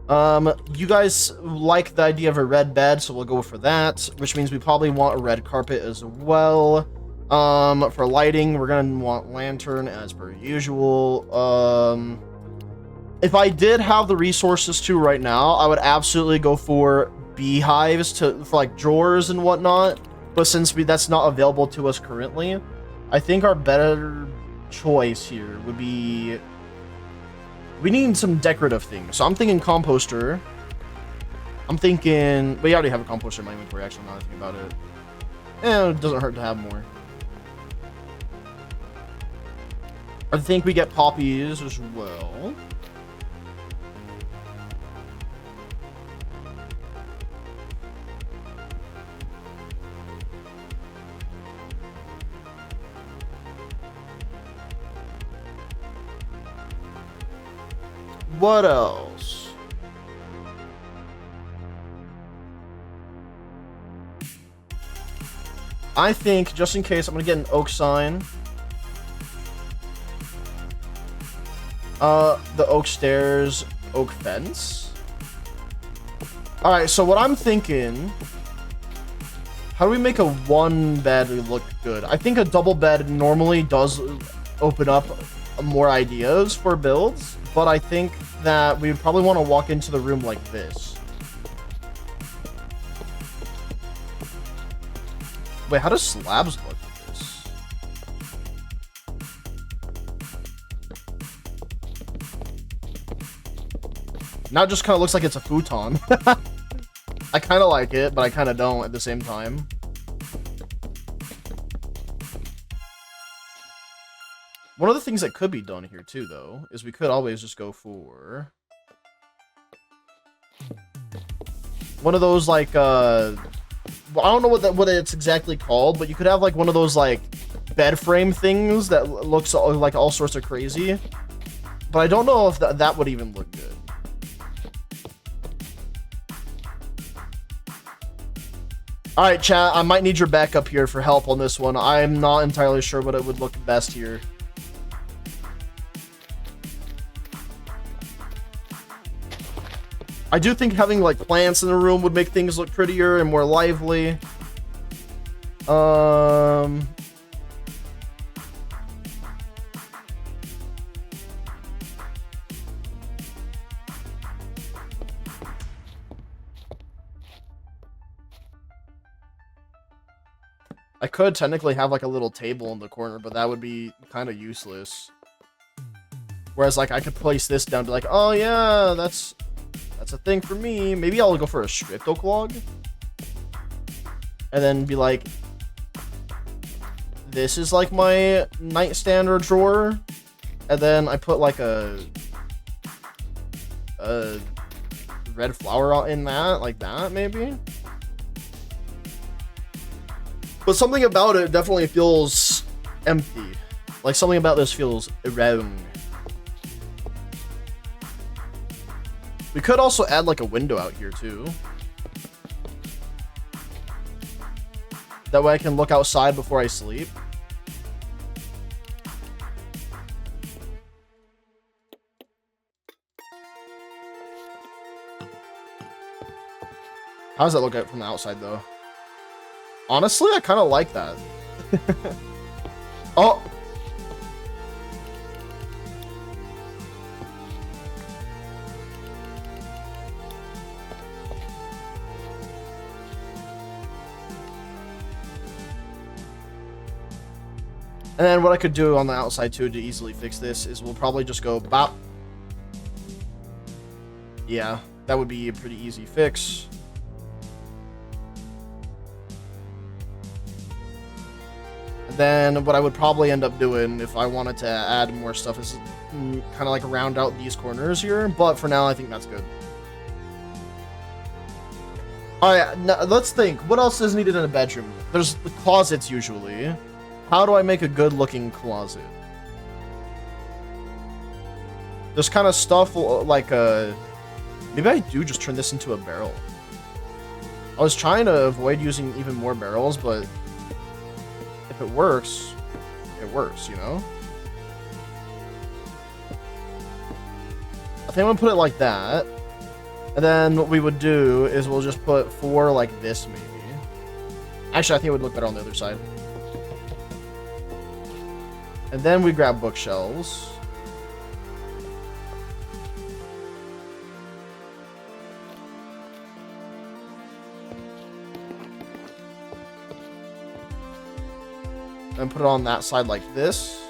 You guys like the idea of a red bed, so we'll go for that, which means we probably want a red carpet as well. For lighting, we're gonna want lantern as per usual. If I did have the resources to right now, I would absolutely go for beehives for like drawers and whatnot, but since that's not available to us currently, I think our better choice here would be, we need some decorative things. So I'm thinking composter. I'm thinking, we already have a composter in my inventory, actually, now that I think about it. It doesn't hurt to have more. I think we get poppies as well. What else? I think, just in case, I'm gonna get an oak sign. The oak stairs, oak fence. Alright, so what I'm thinking... How do we make a one bed look good? I think a double bed normally does open up more ideas for builds, but I think that we would probably want to walk into the room like this. Wait, how does slabs look like this? Now it just kind of looks like it's a futon. I kind of like it, but I kind of don't at the same time. One of the things that could be done here too, though, is we could always just go for one of those, like, I don't know what it's exactly called, but you could have, like, one of those, like, bed frame things that looks like all sorts of crazy. But I don't know if that would even look good. Alright, chat, I might need your backup here for help on this one. I'm not entirely sure what it would look best here. I do think having, like, plants in the room would make things look prettier and more lively. I could technically have, like, a little table in the corner, but that would be kind of useless. Whereas, like, I could place this down to, like, oh yeah, that's a thing for me. Maybe I'll go for a stripped oak log. And then be like, this is, like, my nightstand or drawer. And then I put, like, a red flower out in that, like that, maybe. But something about it definitely feels empty. Like, something about this feels wrong. We could also add, like, a window out here, too. That way I can look outside before I sleep. How does that look from the outside, though? Honestly, I kind of like that. Oh! And then what I could do on the outside, too, to easily fix this is we'll probably just go bop. Yeah, that would be a pretty easy fix. Then what I would probably end up doing if I wanted to add more stuff is kind of like round out these corners here. But for now, I think that's good. Alright, now let's think. What else is needed in a bedroom? There's the closets usually. How do I make a good looking closet? There's kind of stuff like maybe I do just turn this into a barrel. I was trying to avoid using even more barrels, but if it works, you know? I think I'm gonna put it like that. And then what we would do is we'll just put 4 like this, maybe. Actually, I think it would look better on the other side. And then we grab bookshelves. And put it on that side like this.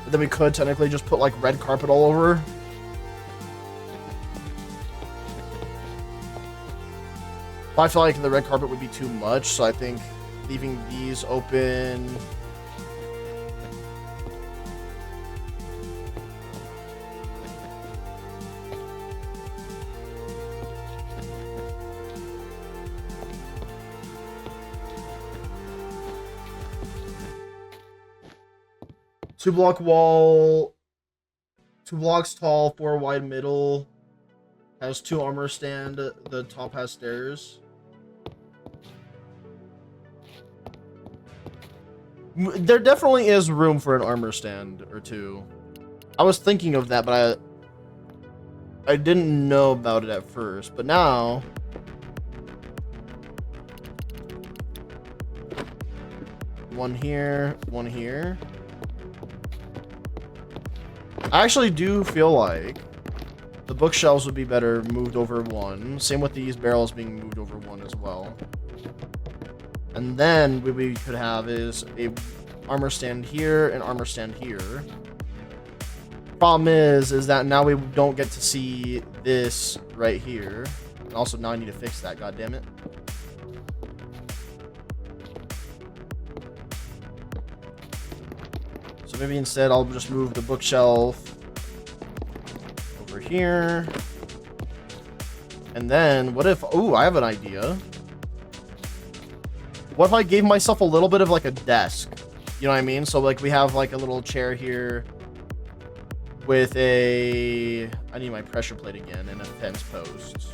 And then we could technically just put like red carpet all over. But I feel like the red carpet would be too much, so I think leaving these open. Two-block wall, 2 blocks tall, 4 wide middle, has 2 armor stand, the top has stairs. There definitely is room for an armor stand or 2. I was thinking of that, but I didn't know about it at first, but now one here, one here. I actually do feel like the bookshelves would be better moved over 1. Same with these barrels being moved over 1 as well. And then what we could have is a armor stand here, and armor stand here. Problem is that now we don't get to see this right here. And also now I need to fix that, god damn it. So maybe instead I'll just move the bookshelf over here. And then what if, oh, I have an idea. What if I gave myself a little bit of like a desk? You know what I mean? So like we have like a little chair here with a, I need my pressure plate again, and a fence post.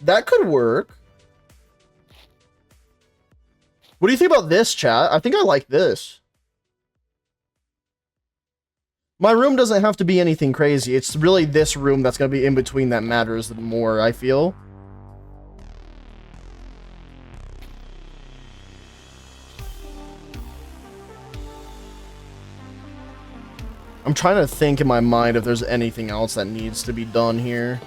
That could work. What do you think about this, chat? I think I like this. My room doesn't have to be anything crazy. It's really this room that's going to be in between that matters more, I feel. I'm trying to think in my mind if there's anything else that needs to be done here.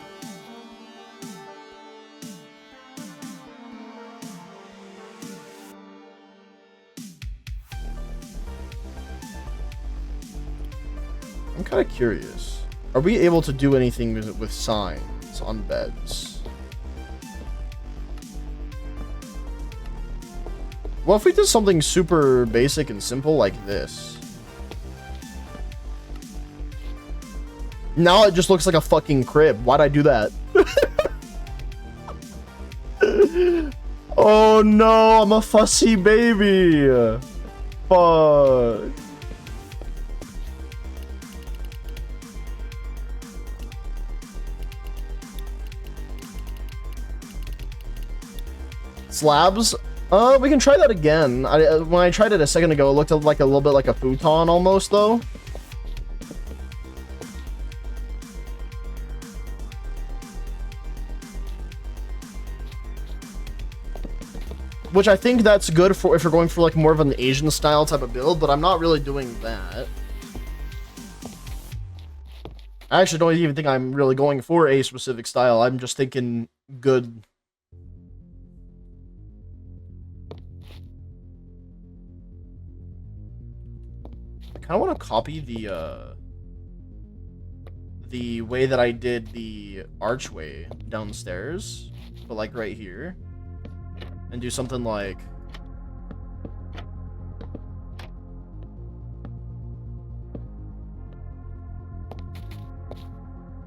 I'm kind of curious. Are we able to do anything with signs on beds? What if we did something super basic and simple like this? Now it just looks like a fucking crib. Why'd I do that? Oh no, I'm a fussy baby. Fuck. Slabs? We can try that again. When I tried it a second ago, it looked like a little bit like a futon almost, though. Which I think that's good for if you're going for like more of an Asian style type of build, but I'm not really doing that. I actually don't even think I'm really going for a specific style. I'm just thinking good. I kind of want to copy the way that I did the archway downstairs, but like right here. And do something like...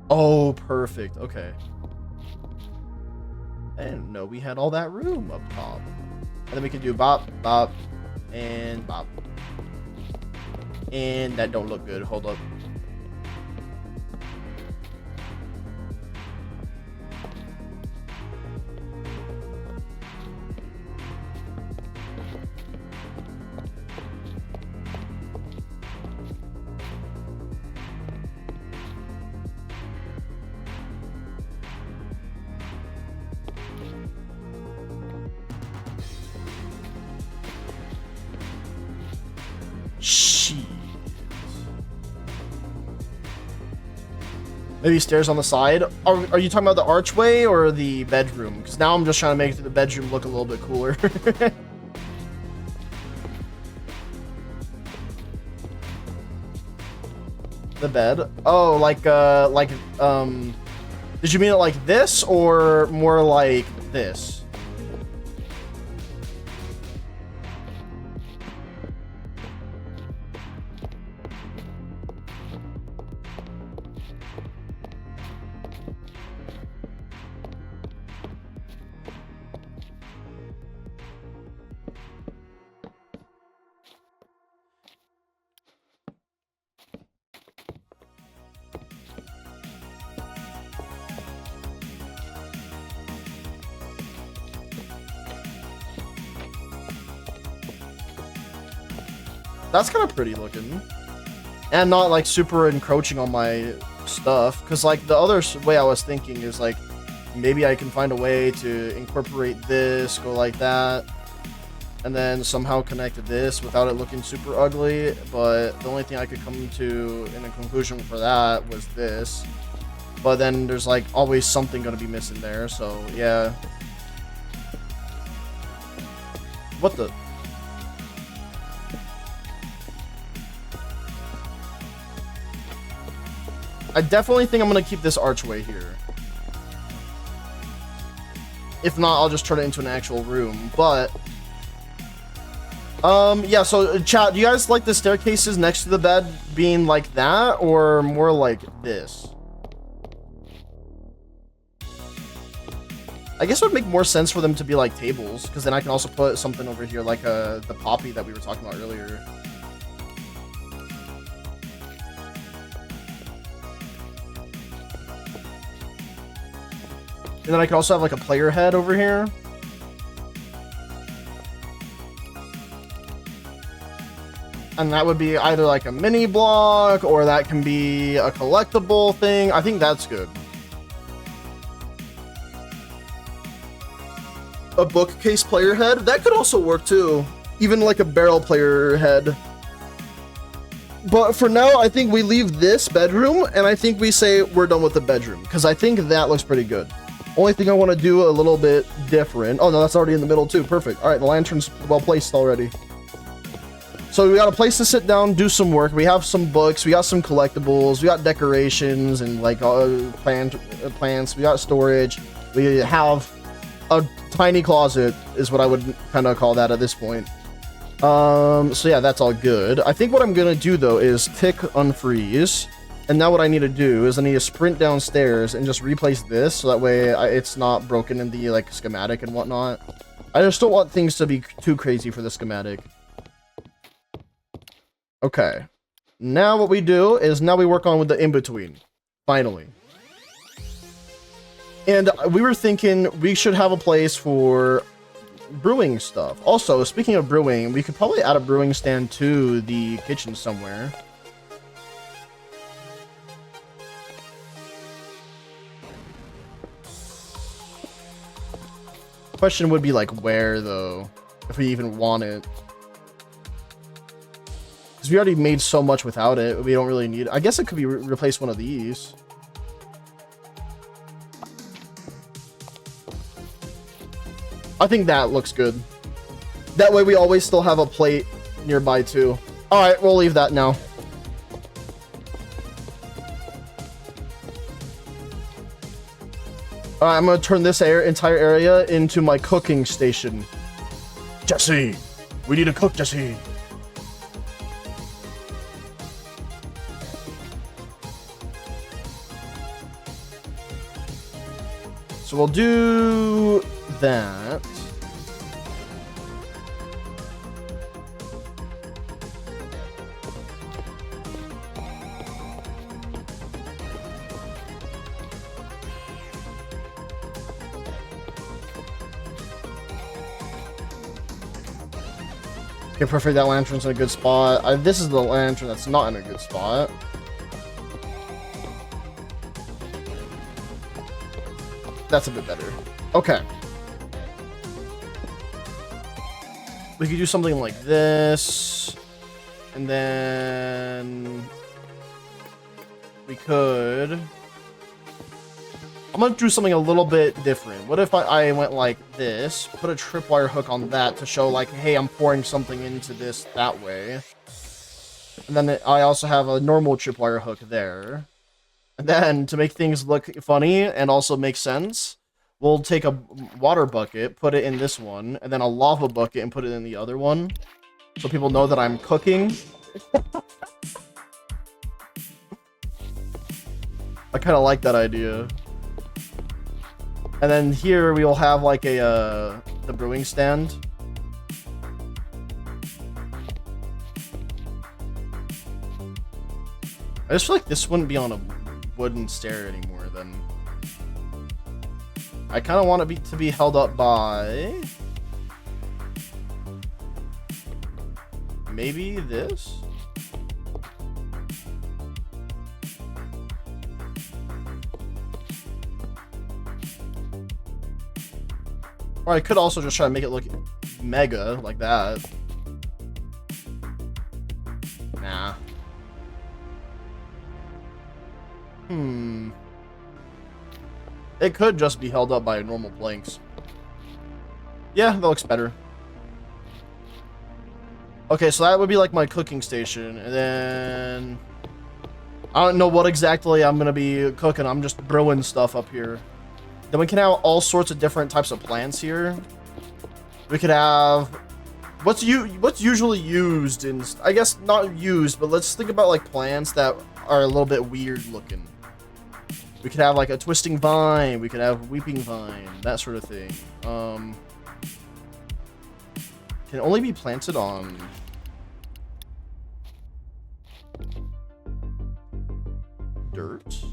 Oh, perfect. Okay. I didn't know we had all that room up top. And then we can do bop, bop, and bop. And that don't look good. Hold up. Maybe stairs on the side. Are you talking about the archway or the bedroom? Because now I'm just trying to make the bedroom look a little bit cooler. The bed. Oh, did you mean it like this or more like this? That's kind of pretty looking. and not like super encroaching on my stuff. Because like the other way I was thinking is like maybe I can find a way to incorporate this, go like that, and then somehow connect this without it looking super ugly. But the only thing I could come to in a conclusion for that was this. But then there's like always something gonna be missing there, so yeah. What the? I definitely think I'm gonna keep this archway here. If not, I'll just turn it into an actual room, but yeah, so chat, do you guys like the staircases next to the bed being like that or more like this? I guess it would make more sense for them to be like tables, because then I can also put something over here like the poppy that we were talking about earlier. And then I could also have like a player head over here. And that would be either like a mini block or that can be a collectible thing. I think that's good. A bookcase player head, that could also work too. Even like a barrel player head. But for now, I think we leave this bedroom and I think we say we're done with the bedroom because I think that looks pretty good. Only thing I want to do a little bit different. Oh no, that's already in the middle too. Perfect. All right, the lantern's well placed already. So we got a place to sit down, do some work. We have some books, we got some collectibles, we got decorations and like plants. We got storage. We have a tiny closet is what I would kind of call that at this point. So yeah, that's all good. I think what I'm gonna do though is tick unfreeze, and now what I need to do is I need to sprint downstairs and just replace this so that way it's not broken in the like schematic and whatnot. I just don't want things to be too crazy for the schematic. Okay, now what we do is now we work on with the in-between, finally. And we were thinking we should have a place for brewing stuff. Also, speaking of brewing, we could probably add a brewing stand to the kitchen somewhere. Question would be like where though, if we even want it. Because we already made so much without it, we don't really need it. I guess it could be replace one of these. I think that looks good. That way we always still have a plate nearby too. All right, we'll leave that now. All right, I'm gonna turn this entire area into my cooking station. Jesse, we need to cook, Jesse. So we'll do that. Okay, perfect. That lantern's in a good spot. This is the lantern that's not in a good spot. That's a bit better. Okay. We could do something like this. And then we could... I'm gonna do something a little bit different. What if I went like this, put a tripwire hook on that to show like, hey, I'm pouring something into this that way. And then I also have a normal tripwire hook there. And then to make things look funny and also make sense, we'll take a water bucket, put it in this one, and then a lava bucket and put it in the other one. So people know that I'm cooking. I kind of like that idea. And then here we will have like the brewing stand. I just feel like this wouldn't be on a wooden stair anymore then. I kind of want it to be held up by maybe this. Or I could also just try to make it look mega like that. Nah. It could just be held up by normal planks. Yeah, that looks better. Okay, so that would be like my cooking station, and then I don't know what exactly I'm gonna be cooking. I'm just brewing stuff up here. Then we can have all sorts of different types of plants here. We could have what's usually used in, I guess not used, but let's think about like plants that are a little bit weird looking. We could have like a twisting vine. We could have weeping vine, that sort of thing. Can only be planted on dirt.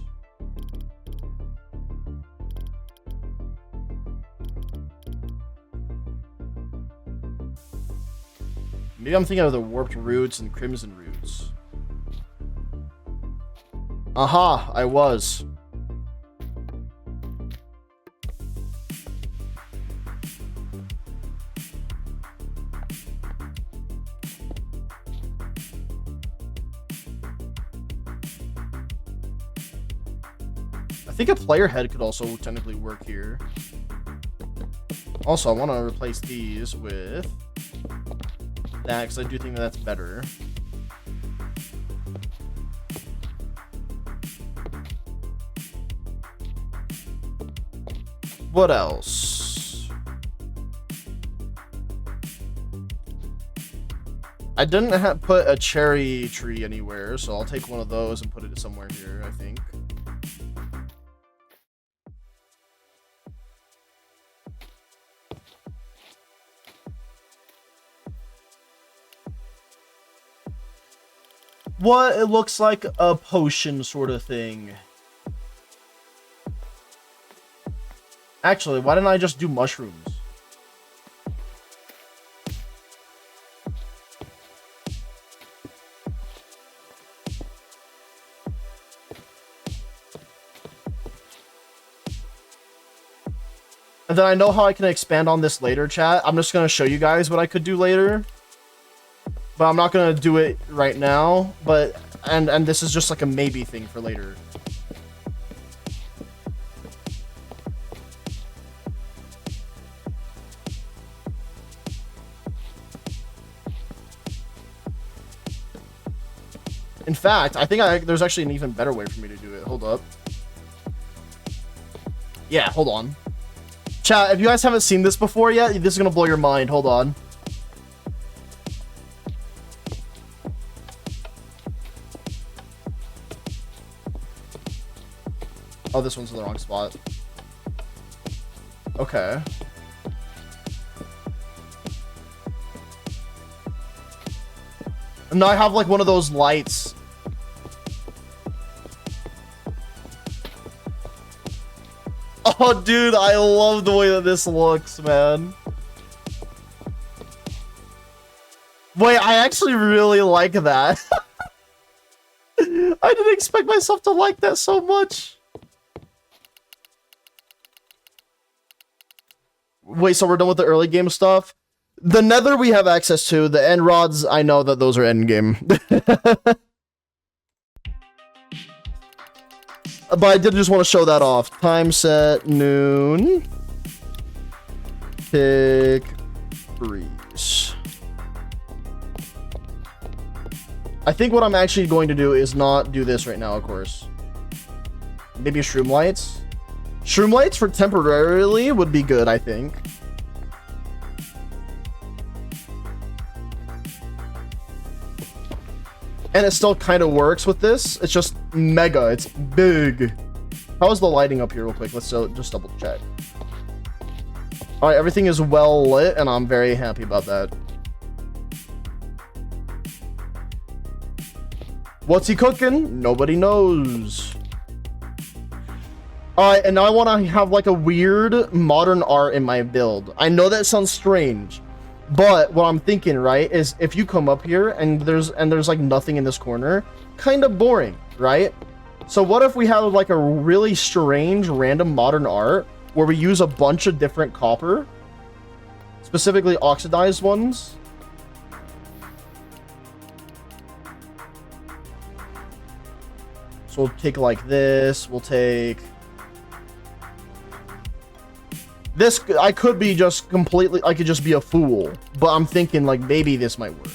Maybe I'm thinking of the warped roots and crimson roots. Aha, I was. I think a player head could also technically work here. Also, I want to replace these with that because I do think that's better. What else? I didn't put a cherry tree anywhere, so I'll take one of those and put it somewhere here, I think. What? It looks like a potion sort of thing. Actually, why didn't I just do mushrooms? And then I know how I can expand on this later, chat. I'm just going to show you guys what I could do later. But I'm not going to do it right now. But and this is just like a maybe thing for later. In fact, I think there's actually an even better way for me to do it. Hold up. Yeah, hold on. Chat, if you guys haven't seen this before yet, this is going to blow your mind. Hold on. Oh, this one's in the wrong spot. Okay. And now I have like one of those lights. Oh, dude, I love the way that this looks, man. Wait, I actually really like that. I didn't expect myself to like that so much. Wait, so we're done with the early game stuff? The nether we have access to. The end rods, I know that those are end game. But I did just want to show that off. Time set, noon. Pick breeze. I think what I'm actually going to do is not do this right now, of course. Maybe shroom lights. Shroom lights for temporarily would be good, I think. And it still kind of works with this. It's just mega. It's big. How's the lighting up here real quick? Let's just double check. All right, everything is well lit, and I'm very happy about that. What's he cooking? Nobody knows. Alright, and now I want to have like a weird modern art in my build. I know that sounds strange, but what I'm thinking, right, is if you come up here and there's like nothing in this corner, kind of boring, right? So what if we have like a really strange random modern art where we use a bunch of different copper specifically oxidized ones. So we'll take like this. We'll take this. I could be just completely, I could just be a fool, but I'm thinking like maybe this might work.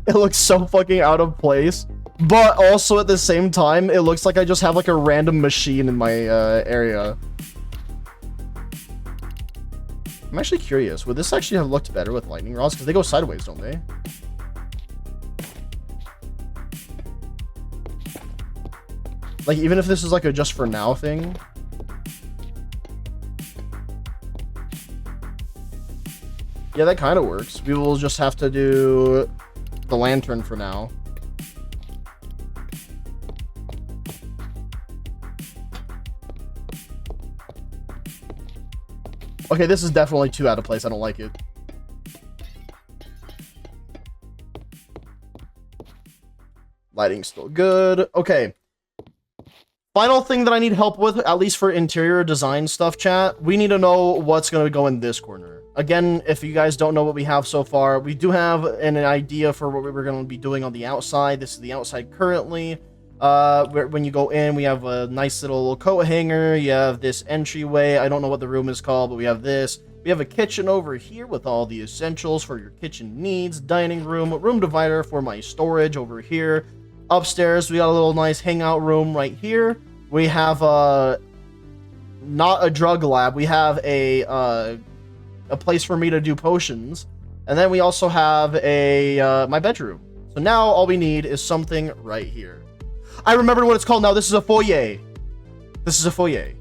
It looks so fucking out of place, but also at the same time, it looks like I just have like a random machine in my area. I'm actually curious, would this actually have looked better with lightning rods? Because they go sideways, don't they? Like, even if this is like a just for now thing. Yeah, that kind of works. We will just have to do the lantern for now. Okay, this is definitely too out of place. I don't like it. Lighting's still good. Okay. Final thing that I need help with, at least for interior design stuff, chat. We need to know what's going to go in this corner. Again, if you guys don't know what we have so far, we do have an idea for what we're going to be doing on the outside. This is the outside currently. When you go in, we have a nice little coat hanger. You have this entryway. I don't know what the room is called, but we have this. We have a kitchen over here with all the essentials for your kitchen needs. Dining room, room divider for my storage over here. Upstairs, we got a little nice hangout room right here. We have not a drug lab. We have a place for me to do potions, and then we also have a my bedroom. So now all we need is something right here. I remembered what it's called now. This is a foyer. This is a foyer.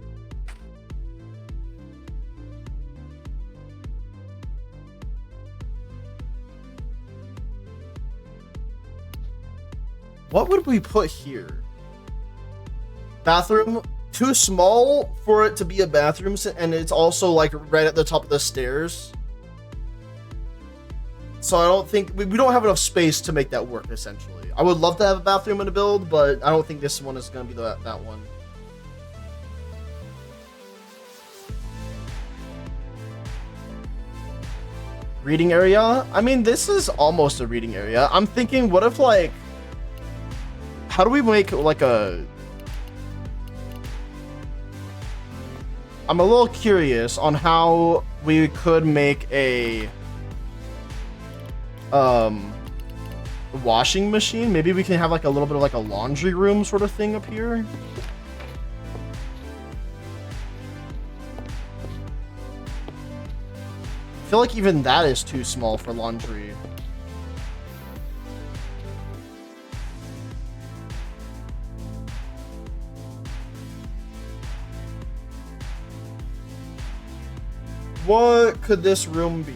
What would we put here? Bathroom. Too small for it to be a bathroom, and it's also like right at the top of the stairs. So I don't think we don't have enough space to make that work, essentially. I would love to have a bathroom in a build, but I don't think this one is going to be that one. Reading area? I mean, this is almost a reading area. I'm thinking, what if, like, how do we make, like, I'm a little curious on how we could make a washing machine. Maybe we can have like a little bit of like a laundry room sort of thing up here. I feel like even that is too small for laundry. What could this room be?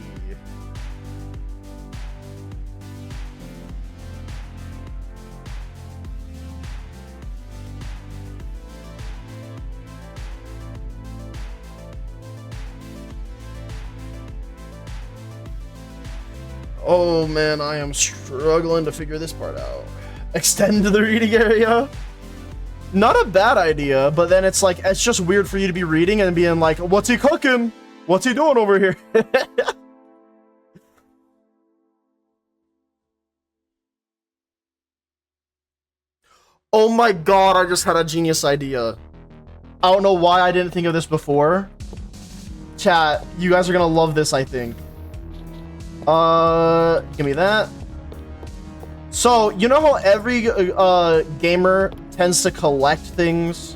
Oh man, I am struggling to figure this part out. Extend the reading area? Not a bad idea, but then it's like, it's just weird for you to be reading and being like, what's he cooking? What's he doing over here? Oh my god, I just had a genius idea. I don't know why I didn't think of this before. Chat, you guys are gonna love this, I think. Give me that. So, you know how every gamer tends to collect things?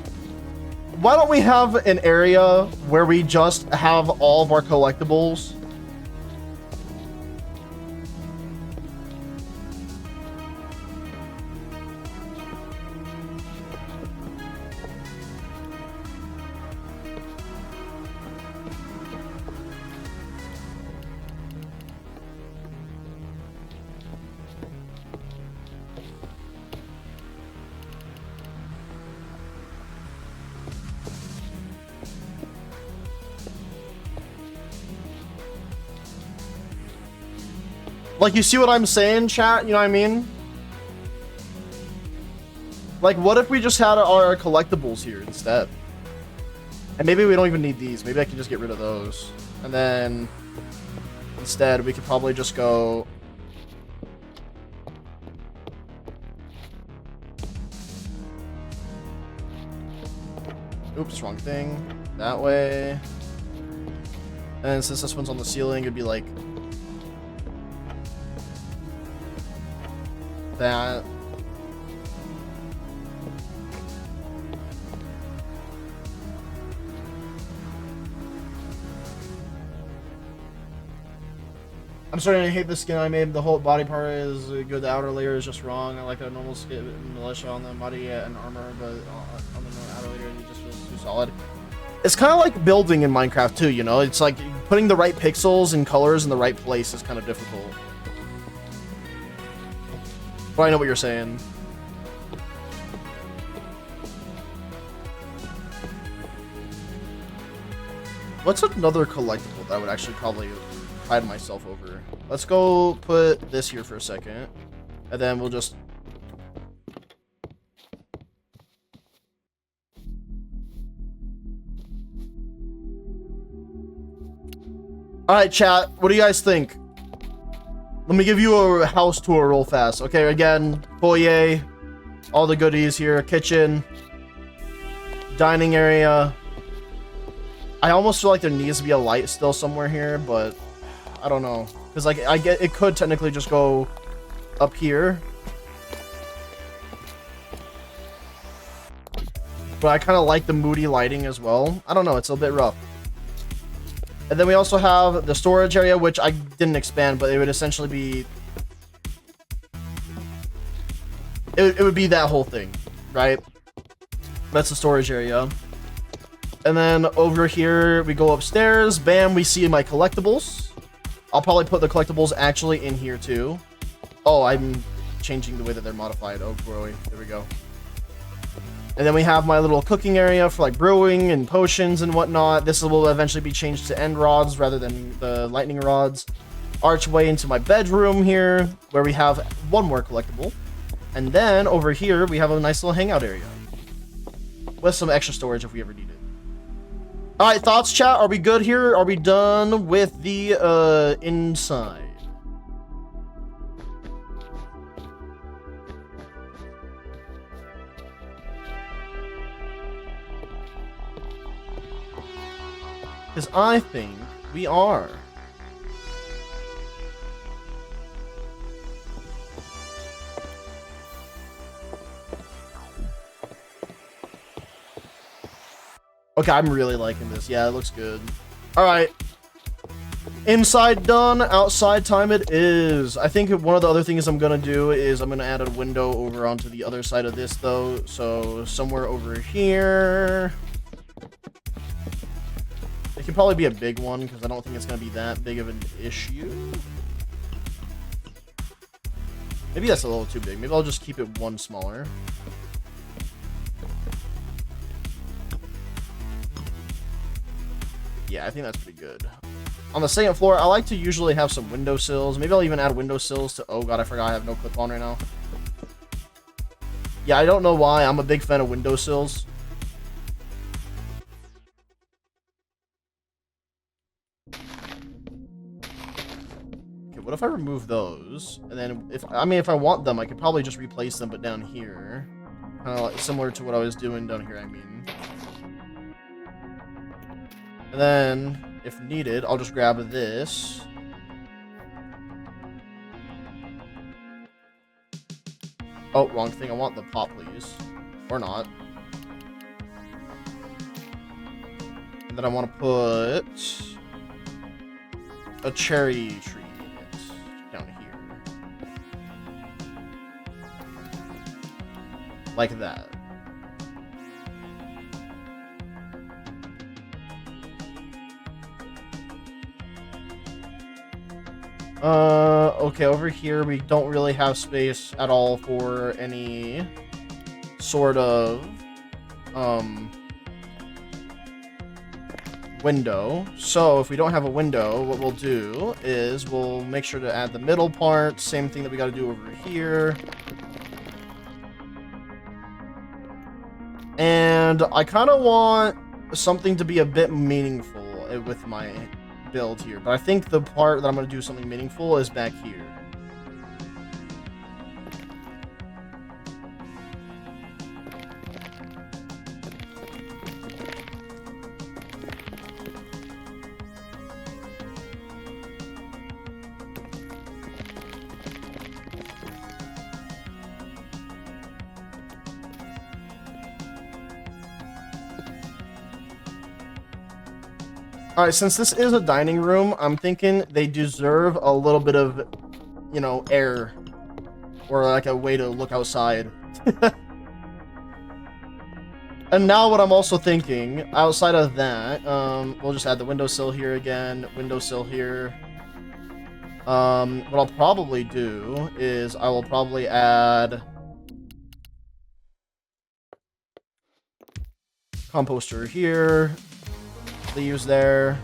Why don't we have an area where we just have all of our collectibles? Like, you see what I'm saying, chat? You know what I mean? Like, what if we just had our collectibles here instead? And maybe we don't even need these. Maybe I can just get rid of those. And then, instead, we could probably just go... Oops, wrong thing. That way. And since this one's on the ceiling, it'd be like... that. I'm starting to hate the skin I made. The whole body part is good. The outer layer is just wrong. I like a normal skin militia on the body and armor, but on the outer layer it just feels too solid. It's kind of like building in Minecraft too, you know? It's like putting the right pixels and colors in the right place is kind of difficult. But I know what you're saying. What's another collectible that I would actually probably pride myself over? Let's go put this here for a second. And then we'll just... Alright, chat. What do you guys think? Let me give you a house tour real fast. Okay, again, foyer, all the goodies here, kitchen, dining area. I almost feel like there needs to be a light still somewhere here, but I don't know. Because like it could technically just go up here. But I kind of like the moody lighting as well. I don't know, it's a bit rough. And then we also have the storage area, which I didn't expand, but it would essentially be... It would be that whole thing, right? That's the storage area. And then over here, we go upstairs. Bam, we see my collectibles. I'll probably put the collectibles actually in here too. Oh, I'm changing the way that they're modified. Oh, boy. There we go. And then we have my little cooking area for like brewing and potions and whatnot. This will eventually be changed to end rods rather than the lightning rods. Archway into my bedroom here, where we have one more collectible. And then over here, we have a nice little hangout area with some extra storage if we ever need it. All right, thoughts, chat? Are we good here? Are we done with the inside? Because I think we are. Okay, I'm really liking this. Yeah, it looks good. All right. Inside done. Outside time it is. I think one of the other things I'm going to do is I'm going to add a window over onto the other side of this, though. So somewhere over here. It could probably be a big one because I don't think it's going to be that big of an issue. Maybe that's a little too big. Maybe I'll just keep it one smaller. Yeah, I think that's pretty good. On the second floor, I like to usually have some windowsills. Maybe I'll even add windowsills to... Oh, God, I forgot I have no clip on right now. Yeah, I don't know why. I'm a big fan of windowsills. What if I remove those? And then if I want them, I could probably just replace them, but down here. Kind of like similar to what I was doing down here, I mean. And then, if needed, I'll just grab this. Oh, wrong thing. I want the pot, please. Or not. And then I want to put a cherry tree. Down here. Like that. Okay, over here we don't really have space at all for any sort of window. So if we don't have a window, what we'll do is we'll make sure to add the middle part. Same thing that we got to do over here. And I kind of want something to be a bit meaningful with my build here. But I think the part that I'm going to do something meaningful is back here. Alright, since this is a dining room, I'm thinking they deserve a little bit of, you know, air. Or like a way to look outside. And now what I'm also thinking, outside of that, we'll just add the windowsill here again, windowsill here. What I'll probably do is I will probably add composter here. Leaves there.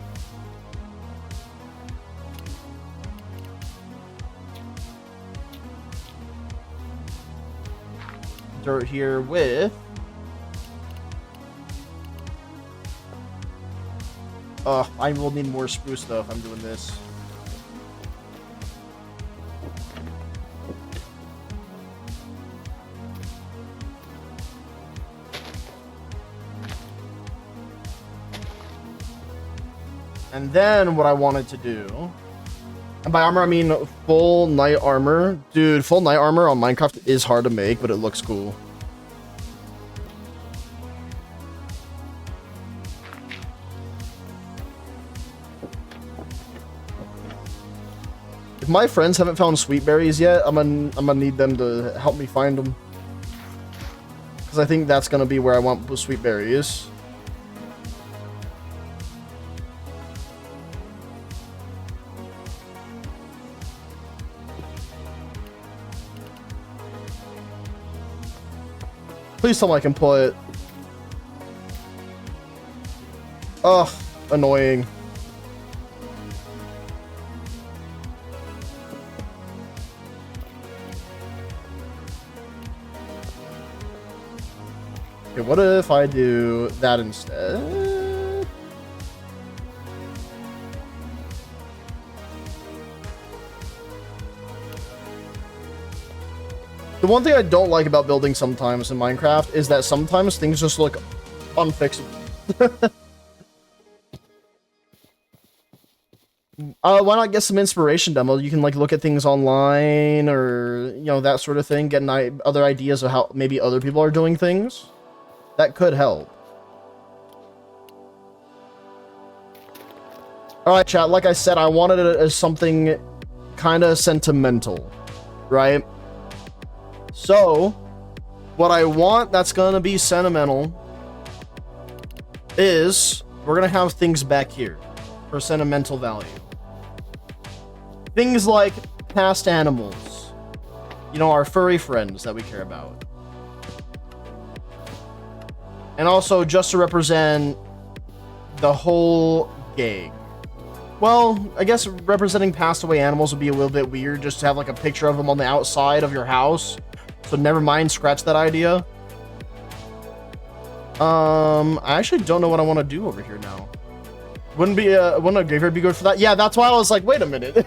Dirt here with I will need more spruce though if I'm doing this. And then what I wanted to do, and by armor I mean full knight armor. Dude, full knight armor on Minecraft is hard to make, but it looks cool. If my friends haven't found sweet berries yet, I'm gonna need them to help me find them. Because I think that's gonna be where I want the sweet berries. Please tell me I can put... Ugh, annoying. Okay, what if I do that instead? The one thing I don't like about building sometimes in Minecraft is that sometimes things just look unfixable. Why not get some inspiration demo? You can like look at things online or, you know, that sort of thing. Get other ideas of how maybe other people are doing things. That could help. Alright, chat. Like I said, I wanted it as something kind of sentimental. Right? So, what I want that's going to be sentimental is we're going to have things back here for sentimental value. Things like past animals. You know, our furry friends that we care about. And also just to represent the whole gang. Well, I guess representing passed away animals would be a little bit weird just to have like a picture of them on the outside of your house. So never mind, scratch that idea. I actually don't know what I want to do over here now. Wouldn't a graveyard be good for that? Yeah, that's why I was like, wait a minute.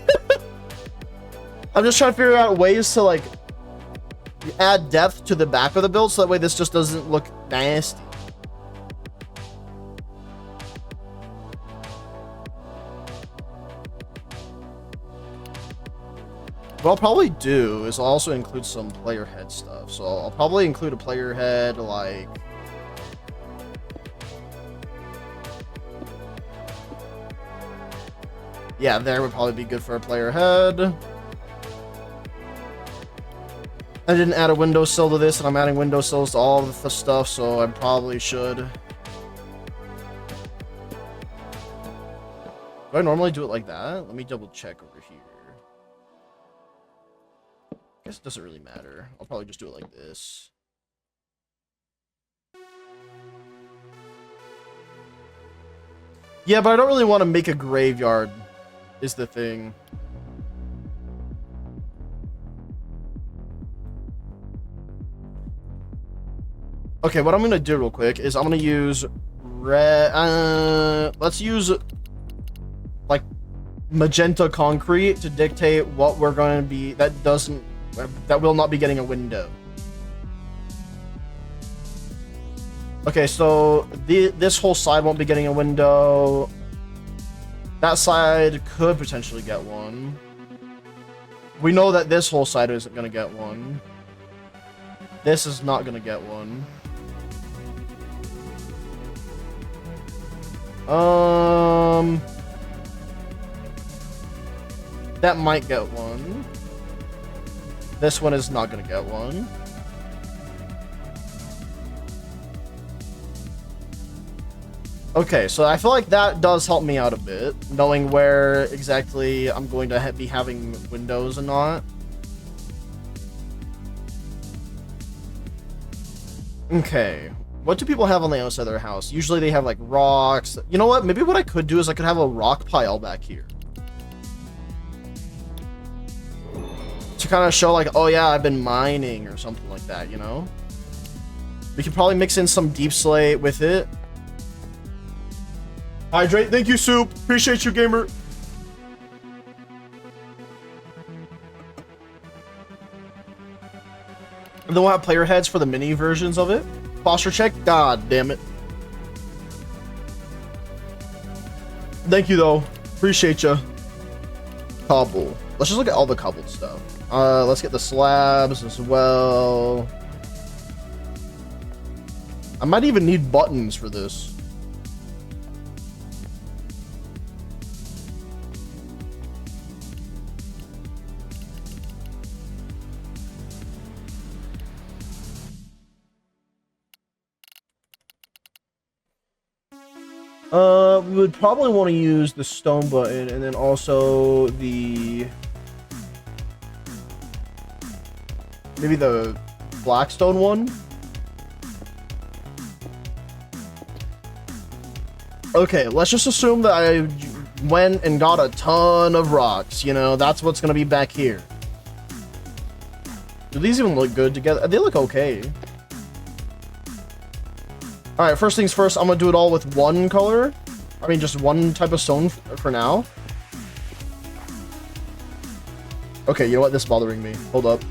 I'm just trying to figure out ways to like add depth to the back of the build so that way this just doesn't look nasty. What I'll probably do is I'll also include some player head stuff. So I'll probably include a player head like... Yeah, there would probably be good for a player head. I didn't add a windowsill to this, and I'm adding windowsills to all of the stuff, so I probably should. Do I normally do it like that? Let me double check over here. I guess it doesn't really matter. I'll probably just do it like this. Yeah, but I don't really want to make a graveyard, is the thing. Okay, what I'm gonna do real quick is I'm gonna use let's use like magenta concrete to dictate what we're going to be that will not be getting a window. Okay, so this whole side won't be getting a window. That side could potentially get one. We know that this whole side isn't going to get one. This is not going to get one. That might get one. This one is not going to get one. Okay, so I feel like that does help me out a bit, knowing where exactly I'm going to be having windows and not. Okay, what do people have on the outside of their house? Usually they have like rocks. You know what? Maybe what I could do is I could have a rock pile back here. To kind of show like, oh yeah, I've been mining or something like that, you know? We could probably mix in some deep slate with it. Hydrate, thank you, Soup. Appreciate you, gamer. And then we'll have player heads for the mini versions of it. Posture check, god damn it. Thank you, though. Appreciate you. Cobble. Let's just look at all the cobbled stuff. Let's get the slabs as well. I might even need buttons for this. We would probably want to use the stone button and then also maybe the blackstone one. Okay, let's just assume that I went and got a ton of rocks, you know, that's what's gonna be back here. Do these even look good together? They look okay. Alright, first things first, I'm gonna do it all with one color. I mean, just one type of stone for now. Okay, you know what? This is bothering me. Hold up.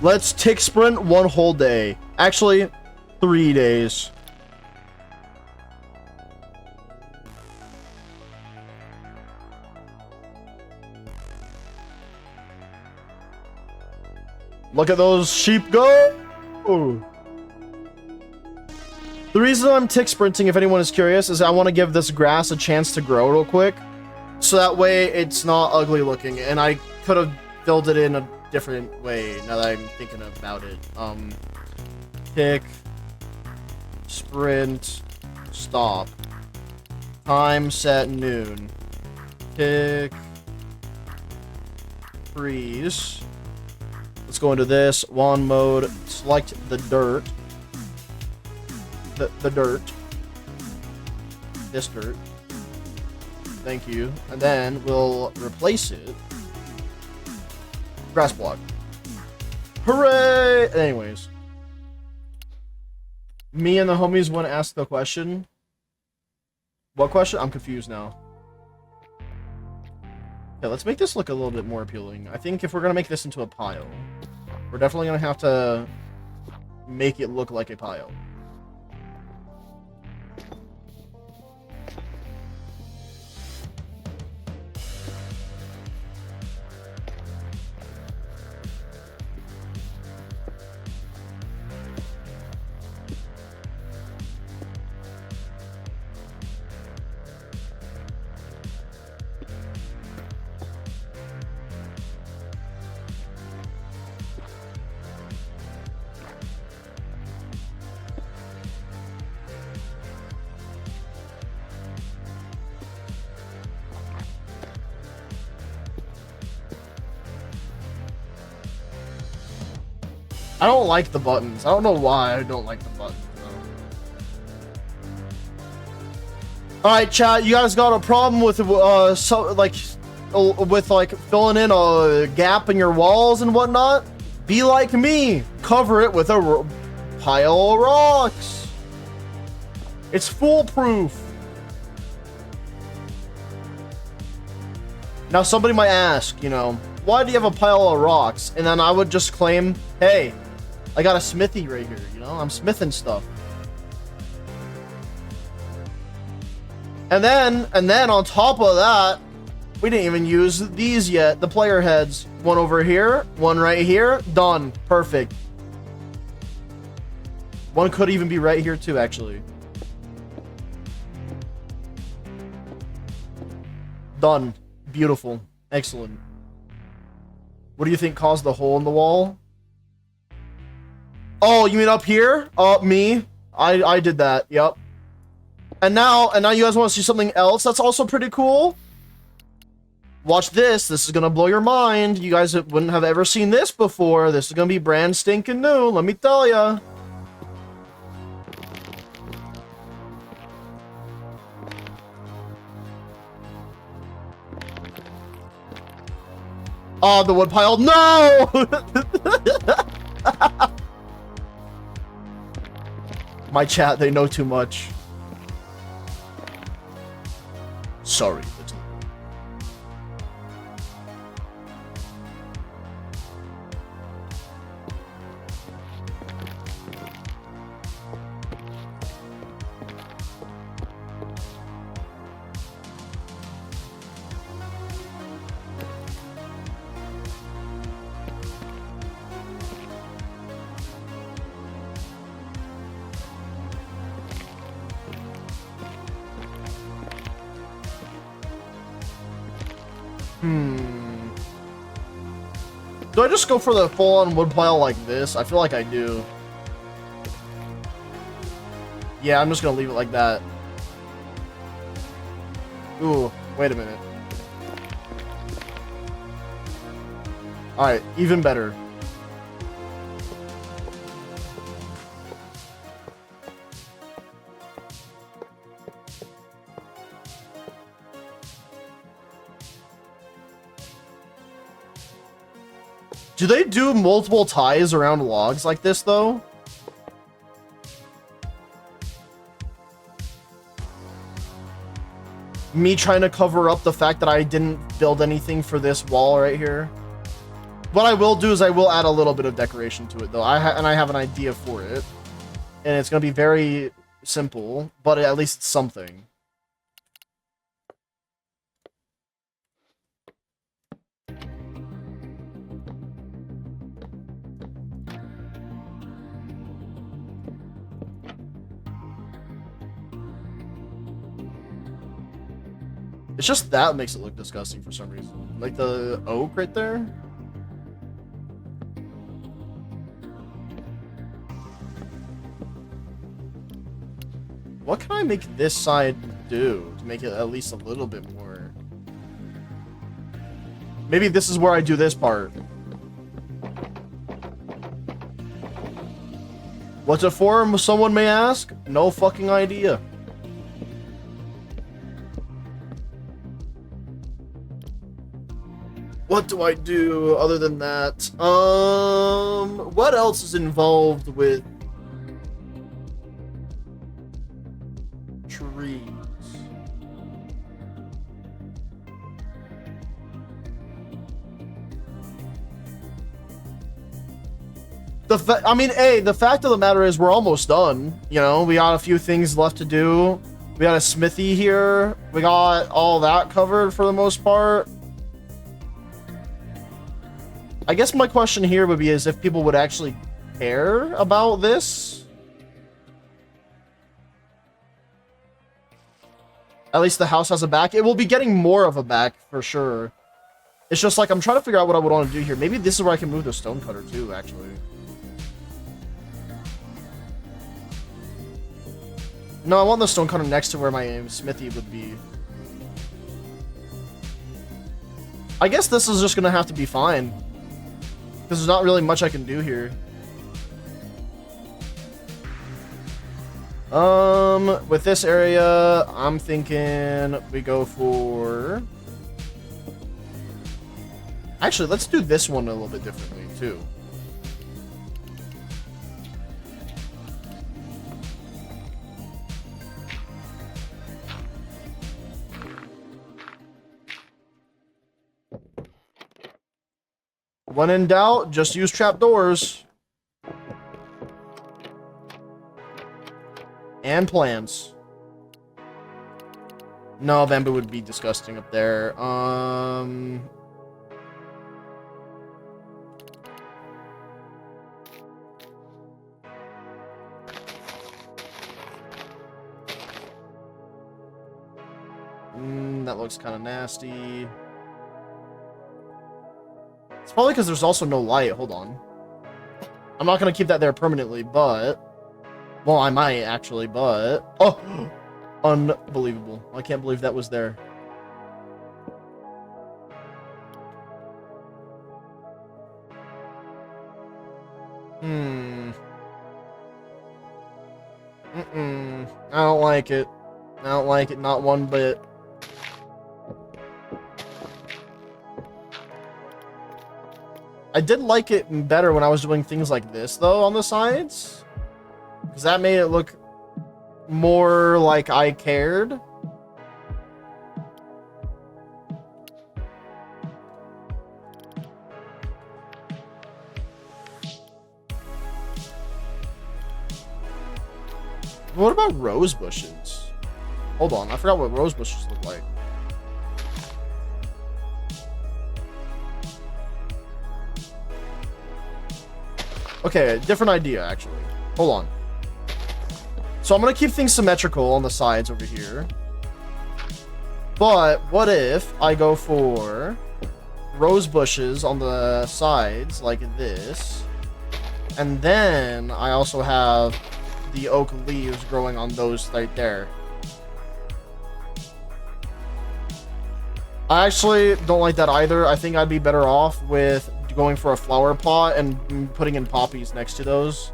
Let's tick sprint one whole day. Actually, 3 days. Look at those sheep go! Ooh. The reason I'm tick sprinting, if anyone is curious, is I want to give this grass a chance to grow real quick. So that way it's not ugly looking. And I could have filled it in a different way now that I'm thinking about it. Tick, sprint, stop. Time set noon. Tick, freeze. Let's go into this one mode. Select the dirt. The dirt. This dirt. Thank you. And then we'll replace it. Grass block. Hooray! Anyways. Me and the homies want to ask the question. What question? I'm confused now. Yeah, let's make this look a little bit more appealing. I think if we're going to make this into a pile, we're definitely going to have to make it look like a pile. I don't like the buttons. I don't know why I don't like the buttons. Alright, chat, you guys got a problem with, with, like, filling in a gap in your walls and whatnot? Be like me. Cover it with a pile of rocks. It's foolproof. Now, somebody might ask, you know, why do you have a pile of rocks? And then I would just claim, hey, I got a smithy right here, you know? I'm smithing stuff. And then on top of that, we didn't even use these yet. The player heads. One over here, one right here. Done. Perfect. One could even be right here too, actually. Done. Beautiful. Excellent. What do you think caused the hole in the wall? Oh, you mean up here? Me. I did that. Yep. And now you guys want to see something else that's also pretty cool? Watch this. This is gonna blow your mind. You guys wouldn't have ever seen this before. This is gonna be brand stinking new, let me tell ya. Oh, the wood pile. No! My chat, they know too much. Sorry. Do I just go for the full-on wood pile like this? I feel like I do. Yeah, I'm just gonna leave it like that. Ooh, wait a minute. Alright, even better. Do they do multiple ties around logs like this, though? Me trying to cover up the fact that I didn't build anything for this wall right here. What I will do is I will add a little bit of decoration to it, though. I have an idea for it. And it's going to be very simple, but at least it's something. It's just that makes it look disgusting for some reason. Like the oak right there. What can I make this side do to make it at least a little bit more? Maybe this is where I do this part. What's it for, someone may ask? No fucking idea. What do I do other than that? What else is involved with trees? I mean, hey, the fact of the matter is we're almost done. You know, we got a few things left to do. We got a smithy here. We got all that covered for the most part. I guess my question here would be is if people would actually care about this. At least the house has a back. It will be getting more of a back for sure. It's just like I'm trying to figure out what I would want to do here. Maybe this is where I can move the stone cutter too, actually. No, I want the stone cutter next to where my smithy would be. I guess this is just gonna have to be fine. Because there's not really much I can do here. With this area, I'm thinking we go for... Actually, let's do this one a little bit differently, too. When in doubt, just use trapdoors. And plants. No, bamboo would be disgusting up there. That looks kind of nasty. It's probably because there's also no light. Hold on. I'm not going to keep that there permanently, but... Well, I might, actually, but... Oh! Unbelievable. I can't believe that was there. I don't like it. I don't like it, not one bit. I did like it better when I was doing things like this, though, on the sides. Because that made it look more like I cared. What about rose bushes? Hold on, I forgot what rose bushes look like. Okay, different idea, actually. Hold on. So I'm going to keep things symmetrical on the sides over here. But what if I go for rose bushes on the sides like this, and then I also have the oak leaves growing on those right there? I actually don't like that either. I think I'd be better off with going for a flower pot and putting in poppies next to those.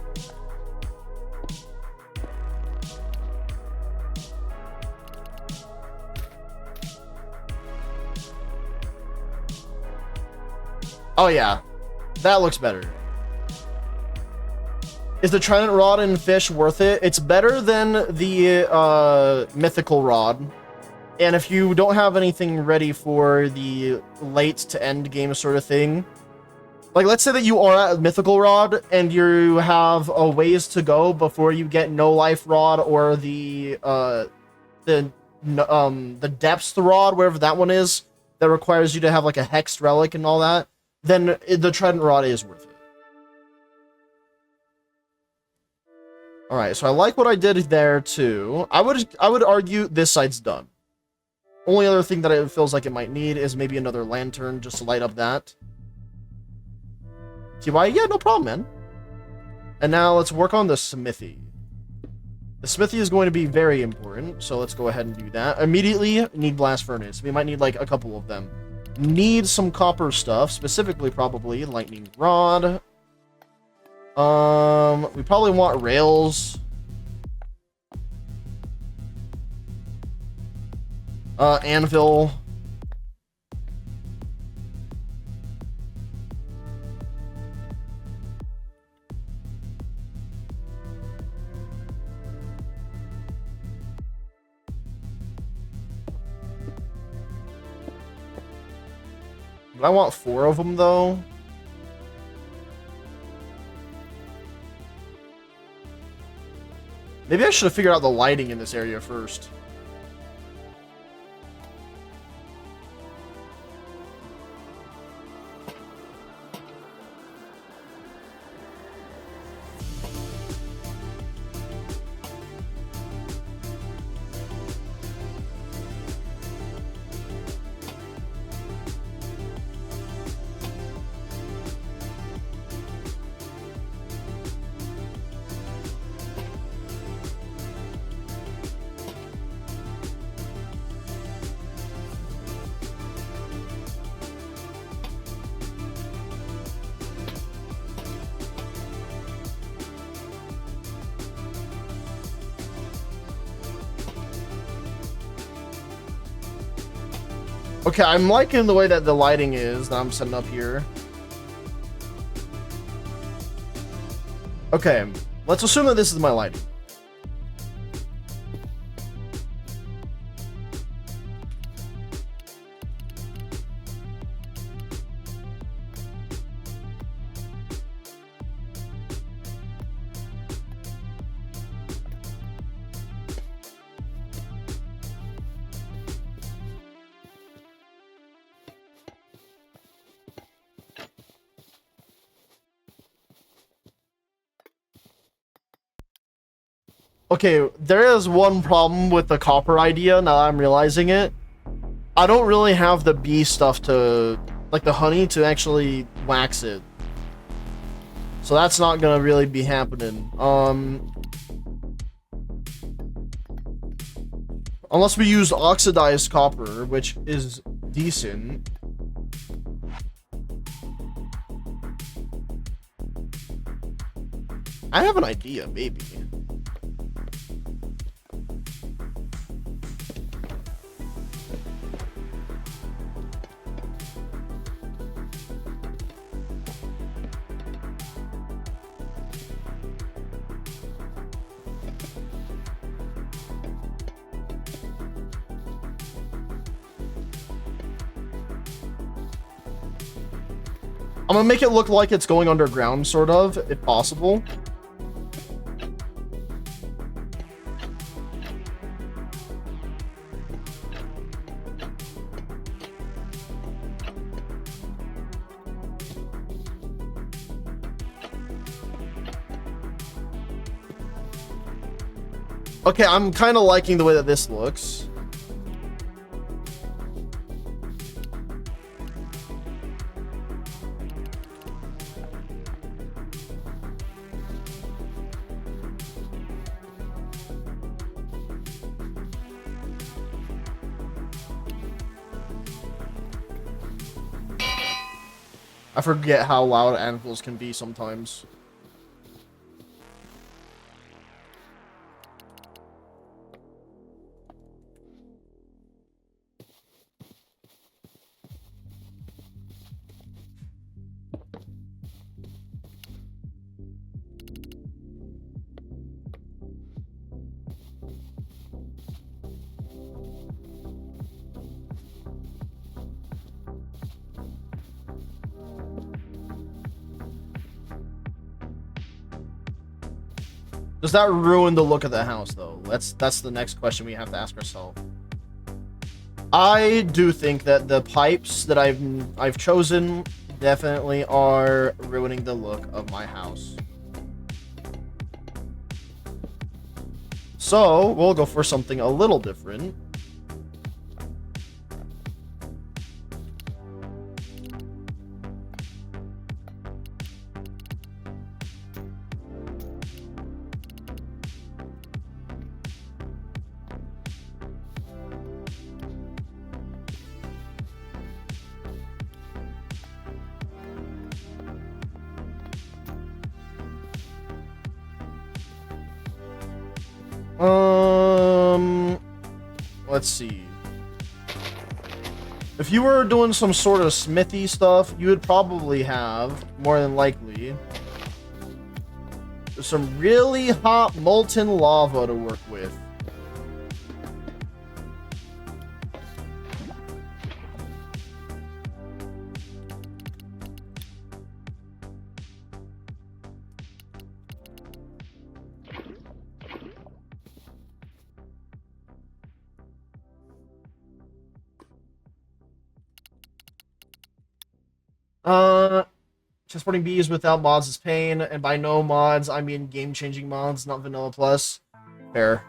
Oh yeah, that looks better. Is the trident rod and fish worth it? It's better than the mythical rod. And if you don't have anything ready for the late to end game sort of thing, like let's say that you are at mythical rod and you have a ways to go before you get no life rod or the depths rod, wherever that one is, that requires you to have like a hexed relic and all that, then the trident rod is worth it. All right, so I like what I did there too. I would argue this side's done. Only other thing that it feels like it might need is maybe another lantern just to light up that. See why? Yeah, no problem, man. And now let's work on the smithy. The smithy is going to be very important, so let's go ahead and do that. Immediately, need blast furnace. We might need like a couple of them. Need some copper stuff, specifically probably lightning rod. We probably want rails. Anvil. But I want 4 of them, though. Maybe I should have figured out the lighting in this area first. Okay, I'm liking the way that the lighting is that I'm setting up here. Okay, let's assume that this is my lighting. Okay, there is one problem with the copper idea, now that I'm realizing it. I don't really have the bee stuff to, like the honey, to actually wax it. So that's not gonna really be happening. Unless we use oxidized copper, which is decent. I have an idea, maybe. I'm gonna make it look like it's going underground, sort of, if possible. Okay, I'm kind of liking the way that this looks. I forget how loud animals can be sometimes. Does that ruin the look of the house, though? That's the next question we have to ask ourselves. I do think that the pipes that I've chosen definitely are ruining the look of my house. So we'll go for something a little different. Let's see. If you were doing some sort of smithy stuff, you would probably have, more than likely, some really hot molten lava to work with. Transporting bees without mods is pain, and by no mods, I mean game-changing mods, not vanilla plus. Fair.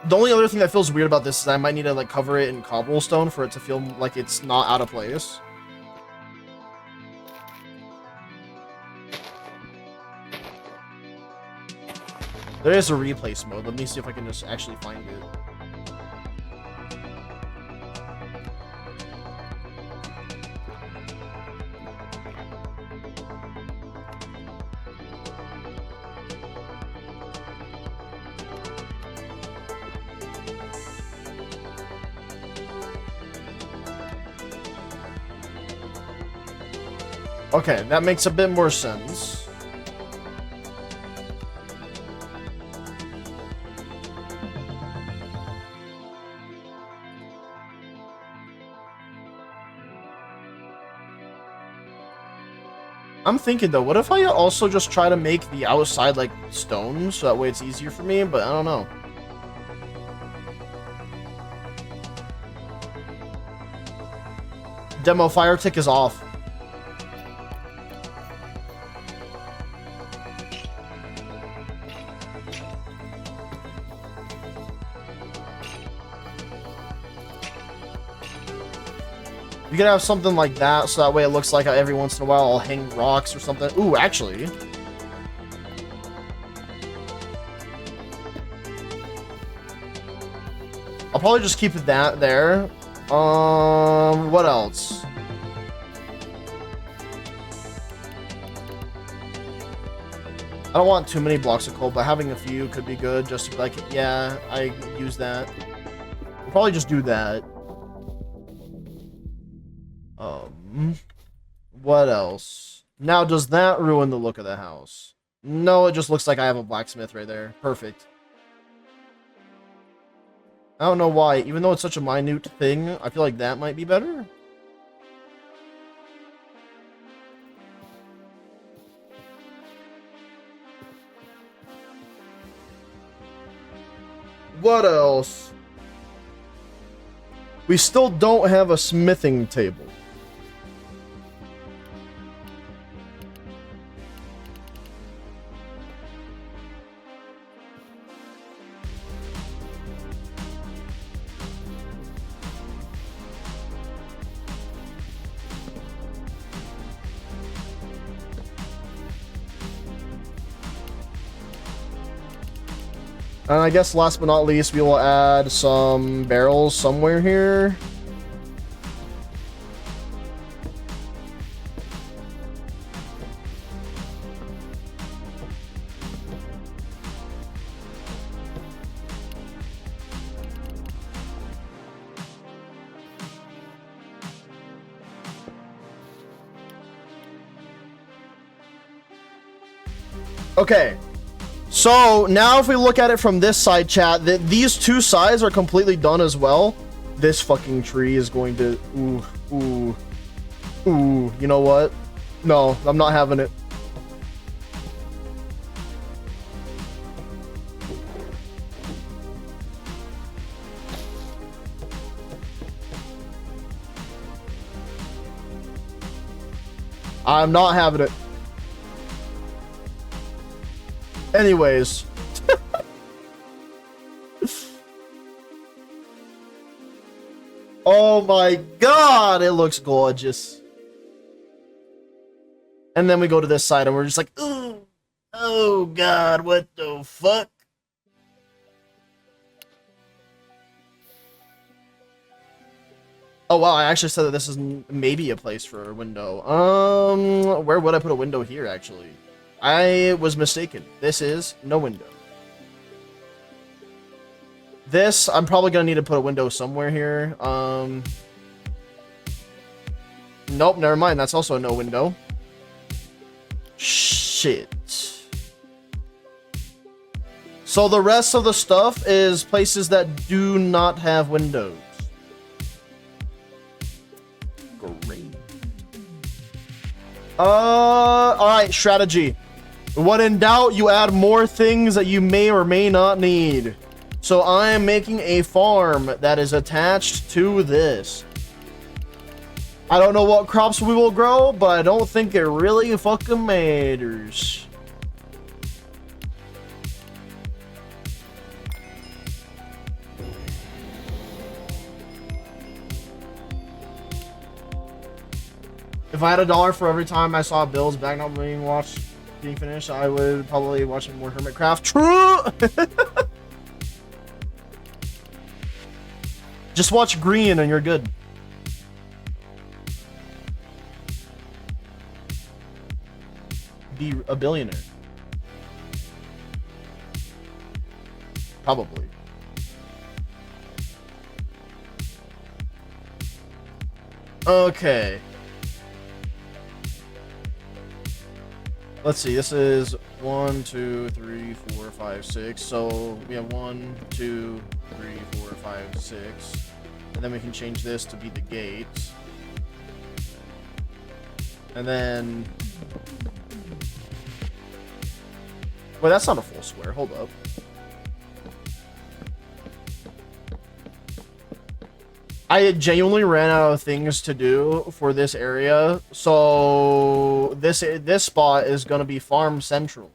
The only other thing that feels weird about this is I might need to like cover it in cobblestone for it to feel like it's not out of place. There is a replace mode. Let me see if I can just actually find it. Okay, that makes a bit more sense. I'm thinking though, what if I also just try to make the outside like stone so that way it's easier for me, but I don't know. Demo fire tick is off. You could have something like that, so that way it looks like every once in a while I'll hang rocks or something. Ooh, actually. I'll probably just keep that there. What else? I don't want too many blocks of coal, but having a few could be good, just to be like, yeah, I use that. We'll probably just do that. What else? Now, does that ruin the look of the house? No, it just looks like I have a blacksmith right there. Perfect. I don't know why. Even though it's such a minute thing, I feel like that might be better. What else? We still don't have a smithing table. And I guess last but not least, we will add some barrels somewhere here. Okay. So, now if we look at it from this side, chat, these two sides are completely done as well. This fucking tree is going to... Ooh. You know what? No, I'm not having it. I'm not having it. Anyways. Oh my god, it looks gorgeous. And then we go to this side and we're just like, ooh, oh god, what the fuck? Oh wow, I actually said that this is maybe a place for a window. Where would I put a window here, actually? I was mistaken. This is no window. This, I'm probably gonna need to put a window somewhere here. Nope, never mind. That's also a no window. Shit. So the rest of the stuff is places that do not have windows. Great. Alright, strategy. When in doubt, you add more things that you may or may not need. So I am making a farm that is attached to this. I don't know what crops we will grow, but I don't think it really fucking matters. If I had $1 for every time I saw Bill's back not being watched being finished, I would probably watch more Hermitcraft. True! Just watch Green and you're good. Be a billionaire. Probably. Okay. Let's see, this is 1, 2, 3, 4, 5, 6. So we have 1, 2, 3, 4, 5, 6. And then we can change this to be the gate. And then... Wait, that's not a full square. Hold up. I genuinely ran out of things to do for this area, so this spot is gonna be farm central.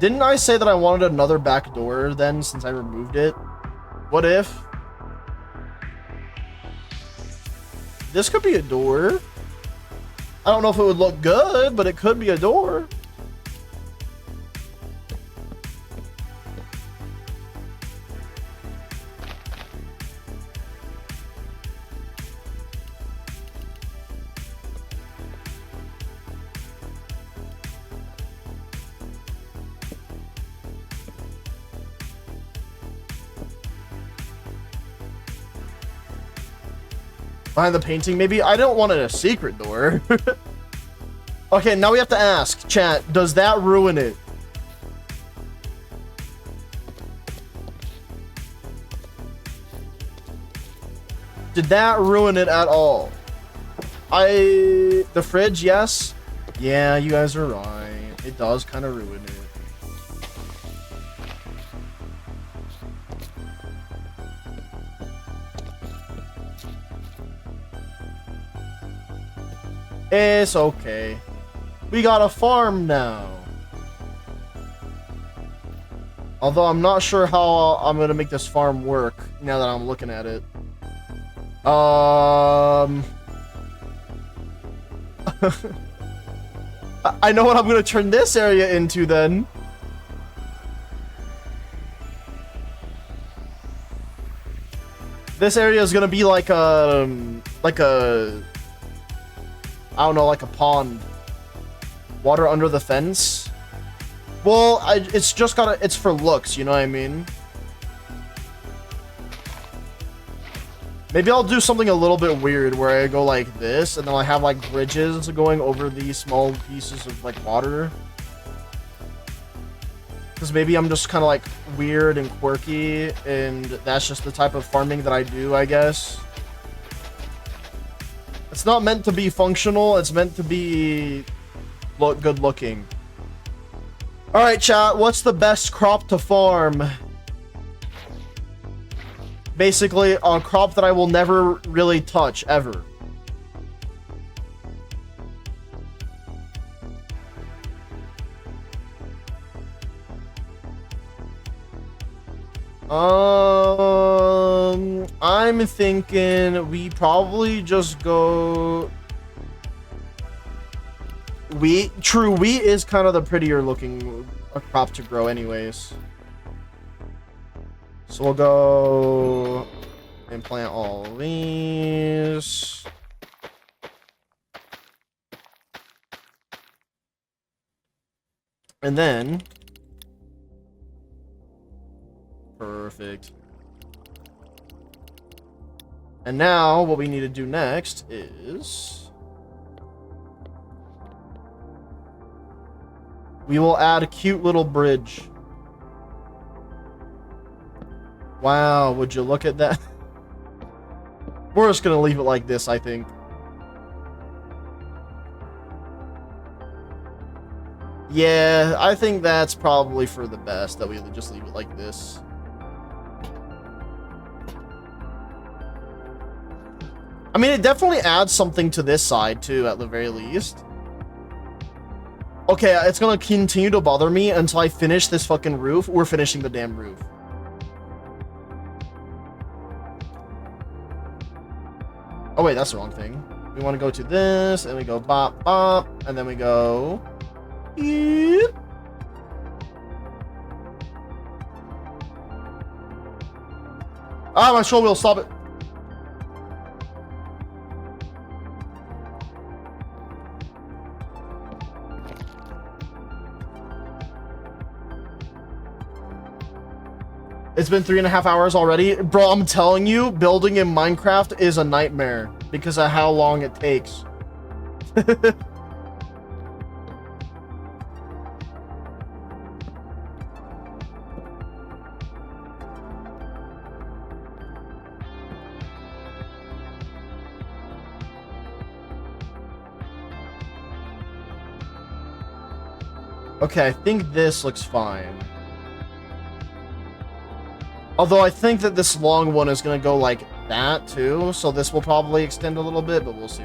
Didn't I say that I wanted another back door then, since I removed it? What if? This could be a door. I don't know if it would look good, but it could be a door. Behind the painting, maybe? I don't want it a secret door. Okay, now we have to ask, chat, does that ruin it? Did that ruin it at all? The fridge, yes? Yeah, you guys are right. It does kind of ruin it. It's okay. We got a farm now. Although I'm not sure how I'm gonna make this farm work now that I'm looking at it. I know what I'm gonna turn this area into then. This area is gonna be like a I don't know, like a pond. Water under the fence. Well, it's just it's for looks, you know what I mean? Maybe I'll do something a little bit weird where I go like this, and then I have like bridges going over these small pieces of like water. Because maybe I'm just kind of like weird and quirky, and that's just the type of farming that I do, I guess. It's not meant to be functional, it's meant to be good looking. Alright, chat, what's the best crop to farm? Basically, a crop that I will never really touch, ever. I'm thinking we probably just go wheat. True, wheat is kind of the prettier looking crop to grow anyways. So we'll go and plant all these. And then perfect. And now what we need to do next is we will add a cute little bridge. Wow, would you look at that? We're just gonna leave it like this, I think. Yeah, I think that's probably for the best that we just leave it like this. I mean, it definitely adds something to this side, too, at the very least. Okay, it's gonna continue to bother me until I finish this fucking roof. We're finishing the damn roof. Oh, wait, that's the wrong thing. We want to go to this, and we go bop, bop, and then we go... Yep. Ah, my show wheel, stop it. It's been 3.5 hours already. Bro, I'm telling you, building in Minecraft is a nightmare because of how long it takes. Okay, I think this looks fine. Although I think that this long one is going to go like that too, so this will probably extend a little bit, but we'll see.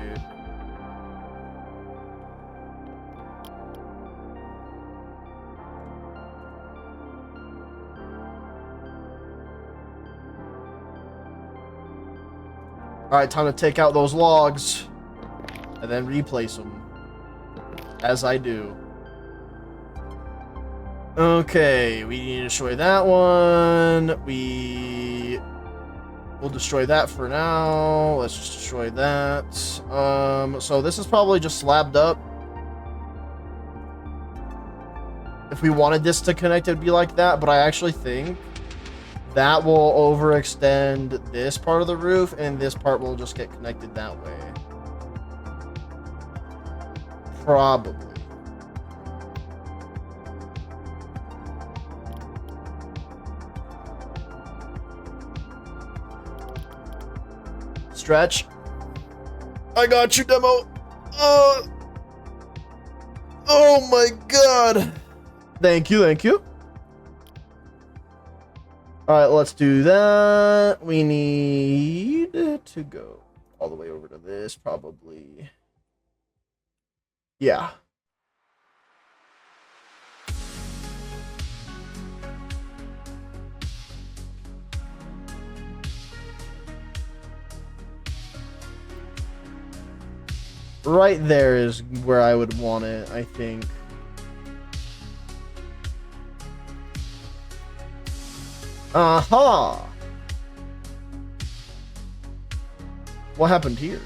Alright, time to take out those logs and then replace them. As I do. Okay, we need to destroy that one. We'll destroy that for now. Let's just destroy that. So this is probably just slabbed up. If we wanted this to connect, it'd be like that, but I actually think that will overextend this part of the roof, and this part will just get connected that way. Probably. Stretch. I got you, demo. Oh my god. Thank you, thank you. Alright, let's do that. We need to go all the way over to this, probably. Yeah. Right there is where I would want it, I think. Aha! What happened here?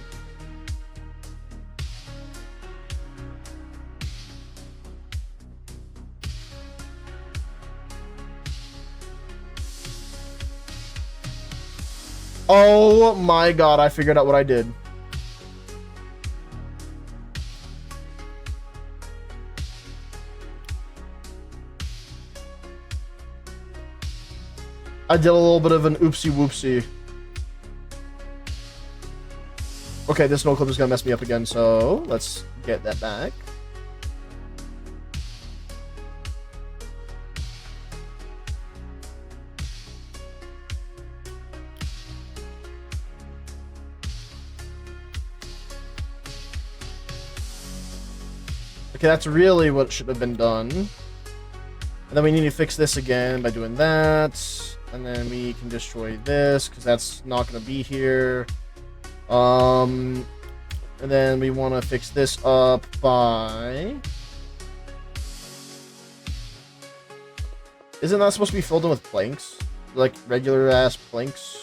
Oh my god, I figured out what I did. I did a little bit of an oopsie whoopsie. Okay, this no clip is gonna mess me up again, so let's get that back. Okay, that's really what should have been done. And then we need to fix this again by doing that. And then we can destroy this, because that's not going to be here. And then we want to fix this up by... Isn't that supposed to be filled in with planks? Like, regular-ass planks?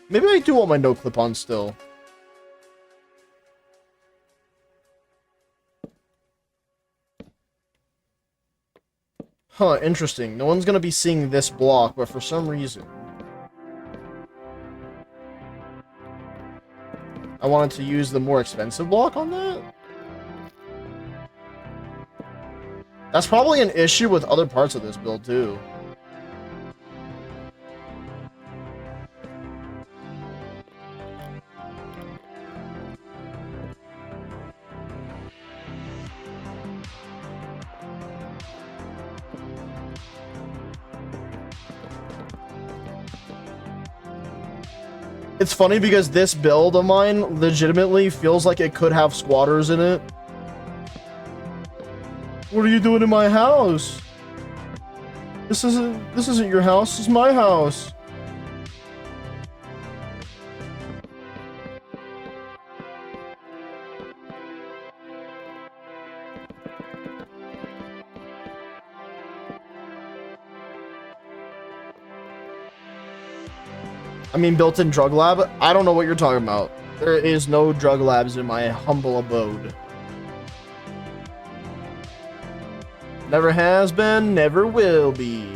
Maybe I do want my no clip on still. Huh, interesting. No one's gonna be seeing this block, but for some reason I wanted to use the more expensive block on that. That's probably an issue with other parts of this build, too. It's funny because this build of mine legitimately feels like it could have squatters in it. What are you doing in my house? This isn't your house, it's my house. I mean, built-in drug lab? I don't know what you're talking about. There is no drug labs in my humble abode. Never has been, never will be.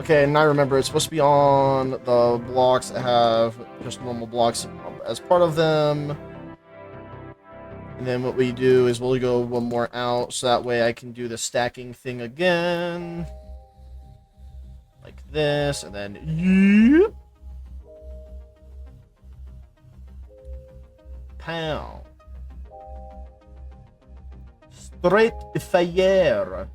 Okay, and I remember it's supposed to be on the blocks that have just normal blocks as part of them. And then what we do is we'll go one more out, so that way I can do the stacking thing again. Like this, and then... Yep. Pow. Straight fire.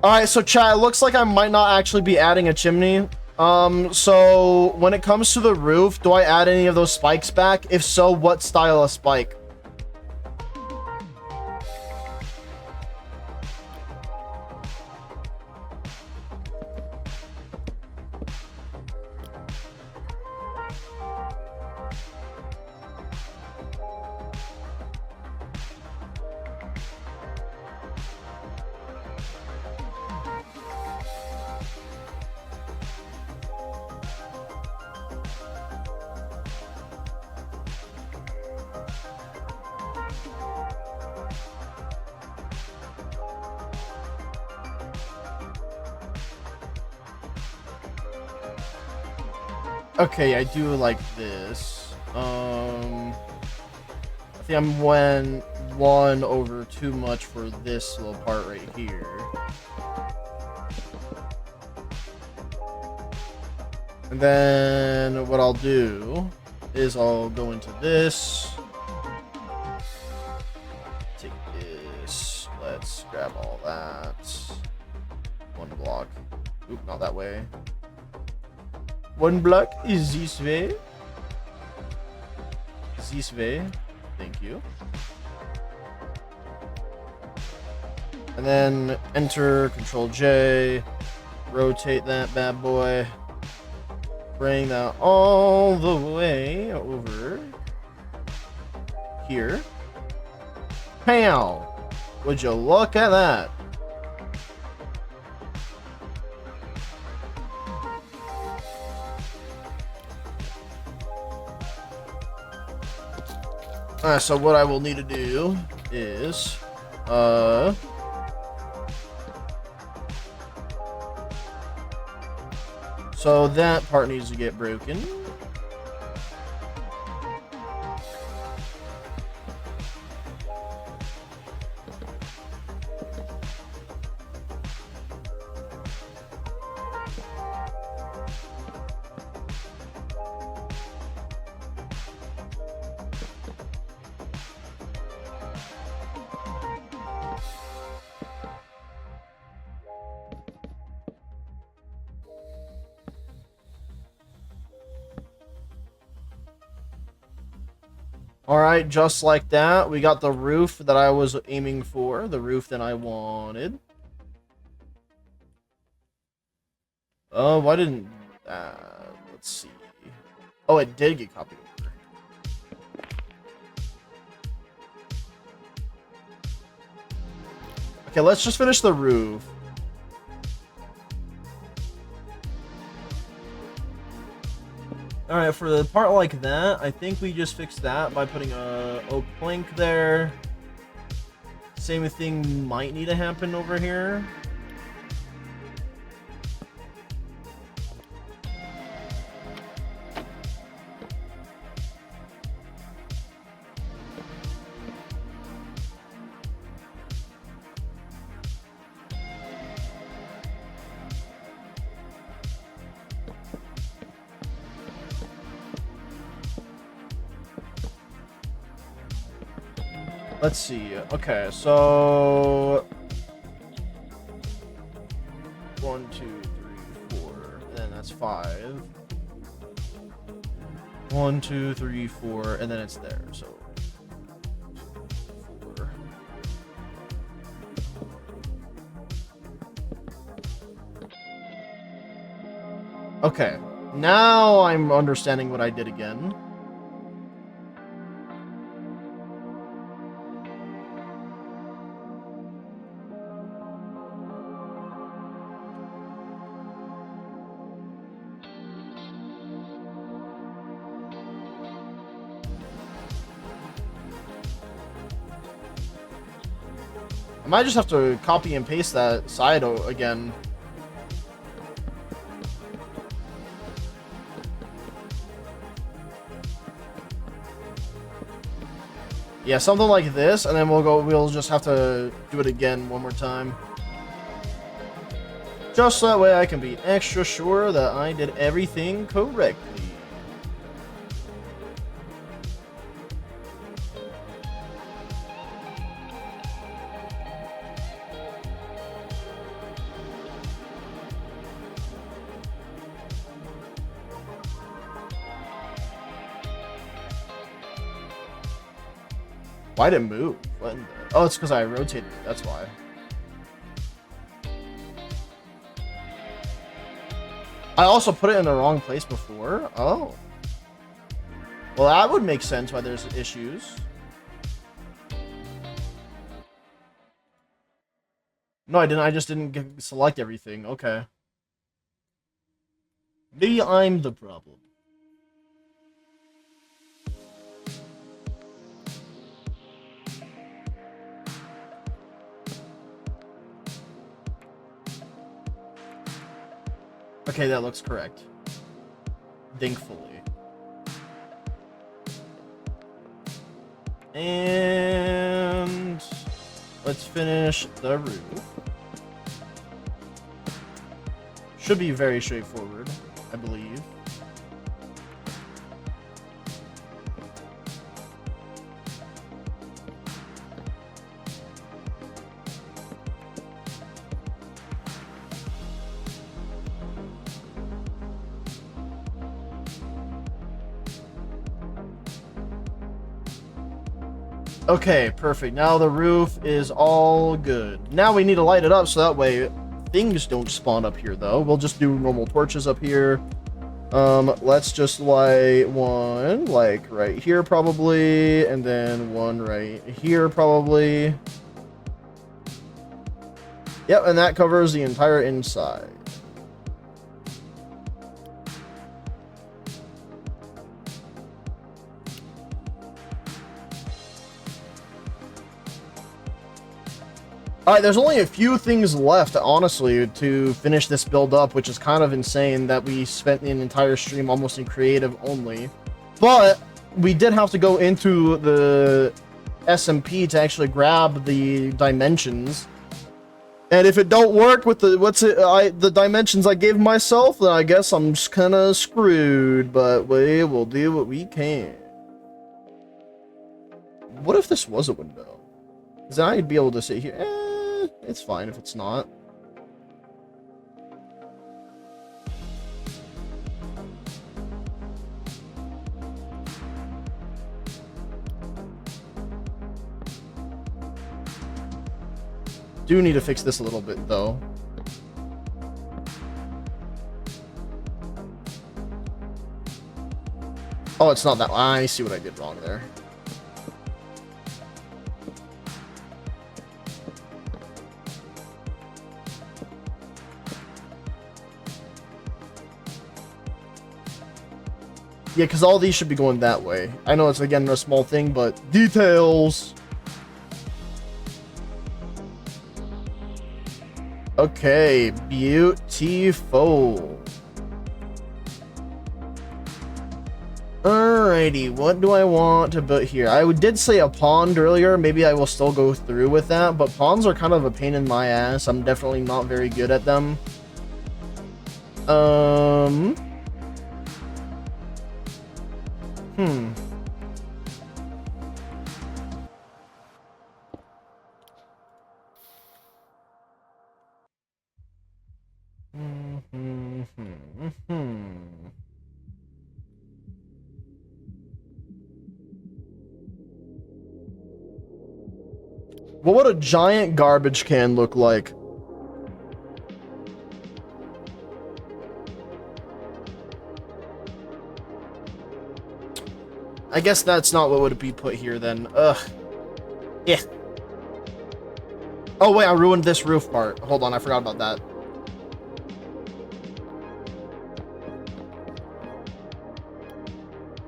Alright, so chat, it looks like I might not actually be adding a chimney. So when it comes to the roof, do I add any of those spikes back? If so, what style of spike? Okay, I do like this. I think I'm one over too much for this little part right here. And then what I'll do is I'll go into this. Take this. Let's grab all that. One block. Oop, not that way. One block is this way. This way. Thank you. And then enter, Control J, rotate that bad boy. Bring that all the way over here. Pow! Would you look at that? Alright, so what I will need to do is, so that part needs to get broken. Alright, just like that, we got the roof that I was aiming for, the roof that I wanted. Oh, why didn't... let's see. Oh, it did get copied over. Okay, let's just finish the roof. Alright, for the part like that, I think we just fixed that by putting a oak plank there. Same thing might need to happen over here. Let's see. Okay, so 1, 2, 3, 4, and then that's 5. 1, 2, 3, 4, and then it's there. So 2, Okay. Now I'm understanding what I did again. I might just have to copy and paste that side again. Yeah, something like this, and then we'll just have to do it again one more time. Just that way I can be extra sure that I did everything correctly. Why did it move? Oh, it's because I rotated it. That's why. I also put it in the wrong place before. Oh. Well, that would make sense why there's issues. No, I didn't. I just didn't select everything. Okay. Maybe I'm the problem. Okay, that looks correct. Thankfully. And let's finish the roof. Should be very straightforward, I believe. Okay, perfect. Now the roof is all good. Now we need to light it up so that way things don't spawn up here, though. We'll just do normal torches up here. Let's just light one, like, right here, probably. And then one right here, probably. Yep, and that covers the entire inside. Alright, there's only a few things left, honestly, to finish this build up, which is kind of insane that we spent an entire stream almost in creative only. But we did have to go into the SMP to actually grab the dimensions. And if it don't work with the dimensions I gave myself, then I guess I'm just kind of screwed. But we will do what we can. What if this was a window? Because then I'd be able to sit here. It's fine if it's not. Do need to fix this a little bit, though. Oh, it's not that. I see what I did wrong there. Yeah, because all these should be going that way. I know it's, again, a small thing, but details. Okay, beautiful. Alrighty, what do I want to put here? I did say a pond earlier. Maybe I will still go through with that, but ponds are kind of a pain in my ass. I'm definitely not very good at them. What would a giant garbage can look like? I guess that's not what would be put here then. Ugh. Yeah. Oh wait, I ruined this roof part. Hold on, I forgot about that.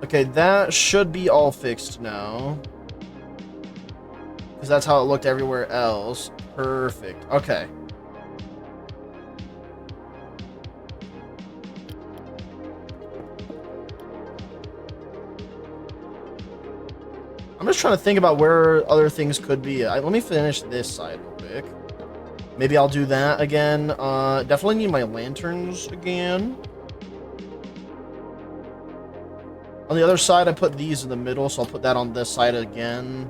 Okay, that should be all fixed now. Because that's how it looked everywhere else. Perfect. Okay. I'm just trying to think about where other things could be. Let me finish this side real quick. Maybe I'll do that again. Definitely need my lanterns again. On the other side, I put these in the middle, so I'll put that on this side again.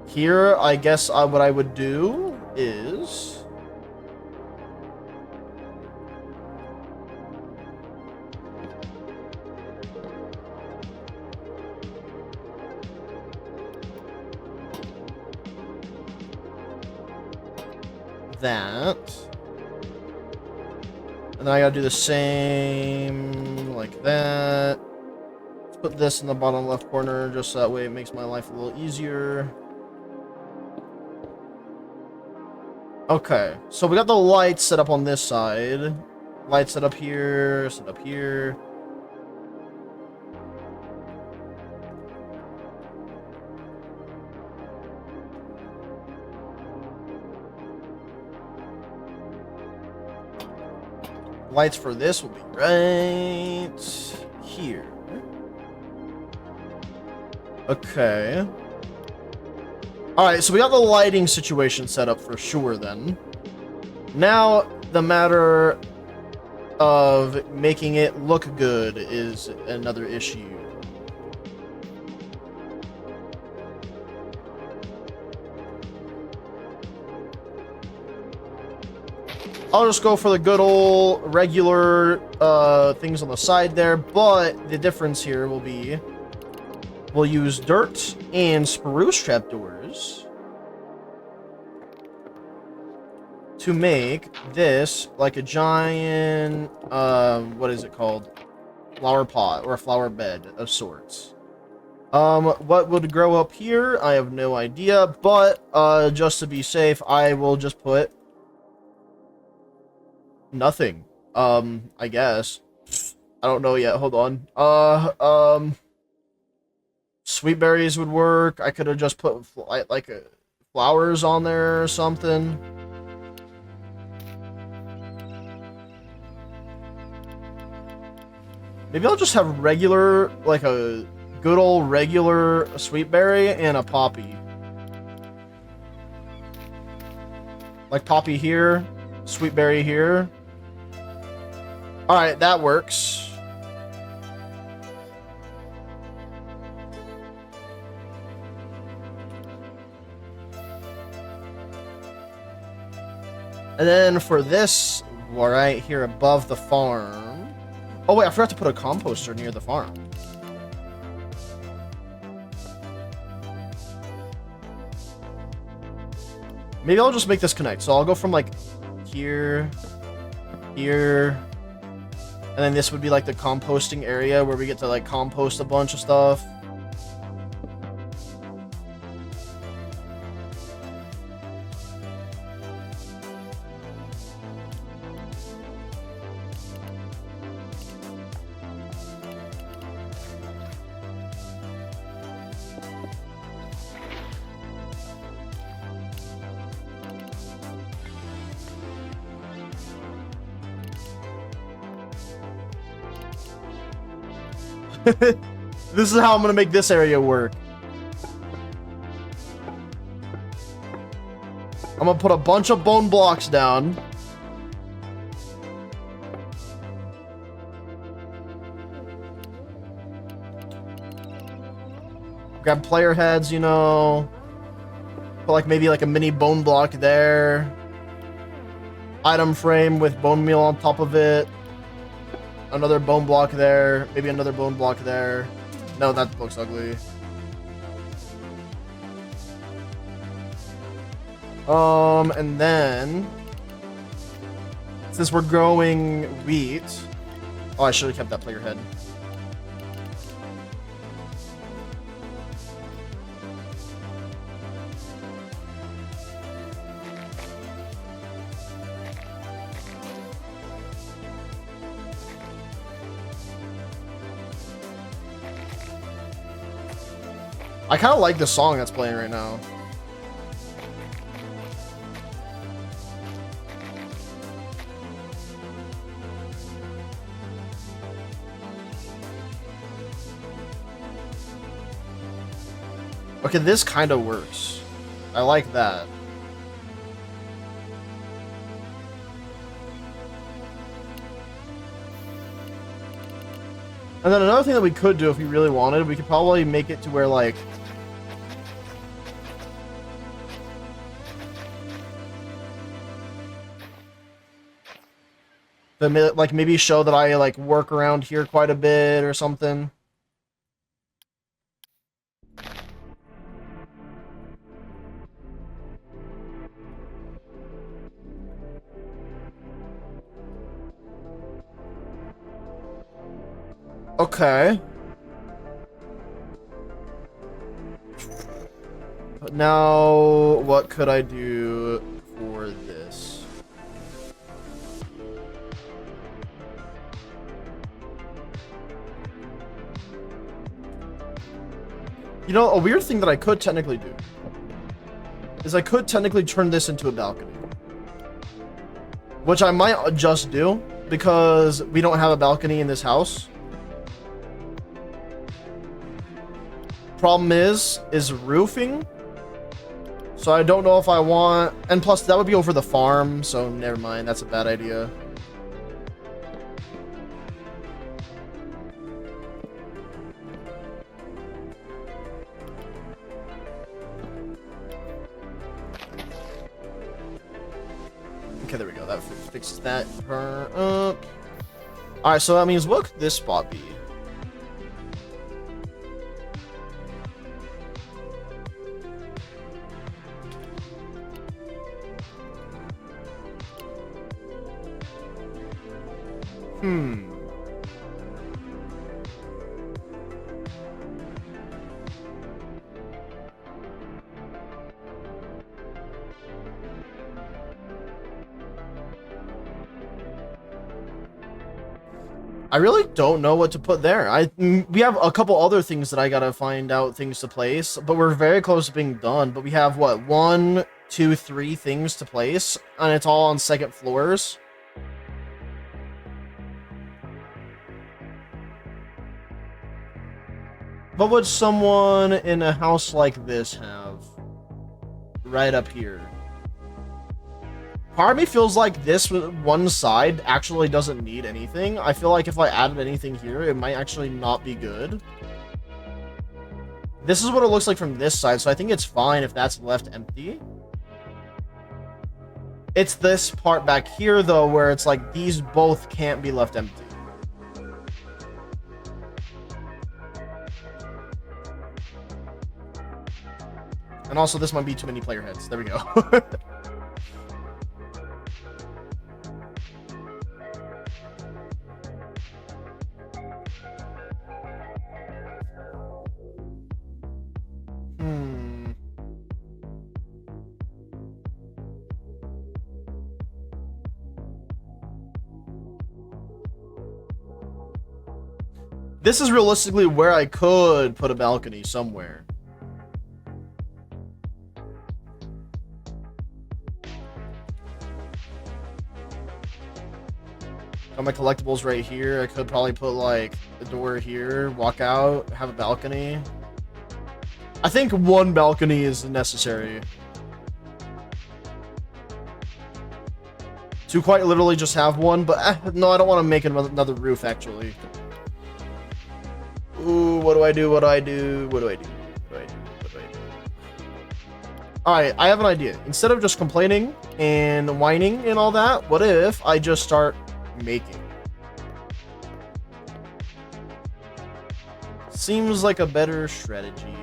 Here, I guess what I would do is... that. And then I gotta do the same like that. Let's put this in the bottom left corner, just so that way it makes my life a little easier. Okay, so we got the lights set up on this side. Lights set up here, set up here. Lights for this will be right here. Okay. Alright, so we got the lighting situation set up for sure then. Now, the matter of making it look good is another issue. I'll just go for the good old regular things on the side there, but the difference here will be we'll use dirt and spruce trapdoors to make this like a giant, what is it called? Flower pot or a flower bed of sorts. What would grow up here? I have no idea, but just to be safe, I will just put nothing. I guess. I don't know yet. Hold on. Sweet berries would work. I could have just put like flowers on there or something. Maybe I'll just have regular, like a good old regular sweet berry and a poppy. Like poppy here, sweet berry here. Alright, that works. And then for this, right here above the farm... Oh wait, I forgot to put a composter near the farm. Maybe I'll just make this connect. So I'll go from like here, here, and then this would be like the composting area where we get to like compost a bunch of stuff. This is how I'm gonna make this area work. I'm gonna put a bunch of bone blocks down. Grab player heads, you know. Put like maybe like a mini bone block there. Item frame with bone meal on top of it. Another bone block there. Maybe another bone block there. No, that looks ugly. And then... since we're growing wheat... Oh, I should have kept that player head. I kind of like the song that's playing right now. Okay, this kind of works. I like that. And then another thing that we could do if we really wanted, we could probably make it to where, like... like, maybe show that I, like, work around here quite a bit or something. Okay. But now, what could I do for this? You know, a weird thing that I could technically do is I could technically turn this into a balcony. Which I might just do, because we don't have a balcony in this house. Problem is roofing. So I don't know if I want... And plus, that would be over the farm, so never mind. That's a bad idea. Okay, there we go. That fixes that part up. Alright, so that means what could this spot be? I really don't know what to put there. We have a couple other things that I gotta find out things to place, but we're very close to being done. But we have, what, 1, 2, 3 things to place, and it's all on second floors. What would someone in a house like this have? Right up here. Part of me feels like this one side actually doesn't need anything. I feel like if I added anything here, it might actually not be good. This is what it looks like from this side, so I think it's fine if that's left empty. It's this part back here, though, where it's like these both can't be left empty. And also, this might be too many player heads. There we go. This is realistically where I could put a balcony somewhere. Got my collectibles right here. I could probably put like the door here, walk out, have a balcony. I think one balcony is necessary. To quite literally just have one, but no, I don't want to make another roof actually. Ooh, what do I do? What do I do? What do I do? What do I do? What do I do? Alright, I have an idea. Instead of just complaining and whining and all that, what if I just start making? Seems like a better strategy.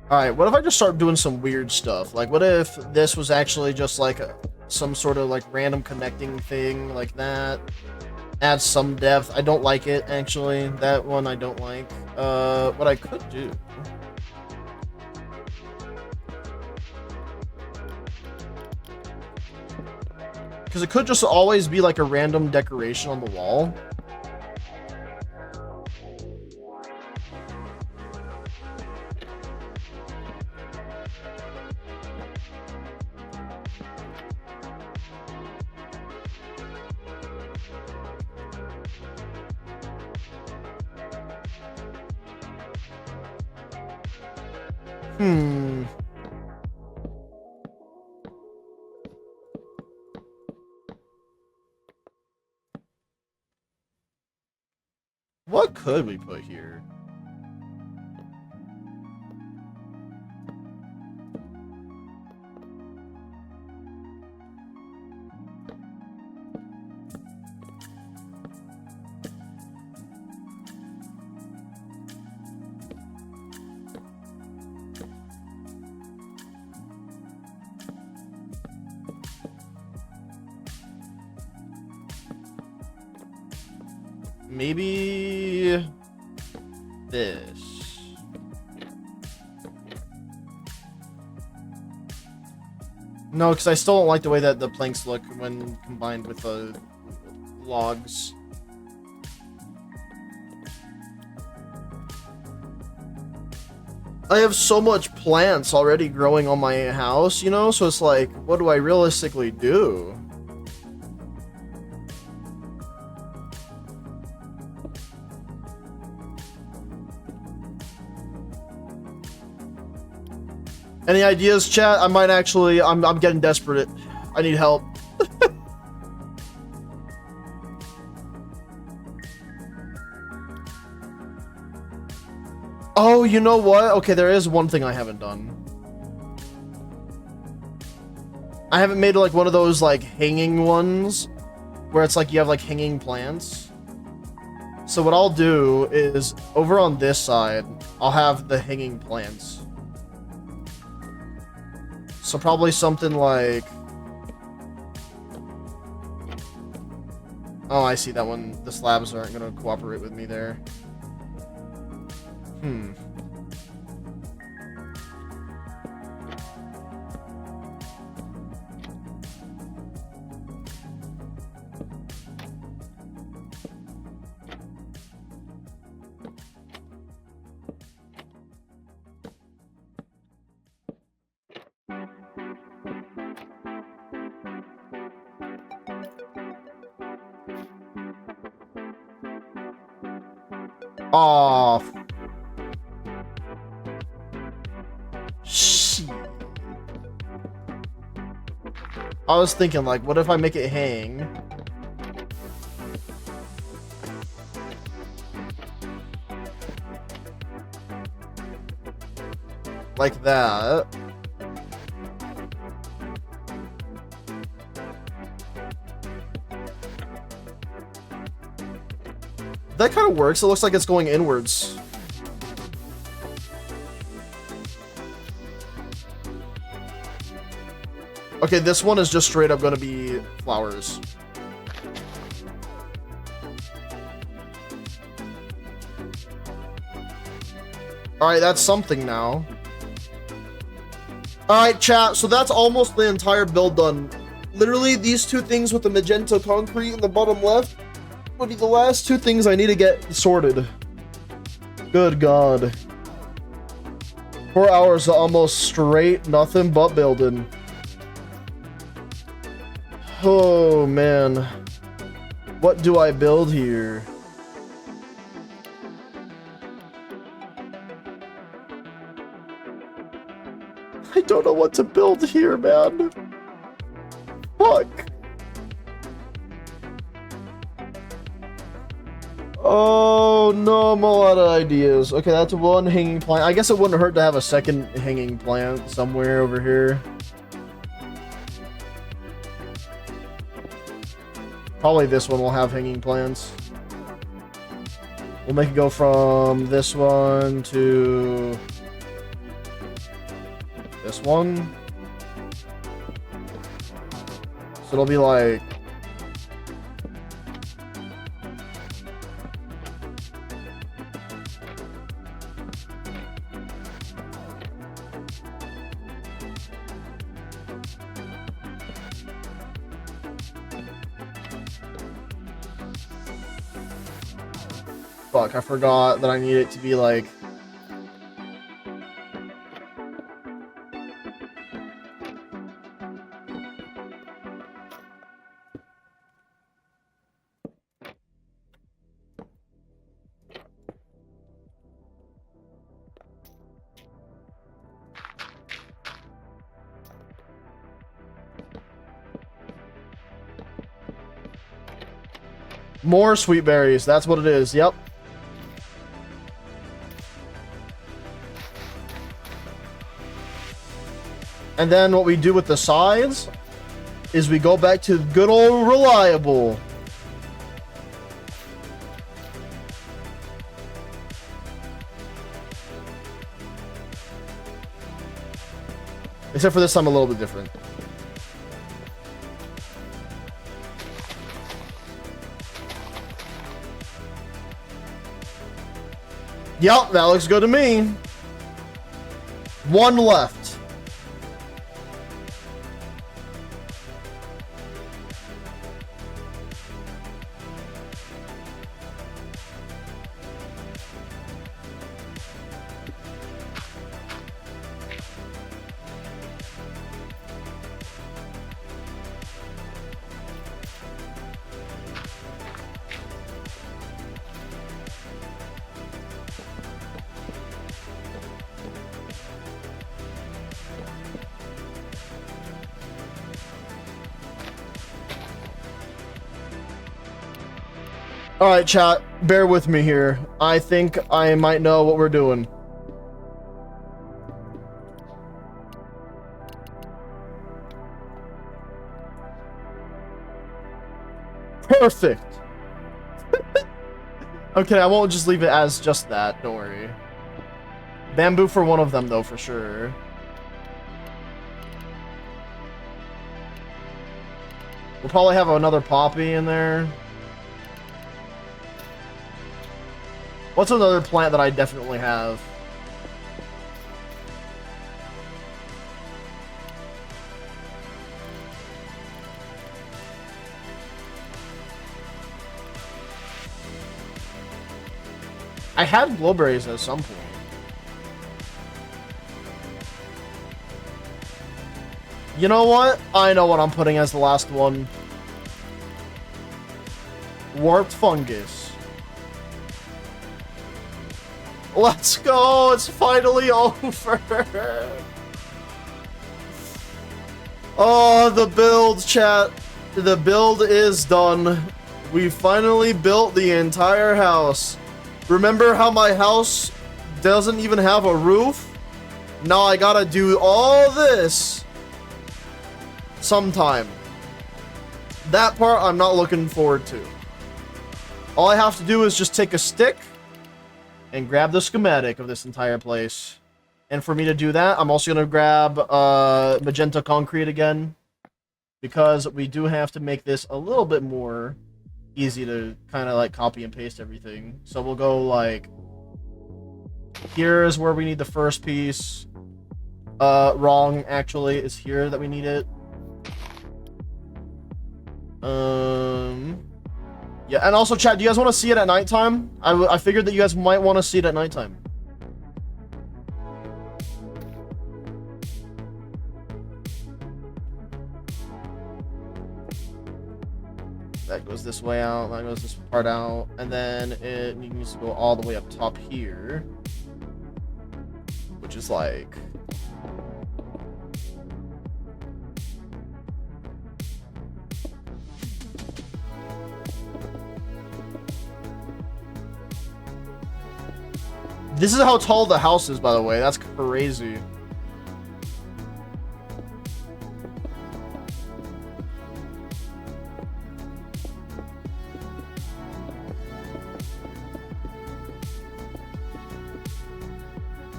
Alright, what if I just start doing some weird stuff? Like, what if this was actually just like some sort of like random connecting thing like that? Adds some depth. I don't like it, actually. That one I don't like. What I could do... because it could just always be like a random decoration on the wall. What could we put here? Maybe this. No, because I still don't like the way that the planks look when combined with the logs. I have so much plants already growing on my house, you know? So it's like, what do I realistically do? Any ideas, chat? I might actually... I'm getting desperate. I need help. Oh, you know what? Okay, there is one thing I haven't done. I haven't made like one of those like hanging ones where it's like you have like hanging plants. So what I'll do is over on this side, I'll have the hanging plants. So probably something like... oh, I see that one. The slabs aren't going to cooperate with me there. Oh. Shit. I was thinking, like, what if I make it hang? Like that. That kind of works. It looks like it's going inwards. Okay, this one is just straight up going to be flowers. Alright, that's something now. Alright, chat, so that's almost the entire build done. Literally, these two things with the magenta concrete in the bottom left would be the last two things I need to get sorted. Good God. 4 hours of almost straight nothing but building. Oh, man. What do I build here? I don't know what to build here, man. Fuck. Oh, no, I'm a lot of ideas. Okay, that's one hanging plant. I guess it wouldn't hurt to have a second hanging plant somewhere over here. Probably this one will have hanging plants. We'll make it go from this one to this one. So it'll be like Fuck, I forgot that I need it to be like... More sweet berries, that's what it is, yep. And then what we do with the sides is we go back to good old reliable. Except for this time a little bit different. Yep, that looks good to me. One left. Alright, chat, bear with me here. I think I might know what we're doing. Perfect! Okay, I won't just leave it as just that, don't worry. Bamboo for one of them, though, for sure. We'll probably have another poppy in there. What's another plant that I definitely have? I had blueberries at some point. You know what? I know what I'm putting as the last one. Warped fungus. Let's go! It's finally over! Oh, the build, chat. The build is done. We finally built the entire house. Remember how my house doesn't even have a roof? Now I gotta do all this sometime. That part I'm not looking forward to. All I have to do is just take a stick and grab the schematic of this entire place. And for me to do that, I'm also going to grab magenta concrete again. Because we do have to make this a little bit more easy to kind of like copy and paste everything. So we'll go like... Here's where we need the first piece. Wrong, actually. It's here that we need it. Yeah, and also, chat, do you guys want to see it at nighttime? I figured that you guys might want to see it at nighttime. That goes this way out, that goes this part out, and then it needs to go all the way up top here. Which is like... This is how tall the house is, by the way. That's crazy.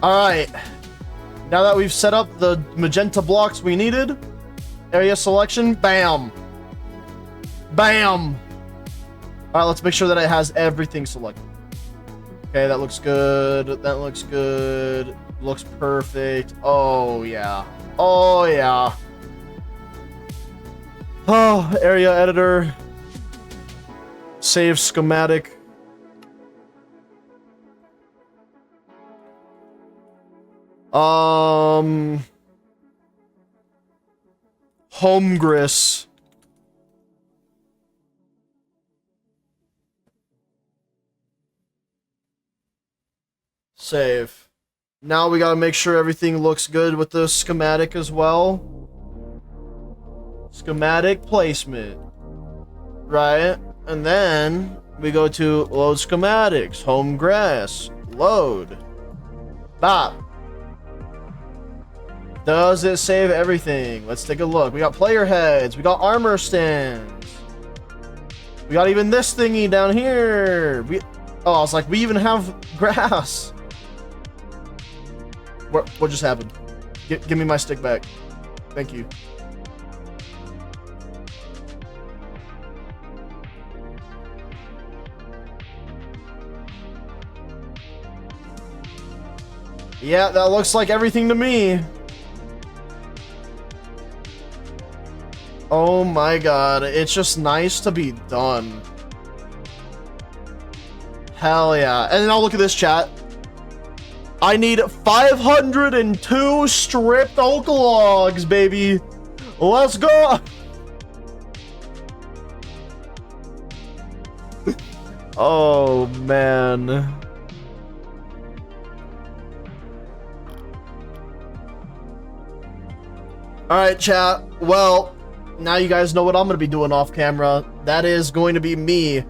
Alright. Now that we've set up the magenta blocks we needed, area selection, bam. Bam. Alright, let's make sure that it has everything selected. Okay, that looks good. That looks good. Looks perfect. Oh, yeah. Oh, yeah. Oh, area editor. Save schematic. Homegress. Save. Now we gotta make sure everything looks good with the schematic as well. Schematic placement. Right? And then we go to load schematics. Homegress. Load. Bop. Does it save everything? Let's take a look. We got player heads. We got armor stands. We got even this thingy down here. Oh, I was like, we even have grass. What just happened? Give me my stick back. Thank you. Yeah, that looks like everything to me. Oh my god, it's just nice to be done. Hell yeah. And now look at this, chat. I need 502 stripped oak logs, baby. Let's go. Oh, man. Alright, chat. Well, now you guys know what I'm going to be doing off camera. That is going to be me